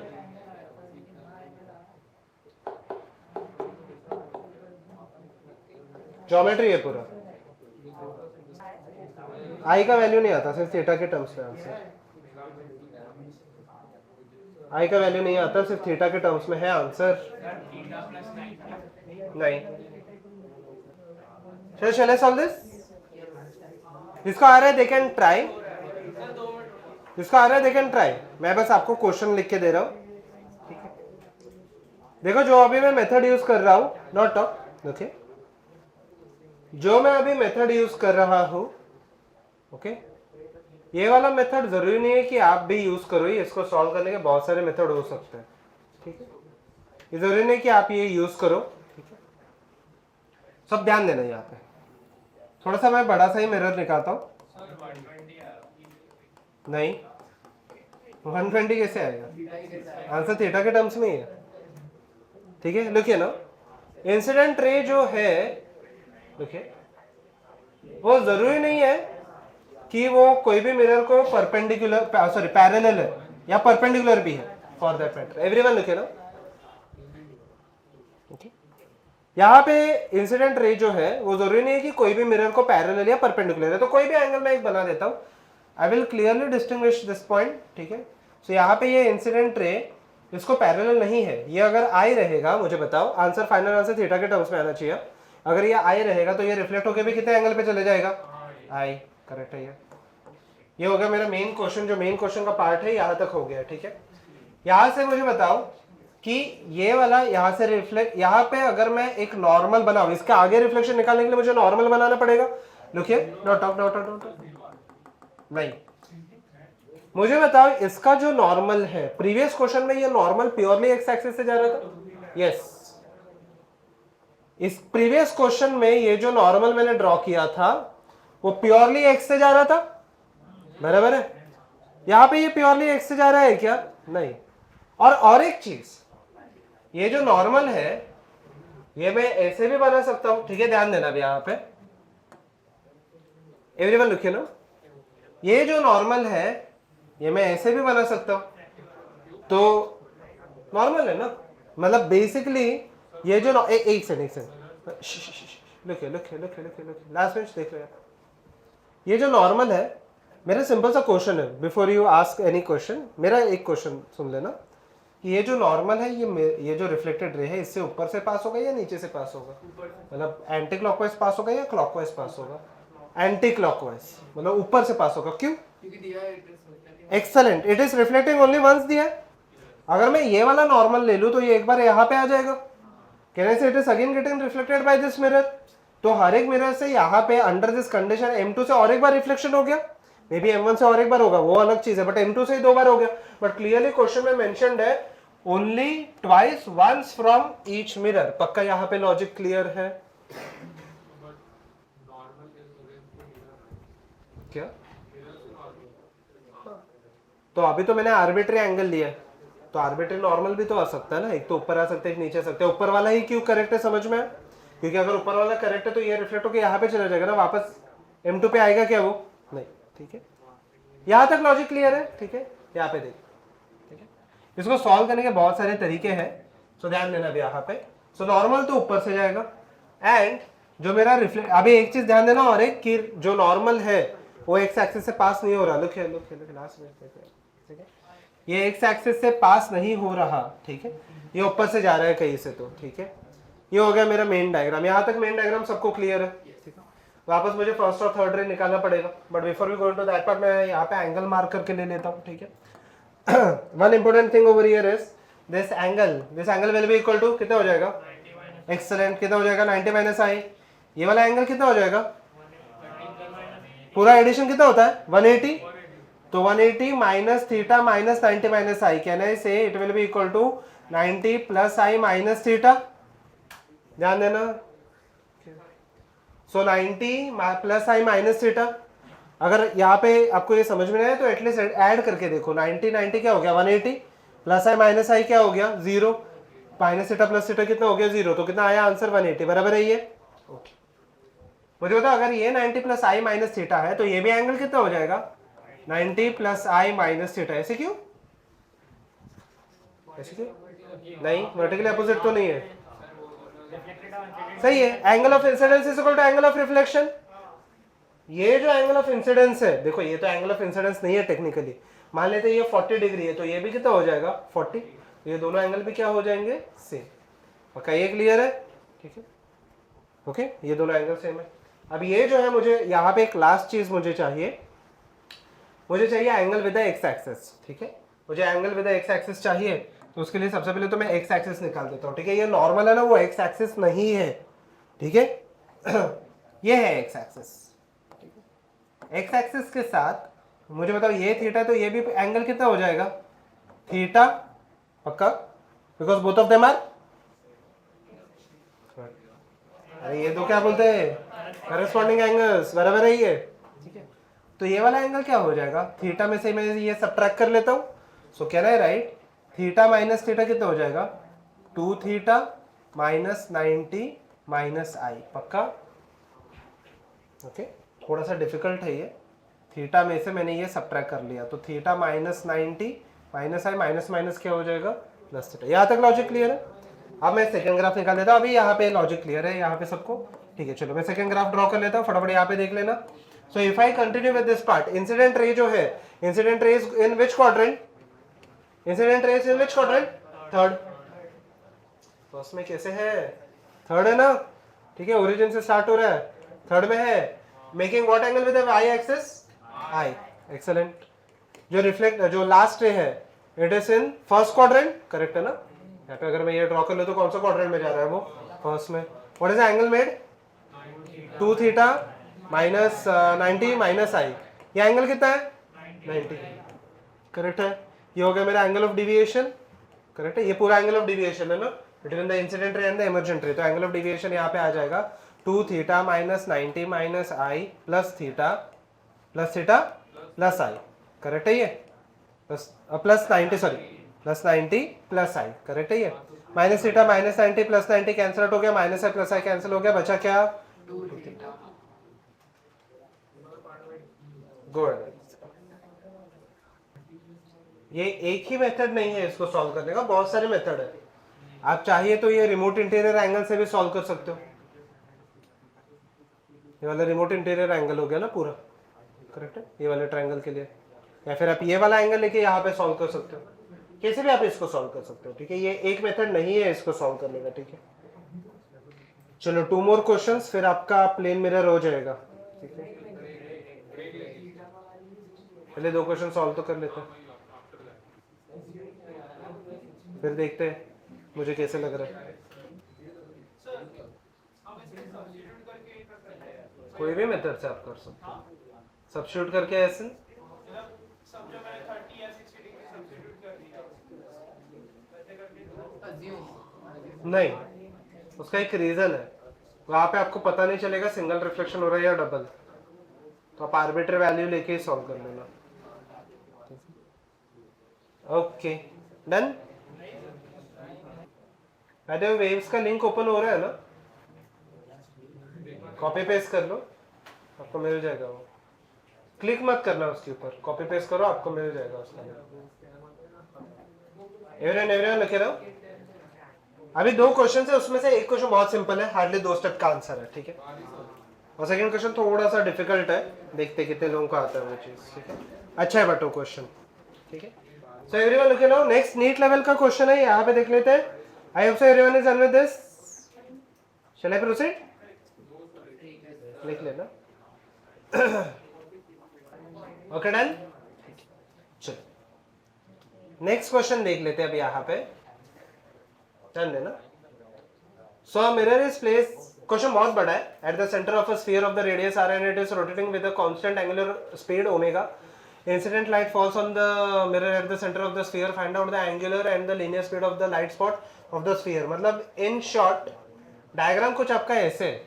ज्योमेट्री है पूरा, आई का वैल्यू नहीं आता, सिर्फ थीटा के टर्म्स में आंसर। आई का वैल्यू नहीं आता, सिर्फ थीटा के टर्म्स में है आंसर। नहीं, shall I solve this? जिसका आ रहा है दे कैन ट्राई, जिसका आ रहा है दे कैन ट्राई। मैं बस आपको क्वेश्चन लिख के दे रहा हूं, ठीक है? देखो जो अभी मैं मेथड यूज कर रहा हूं, नॉट ओके, जो मैं अभी मेथड यूज कर रहा हूं, ओके, ये वाला मेथड जरूरी नहीं है कि आप भी यूज करो, इसको सॉल्व करने के बहुत सारे मेथड हो सकते हैं, ठीक है? ये जरूरी नहीं कि आप ये यूज करो, ठीक है? सब ध्यान देना यहाँ पे। थोड़ा सा मैं बड़ा सा ही मिरर निकालता हूँ। नहीं, 120 कैसे आएगा? आंसर थीटा के टर्म्स में ही है, ठीक है? लुकिए ना, इंसिडेंट रे जो है, देखिए, वो जरूरी नहीं है कि वो कोई भी मिरर को परपेंडिकुलर, सॉरी पैरेलल है या परपेंडिकुलर भी है, फॉर दैट मैटर। एवरीवन लुकिए ना, ओके? यहाँ पे इंसिडेंट रे जो है वो जरूरी नहीं है कि कोई भी मिरर को पैरेलल या परपेंडिकुलर है, तो कोई भी एंगल मैं एक बना देता हूँ। I will clearly distinguish this point, ठीक है। सो यहाँ पे ये इंसिडेंट रे इसको पैरेलल नहीं है, ये अगर आई रहेगा, मुझे बताओ आंसर, फाइनल आंसर थीटा के टर्म्स में आना चाहिए। अगर ये आई रहेगा तो ये रिफ्लेक्ट होकर भी कितने एंगल पे चले जाएगा, आई, करेक्ट है ये हो गया मेरा मेन क्वेश्चन, जो मेन क्वेश्चन का पार्ट है यहाँ तक हो गया, ठीक है। यहाँ से मुझे बताओ कि ये वाला यहाँ से रिफ्लेक्ट, यहाँ पे अगर मैं एक नॉर्मल बनाऊं, इसके आगे रिफ्लेक्शन निकालने के लिए मुझे नॉर्मल बनाना पड़ेगा। लुकिए नहीं, मुझे बताओ इसका जो नॉर्मल है, प्रीवियस क्वेश्चन में ये नॉर्मल प्योरली एक्स एक्सिस से जा रहा था, यस। इस प्रीवियस क्वेश्चन में ये जो नॉर्मल मैंने ड्रॉ किया था वो प्योरली एक्स से जा रहा था, बराबर है। यहां पे ये प्योरली एक्स से जा रहा है क्या, नहीं। और एक चीज, ये जो नॉर्मल है ये मैं ऐसे भी बना सकता हूं, ठीक है, ध्यान देना भी यहां पे, एवरीवन लिखिए ना, ये जो नॉर्मल है ये मैं ऐसे भी बना सकता हूं, तो नॉर्मल है ना, मतलब बेसिकली ये जो एक सेकंड लिखिए लास्ट बेंच देख लो यार। ये जो नॉर्मल है, मेरा सिंपल सा क्वेश्चन है, before you ask any question मेरा एक क्वेश्चन सुन लेना कि ये जो नॉर्मल है ये जो रिफ्लेक्टेड रे है इससे ऊपर से पास होगा या नीचे से पास होगा, मतलब एंटी क्लॉकवाइज पास होगा या क्लॉकवाइज पास होगा, एंटी क्लॉकवाइज, मतलब ऊपर से पास होगा। क्यों, क्योंकि दिया है excellent, it is reflecting only once दिया है। अगर मैं ये वाला नॉर्मल ले लूं तो ये एक बार यहाँ पे आ जाएगा, can I say it is again getting reflected by this mirror, तो हर एक मिरर से यहाँ पे अंडर दिस कंडीशन M2 से और एक बार रिफ्लेक्शन हो गया, मे बी M1 से और एक बार होगा वो अलग चीज है, बट M2 से ही 2 बार हो गया। बट क्लियरली क्वेश्चन में मेंशन्ड है only twice once from each mirror, पक्का यहाँ पे लॉजिक क्लियर है क्या? तो अभी तो मैंने आर्बिट्री एंगल लिया, तो आर्बिट्री नॉर्मल भी तो आ सकता है ना, एक तो ऊपर आ सकता है एक नीचे आ सकता है, ऊपर वाला ही क्यों करेक्ट है समझ में, क्योंकि अगर ऊपर वाला करेक्ट है तो ये रिफ्लेक्ट होकर यहाँ पे चला जाएगा ना, वापस M2 पे आएगा क्या वो, नहीं, ठीक है। यहाँ तक लॉजिक क्लियर है, ठीक है। यहाँ पे देखिए, ठीक है, इसको सॉल्व करने के बहुत सारे तरीके हैं, सो ध्यान देना भी यहाँ पे। सो नॉर्मल तो ऊपर से जाएगा, एंड जो मेरा रिफ्लेक्ट, अभी एक चीज ध्यान देना, और एक कि जो नॉर्मल है वो एक्स एक्सिस से पास नहीं हो रहा, लुक लास्ट में, ठीक है, ये एक्स एक्सिस से पास नहीं हो रहा, ठीक है, ये ऊपर से जा रहा है कहीं से, तो ठीक है। ये हो गया मेरा मेन डायग्राम, यहाँ तक मेन डायग्राम सबको क्लियर है, ठीक है। वापस मुझे फर्स्ट और थर्ड रे निकालना पड़ेगा, but before we go into that part मैं यहाँ पे एंगल मार्क करके ले लेता हूँ, ठीक है। One important thing over here is this angle will be equal to कितना हो जाएगा, एक्सीलेंट, कितना हो जाएगा 90 माइनस आई, ये वाला एंगल कितना हो जाएगा, पूरा एडिशन कितना होता है 180, तो 180 minus theta minus 90 minus I, can I say it will be equal to 90 plus I minus theta, ध्यान देना। So 90 plus I minus theta, अगर यहाँ पे आपको ये समझ में नहीं आया तो एटलीस्ट ऐड करके देखो, 90 क्या हो गया 180, प्लस आई माइनस आई क्या हो गया 0, माइनस थीटा प्लस थीटा कितना हो गया 0, तो कितना आया आंसर 180, बराबर है ये, ओके। मुझे बताओ अगर ये 90 प्लस आई माइनस थीटा है तो ये भी एंगल कितना हो जाएगा 90 प्लस आई माइनस थीटा, ऐसे क्यों, ऐसे क्यों, नहीं वर्टिकली अपोजिट तो नहीं है, सही है। Angle of incidence is equal to angle of reflection, ये जो एंगल ऑफ इंसिडेंस है, देखो ये तो एंगल ऑफ इंसिडेंस नहीं है टेक्निकली, मान लेते ये 40 डिग्री है तो ये भी कितना हो जाएगा 40, ये दोनों एंगल भी क्या हो जाएंगे सेम, पक्का ये क्लियर है, ठीक है, ओके, ये दोनों एंगल सेम है। अब ये जो है मुझे यहाँ पे एक लास्ट चीज मुझे चाहिए एंगल विद एक्स एक्सिस, ठीक है, मुझे एंगल विद एक्स एक्सिस चाहिए, तो उसके लिए सबसे पहले तो मैं एक्स एक्सिस निकाल देता हूँ, ठीक है। ये नॉर्मल है ना, वो एक्स एक्सिस नहीं है, ठीक है। ये है एक्स एक्सिस, एक्स एक्सिस के साथ मुझे बताओ ये थीटा, तो ये भी एंगल कितना हो जाएगा थीटा, पक्का, because both of them are, अरे ये तो क्या बोलते हैं करस्पॉन्डिंग एंगल्स, बराबर है ये, ठीक है। तो ये वाला एंगल क्या हो जाएगा, थीटा में से मैं ये सब्ट्रैक्ट कर लेता हूँ, सो can I right theta minus theta कितना हो जाएगा 2 थीटा माइनस 90 माइनस आई, पक्का, ओके। थोड़ा सा डिफिकल्ट है ये, थीटा में से मैंने ये सब्ट्रैक्ट कर लिया, तो थीटा माइनस 90 माइनस आई, माइनस माइनस क्या हो जाएगा प्लस थीटा, यहाँ तक लॉजिक क्लियर है। अब मैं सेकंड ग्राफ निकाल देता हूँ, अभी यहाँ पे लॉजिक क्लियर है यहाँ पे सबको, ठीक है। चलो मैं सेकंड ग्राफ ड्रॉ कर लेता हूँ, फटाफट यहाँ पे देख लेना, सो if I continue with this part, incident ray जो है, incident ray is in which quadrant? Incident ray is in which quadrant? Third. First में कैसे है? थर्ड है ना, ठीक है, ओरिजिन से स्टार्ट हो रहा है, थर्ड में है। Making what angle with Y axis? I. Excellent. जो रिफ्लेक्ट, जो लास्ट रे है, it is in first quadrant, correct है ना? यहाँ पे अगर मैं ये ड्रॉ कर लूं तो कौन सा क्वाड्रेंट में जा रहा है वो? फर्स्ट में। What is the angle made? 2 theta minus 90 minus I. ये एंगल कितना है? 90। करेक्ट है। ये हो गया मेरा एंगल ऑफ डिविएशन, करेक्ट है। ये पूरा एंगल ऑफ डिविएशन है ना बिटवीन द इंसिडेंट रे एंड द इमर्जेंट रे। तो एंगल ऑफ डिविएशन यहाँ पे आ जाएगा 2 theta minus 90 minus I plus theta plus I. Correct है ये? Plus 90, sorry, plus 90 plus I. Correct है ये? Minus theta minus 90 plus 90 cancel out हो गया, minus I plus I cancel हो गया, बचा क्या? 2 थीटा। गुड। ये एक ही मेथड नहीं है इसको सॉल्व करने का, बहुत सारे मेथड है। आप चाहिए तो ये रिमोट इंटीरियर एंगल से भी सॉल्व कर सकते हो। ये वाला रिमोट इंटीरियर एंगल हो गया ना पूरा, करेक्ट है, ये वाले ट्रायंगल के लिए। या फिर आप ये वाला एंगल लेके यहाँ पे सॉल्व कर सकते हो, कैसे भी आप इसको सॉल्व कर सकते हो, ठीक है। ये एक मेथड नहीं है इसको सॉल्व करने का, ठीक है। चलो 2 मोर क्वेश्चंस, फिर आपका प्लेन मिरर हो जाएगा, ठीक है। पहले 2 क्वेश्चन सॉल्व तो कर लेते हैं, फिर देखते हैं मुझे कैसे लग रहा है। कोई भी मेथड से आप कर सकते हो, सब्स्टिट्यूट करके ऐसे। नहीं, उसका एक रीजन है, वहां पे आपको पता नहीं चलेगा सिंगल रिफ्लेक्शन हो रहा है या डबल, तो आप आर्बिट्री वैल्यू लेके ही सॉल्व कर लेना। Okay done. वेव्स का लिंक ओपन हो रहा है ना, कॉपी पेस्ट कर लो, आपको मिल जाएगा वो। क्लिक मत करना उसके ऊपर, कॉपी पेस्ट करो, आपको मिल जाएगा उसका। एवरीवन लिखे रहो। अभी 2 क्वेश्चन है, उसमें से एक क्वेश्चन बहुत सिंपल है, हार्डली 2 स्टेप का आंसर है, ठीक है। और सेकंड क्वेश्चन थोड़ा सा डिफिकल्ट है, देखते कितने लोगों को आता है वो चीज, ठीक है। अच्छा है बट वो क्वेश्चन, ठीक है। सो एवरीवन लिखे लो। नेक्स्ट नीट लेवल का क्वेश्चन है, यहाँ पे देख लेते हैं। I hope so everyone is done with this. Shall I proceed? लिख लेना। Okay done. चलो नेक्स्ट क्वेश्चन देख लेते हैं अभी यहाँ पे, ध्यान देना। So mirror is placed, question बहुत बड़ा है, at the centre of a sphere of the radius r and it is rotating with a constant angular speed omega. Incident light falls on the mirror at the center of the sphere. Find out the angular and the linear speed of the light spot of the sphere. मतलब in short diagram कुछ आपका ऐसे है,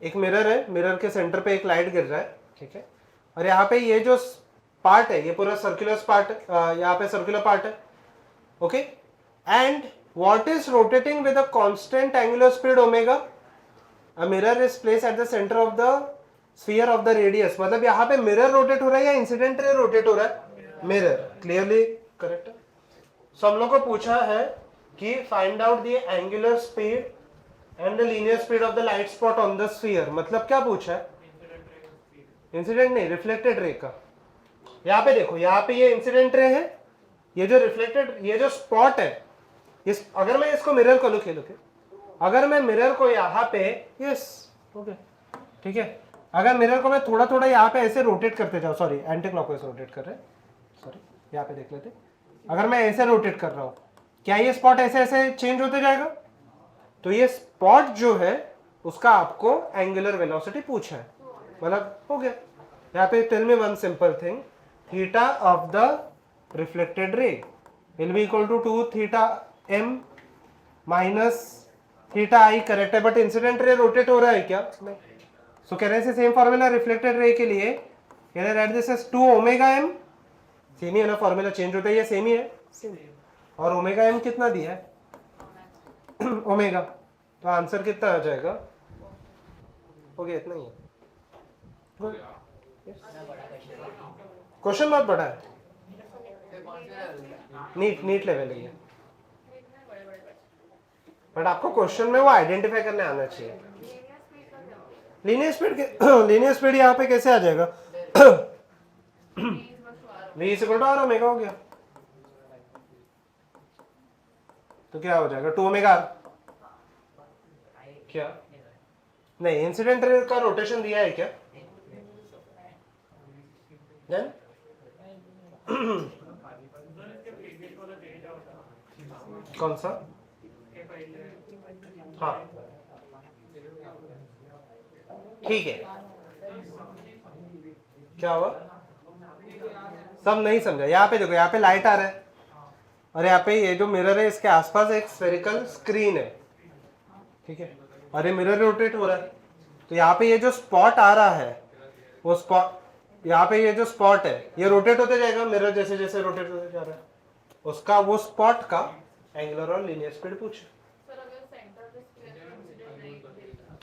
एक mirror है, mirror के centre पे एक लाइट गिर रहा है, ठीक है। और यहाँ पे ये जो पार्ट है, ये पूरा सर्कुलर पार्ट, यहाँ पे सर्कुलर पार्ट है, okay. And what is rotating with a constant angular speed omega? A mirror is placed at the centre of the sphere of the radius. मतलब यहाँ पे मिरर रोटेट हो रहा है या इंसिडेंट रे रोटेट हो रहा है? मिरर। क्लियरली करेक्ट है। सो हम लोग को पूछा है कि find out the angular speed and the linear speed of the light spot on the sphere. मतलब क्या पूछा है? इंसिडेंट नहीं, रिफ्लेक्टेड रे का। यहाँ पे देखो, यहाँ पे ये इंसिडेंट रे है, ये जो रिफ्लेक्टेड, ये जो स्पॉट है, इस अगर मैं इसको मिरर को लुके अगर मैं मिरर को यहाँ पे, यस ओके ठीक है, अगर मिरर को मैं थोड़ा थोड़ा यहाँ पे ऐसे रोटेट करते जाऊँ, सॉरी एंटी क्लॉकवाइज रोटेट कर रहे हैं, सॉरी यहाँ पे देख लेते, अगर मैं ऐसे रोटेट कर रहा हूँ, क्या ये स्पॉट ऐसे ऐसे चेंज होते जाएगा? तो ये स्पॉट जो है उसका आपको एंगुलर वेलोसिटी पूछा है, मतलब हो गया। यहाँ पे tell me one simple thing, theta of the reflected ray will be equal to 2 theta m minus theta I, correct है। बट इंसिडेंट रे रोटेट हो रहा है क्या? नहीं। सो कह रहे हैं सेम फॉर्मूला रिफ्लेक्टेड रे के लिए, कह रहे right this is 2 omega m, same ही है ना, फॉर्मूला चेंज होता है या सेम ही है? सेम। और ओमेगा m कितना दिया है? ओमेगा। तो आंसर कितना आ जाएगा? हो गया, इतना ही है। क्वेश्चन बहुत बड़ा है, नीट लेवल है, बट आपको क्वेश्चन में वो आइडेंटिफाई करने आना चाहिए। लीनियर स्पीड यहाँ पे कैसे आ जाएगा? v is equal to R omega हो गया, तो क्या हो जाएगा 2 ओमेगा आर। क्या नहीं, इंसिडेंट रे का रोटेशन दिया है क्या? Then? कौन सा? हाँ ठीक है, क्या हुआ? सब नहीं समझा। यहाँ पे देखो, यहाँ पे लाइट आ रहा है और यहाँ पे ये जो मिरर है इसके आसपास एक स्फेरिकल स्क्रीन है, ठीक है, और ये मिरर रोटेट हो रहा है। तो यहाँ पे ये जो स्पॉट आ रहा है वो स्पॉट, यहाँ पे ये जो स्पॉट है ये रोटेट होते जाएगा, मिरर जैसे जैसे रोटेट होते जा रहा है, उसका वो स्पॉट का एंगुलर और लीनियर स्पीड पूछे।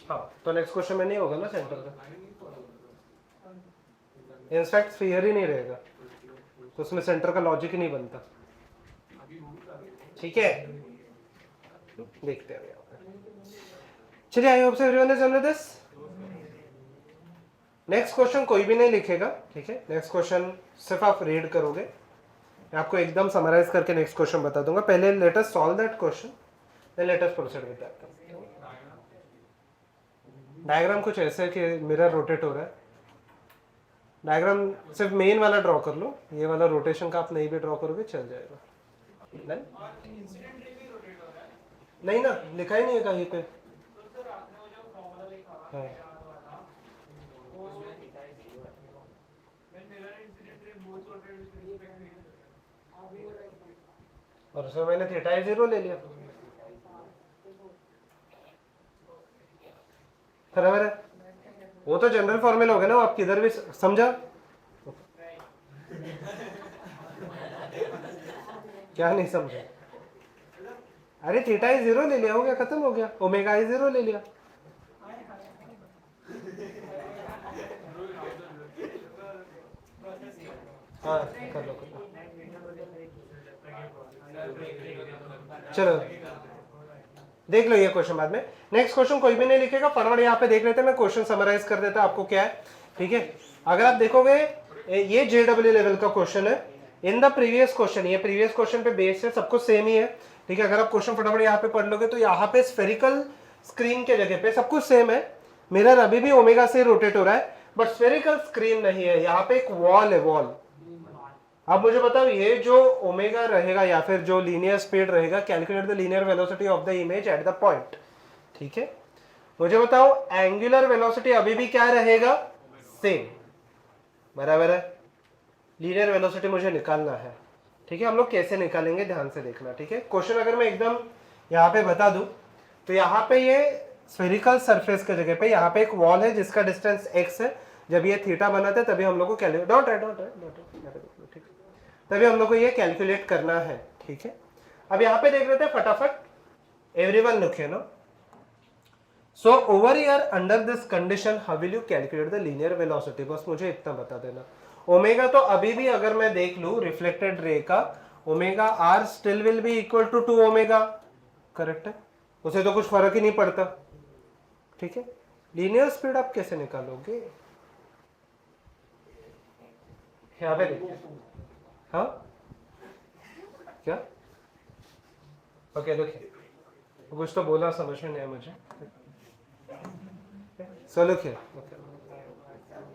हाँ, तो नेक्स्ट क्वेश्चन में नहीं होगा ना सेंटर का, इनफैक्ट स्फीयर ही नहीं रहेगा, तो उसमें सेंटर का लॉजिक ही नहीं बनता। ठीक है, देखते हैं यहाँ पे। चलिए, I hope so everyone is understood this. Next question कोई भी नहीं लिखेगा, ठीक है, नेक्स्ट क्वेश्चन सिर्फ आप रीड करोगे। मैं आपको एकदम समराइज करके नेक्स्ट क्वेश्चन बता दूंगा। पहले let us solve that question, then let us proceed with that. Diagram कुछ ऐसे है कि मिरर रोटेट हो रहा है। डायग्राम सिर्फ मेन वाला ड्रॉ कर लो, ये वाला रोटेशन का आप नहीं भी ड्रॉ करोगे चल जाएगा। नहीं ना, लिखा ही नहीं है कहीं पे। हाँ। और उसमें मैंने थीटा i 0 ले लिया, बराबर है। वो तो जनरल फॉर्मूला हो गया ना, आप किधर भी समझा। क्या नहीं समझा? अरे थीटा i 0 ले लिया, हो गया, खत्म हो गया। ओमेगा i 0 ले लिया। हाँ कर लो, चलो देख लो ये क्वेश्चन बाद में। नेक्स्ट क्वेश्चन कोई भी नहीं लिखेगा, फटाफट यहाँ पे देख लेते हैं। मैं क्वेश्चन समराइज कर देता आपको क्या है, ठीक है। अगर आप देखोगे ये JEE लेवल का क्वेश्चन है। इन द प्रीवियस क्वेश्चन, ये प्रीवियस क्वेश्चन पे बेस्ड है, सब कुछ सेम ही है, ठीक है। अगर आप क्वेश्चन फटाफट यहाँ पे पढ़ लोगे तो यहाँ पे स्फेरिकल स्क्रीन के जगह पे सब कुछ सेम है। मिरर अभी भी ओमेगा से रोटेट हो रहा है, बट स्फेरिकल स्क्रीन नहीं है। यहाँ पे एक वॉल है, वॉल। अब मुझे बताओ, ये जो ओमेगा रहेगा या फिर जो लीनियर स्पीड रहेगा, calculate the linear velocity of the image at the point, ठीक है। मुझे बताओ एंगुलर वेलोसिटी अभी भी क्या रहेगा, सेम, बराबर है। लीनियर वेलोसिटी मुझे निकालना है, ठीक है। हम लोग कैसे निकालेंगे ध्यान से देखना, ठीक है। क्वेश्चन अगर मैं एकदम यहाँ पे बता दूं तो यहाँ पे ये स्फेरिकल सरफेस के जगह पे यहाँ पे एक वॉल है जिसका डिस्टेंस x है। जब ये थीटा बना था तभी हम लोग को ठीक, तभी हम लोग को ये कैलकुलेट करना है, ठीक है। अब यहाँ पे देख लेते हैं फटाफट। Everyone look, no, so over here under this condition how will you calculate the linear velocity, बस मुझे इतना बता देना। ओमेगा तो अभी भी अगर मैं देख लूं रिफ्लेक्टेड रे का, omega R still will be equal to 2 omega, correct है, उसे तो कुछ फर्क ही नहीं पड़ता, ठीक है। लीनियर स्पीड आप कैसे निकालोगे, यहाँ पे देखिए। हाँ क्या, ओके देखिए, कुछ तो बोला समझ में नहीं आया मुझे। सो लुक,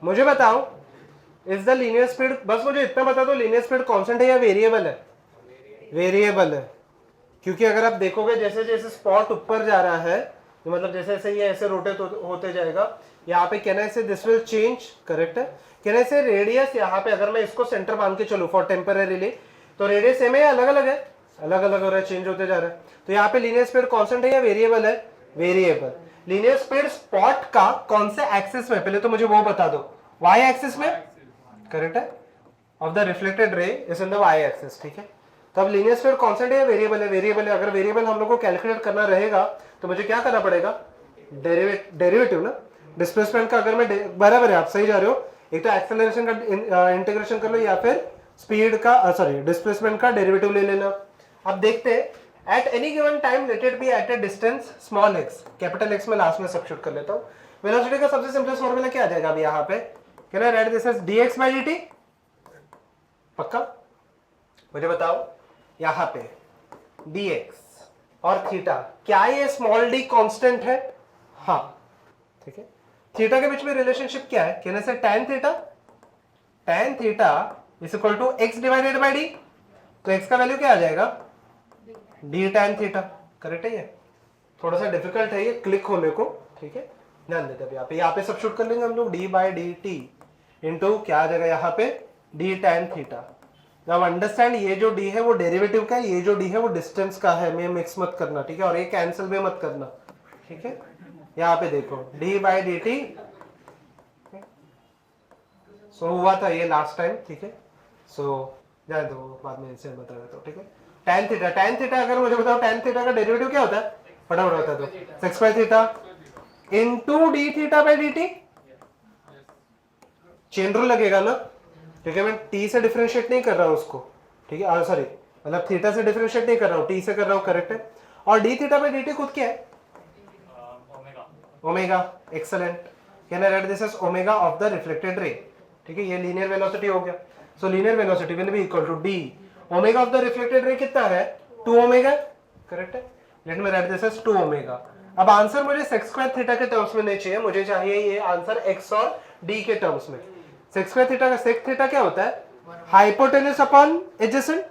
मुझे बताओ इज द लीनियर स्पीड, बस मुझे इतना बता दो, लीनियर स्पीड कांस्टेंट है या वेरिएबल है? वेरिएबल है, क्योंकि अगर आप देखोगे जैसे जैसे स्पॉट ऊपर जा रहा है, मतलब जैसे जैसे ये ऐसे रोटेट होते जाएगा, यहाँ पे कहना है दिस विल चेंज, करेक्ट है। कहना है रेडियस, यहाँ पे अगर मैं इसको सेंटर मान के चलूँ फॉर टेम्परेरीली, तो रेडियस सेम है या अलग अलग है? अलग अलग हो रहा है, चेंज होते जा रहा है। तो यहाँ पे लीनियर स्पीड कांस्टेंट है या वेरिएबल है? वेरिएबल। लीनियर स्पीड स्पॉट का कौन से एक्सिस में, पहले तो मुझे वो बता दो, वाई एक्सिस में, करेक्ट है, of the reflected ray is in the Y axis, ठीक है। तब लीनियर स्पीड कांस्टेंट है या वेरिएबल है? वेरिएबल है। अगर वेरिएबल हम लोग को कैलकुलेट करना रहेगा तो मुझे क्या करना पड़ेगा, डेरिवेटिव ना, डिस्प्लेसमेंट का। अगर मैं, बराबर है, आप सही जा रहे हो, एक तो एक्सेलरेशन का इंटीग्रेशन कर लो या फिर स्पीड का, सॉरी डिस्प्लेसमेंट का डेरिवेटिव ले लेना। अब देखते हैं at any given time let it be at a distance small x, capital X में लास्ट में सब्स्टिट्यूट कर लेता हूं। वेलोसिटी का सबसे सिंपलेस्ट फॉर्मूला क्या आ जाएगा अभी यहाँ पे? Can I write this as dx by dt? पक्का? मुझे बताओ यहाँ पे dx और थीटा, क्या ये स्मॉल d कांस्टेंट है? हाँ, ठीक है। थीटा के बीच में रिलेशनशिप क्या है? कहने से tan theta is equal to x divided by d, तो x का वैल्यू क्या आ जाएगा? d tan theta. करेक्ट है ये? थोड़ा सा डिफिकल्ट है ये क्लिक होने को, ठीक है, ध्यान देते हैं। यहाँ पे सब्स्टिट्यूट कर लेंगे हम लोग d बाय dt इंटू क्या आ जाएगा यहाँ पे? d tan theta. अब अंडरस्टैंड, ये जो d है वो डेरिवेटिव का है, ये जो d है वो डिस्टेंस का है, मैं मिक्स मत करना, ठीक है, और ये कैंसिल भी मत करना, ठीक है। यहाँ पे देखो d बाय dt, सो हुआ था ये लास्ट टाइम, ठीक है। सो जाए दो, बाद में इसे बता देता हूँ, ठीक है। tan थीटा अगर मुझे बताओ tan थीटा का डेरिवेटिव क्या होता है? फटाफट बता दो। sec square theta into d theta by dt, chain rule लगेगा ना, ठीक है। मैं t से डिफरेंशिएट नहीं कर रहा हूँ उसको, ठीक है, सॉरी, मतलब थीटा से डिफरेंशिएट नहीं कर रहा हूँ, t से कर रहा हूँ, करेक्ट है। और d थीटा बाय dt खुद क्या है? Omega. Excellent. Can I write this as omega of the reflected ray, ठीक है, ये लीनियर वेलोसिटी हो गया। So linear velocity will be equal to d omega of the reflected ray कितना है? 2 ओमेगा, करेक्ट है। Let me write this as 2 omega. अब answer मुझे sec स्क्वायर थीटा के टर्म्स में नहीं चाहिए, मुझे चाहिए ये आंसर x और d के टर्म्स में। sec स्क्वायर थीटा का sec थीटा क्या होता है? Hypotenuse upon adjacent,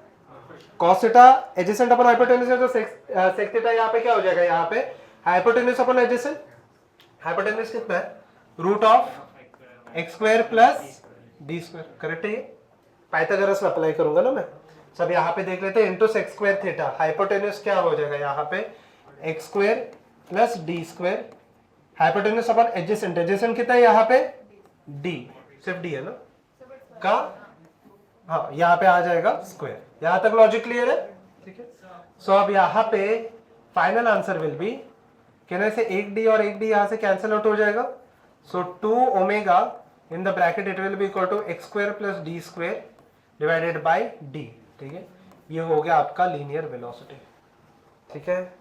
cos theta adjacent upon hypotenuse है, तो sec थीटा यहाँ पे क्या हो जाएगा? यहाँ पे हाइपोटेन्यूज अपॉन एडजेसेंट। हाइपोटेन्यूज कितना है? Root of x square plus d square, correct है। ये पाइथागोरस में अप्लाई करूंगा ना मैं। सब यहाँ पे देख लेते हैं, into sec square theta, hypotenuse क्या हो जाएगा यहाँ पे? x square plus d square, hypotenuse upon adjacent, adjacent कितना है यहाँ पे? d, सिर्फ d है ना का, हाँ, यहाँ पे आ जाएगा स्क्वायर। यहाँ तक लॉजिक क्लियर है, ठीक है। सो अब यहाँ पे फाइनल आंसर विल बी, कहने से एक d और एक d यहाँ से कैंसिल आउट हो जाएगा। So 2 omega in the bracket it will be equal to x square plus d square divided by d, ठीक है। ये हो गया आपका लीनियर वेलोसिटी, ठीक है।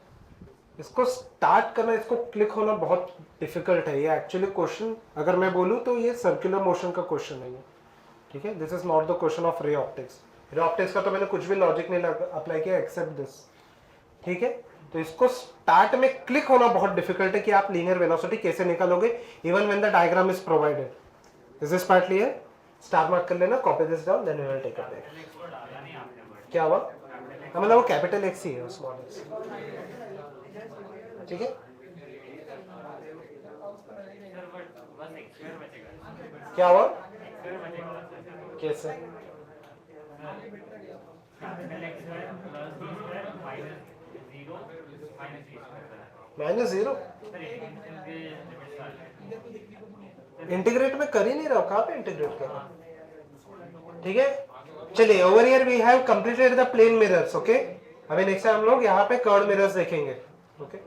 इसको स्टार्ट करना, इसको क्लिक होना बहुत डिफिकल्ट है। ये एक्चुअली क्वेश्चन अगर मैं बोलूँ तो ये सर्कुलर मोशन का क्वेश्चन नहीं है, ठीक है। This is not the question of ray optics. Ray optics का तो मैंने कुछ भी लॉजिक नहीं अप्लाई किया एक्सेप्ट दिस, ठीक है। तो इसको स्टार्ट में क्लिक होना बहुत डिफिकल्ट है कि आप लीनियर वेलोसिटी कैसे निकालोगे even when the diagram is provided. This is part clear? Star mark कर लेना, copy this down, then we will take it. क्या हुआ? मतलब वो कैपिटल एक्स ही है, स्मॉल एक्स, ठीक है। क्या हुआ? कैसे? -0 इंटीग्रेट में कर ही नहीं रहा हूं, कहां पे इंटीग्रेट कर रहा हूं, ठीक है। चलिए, over here we have completed the plane mirrors, okay. अभी नेक्स्ट टाइम हम लोग यहाँ पे कर्व मिरर्स देखेंगे, ओके।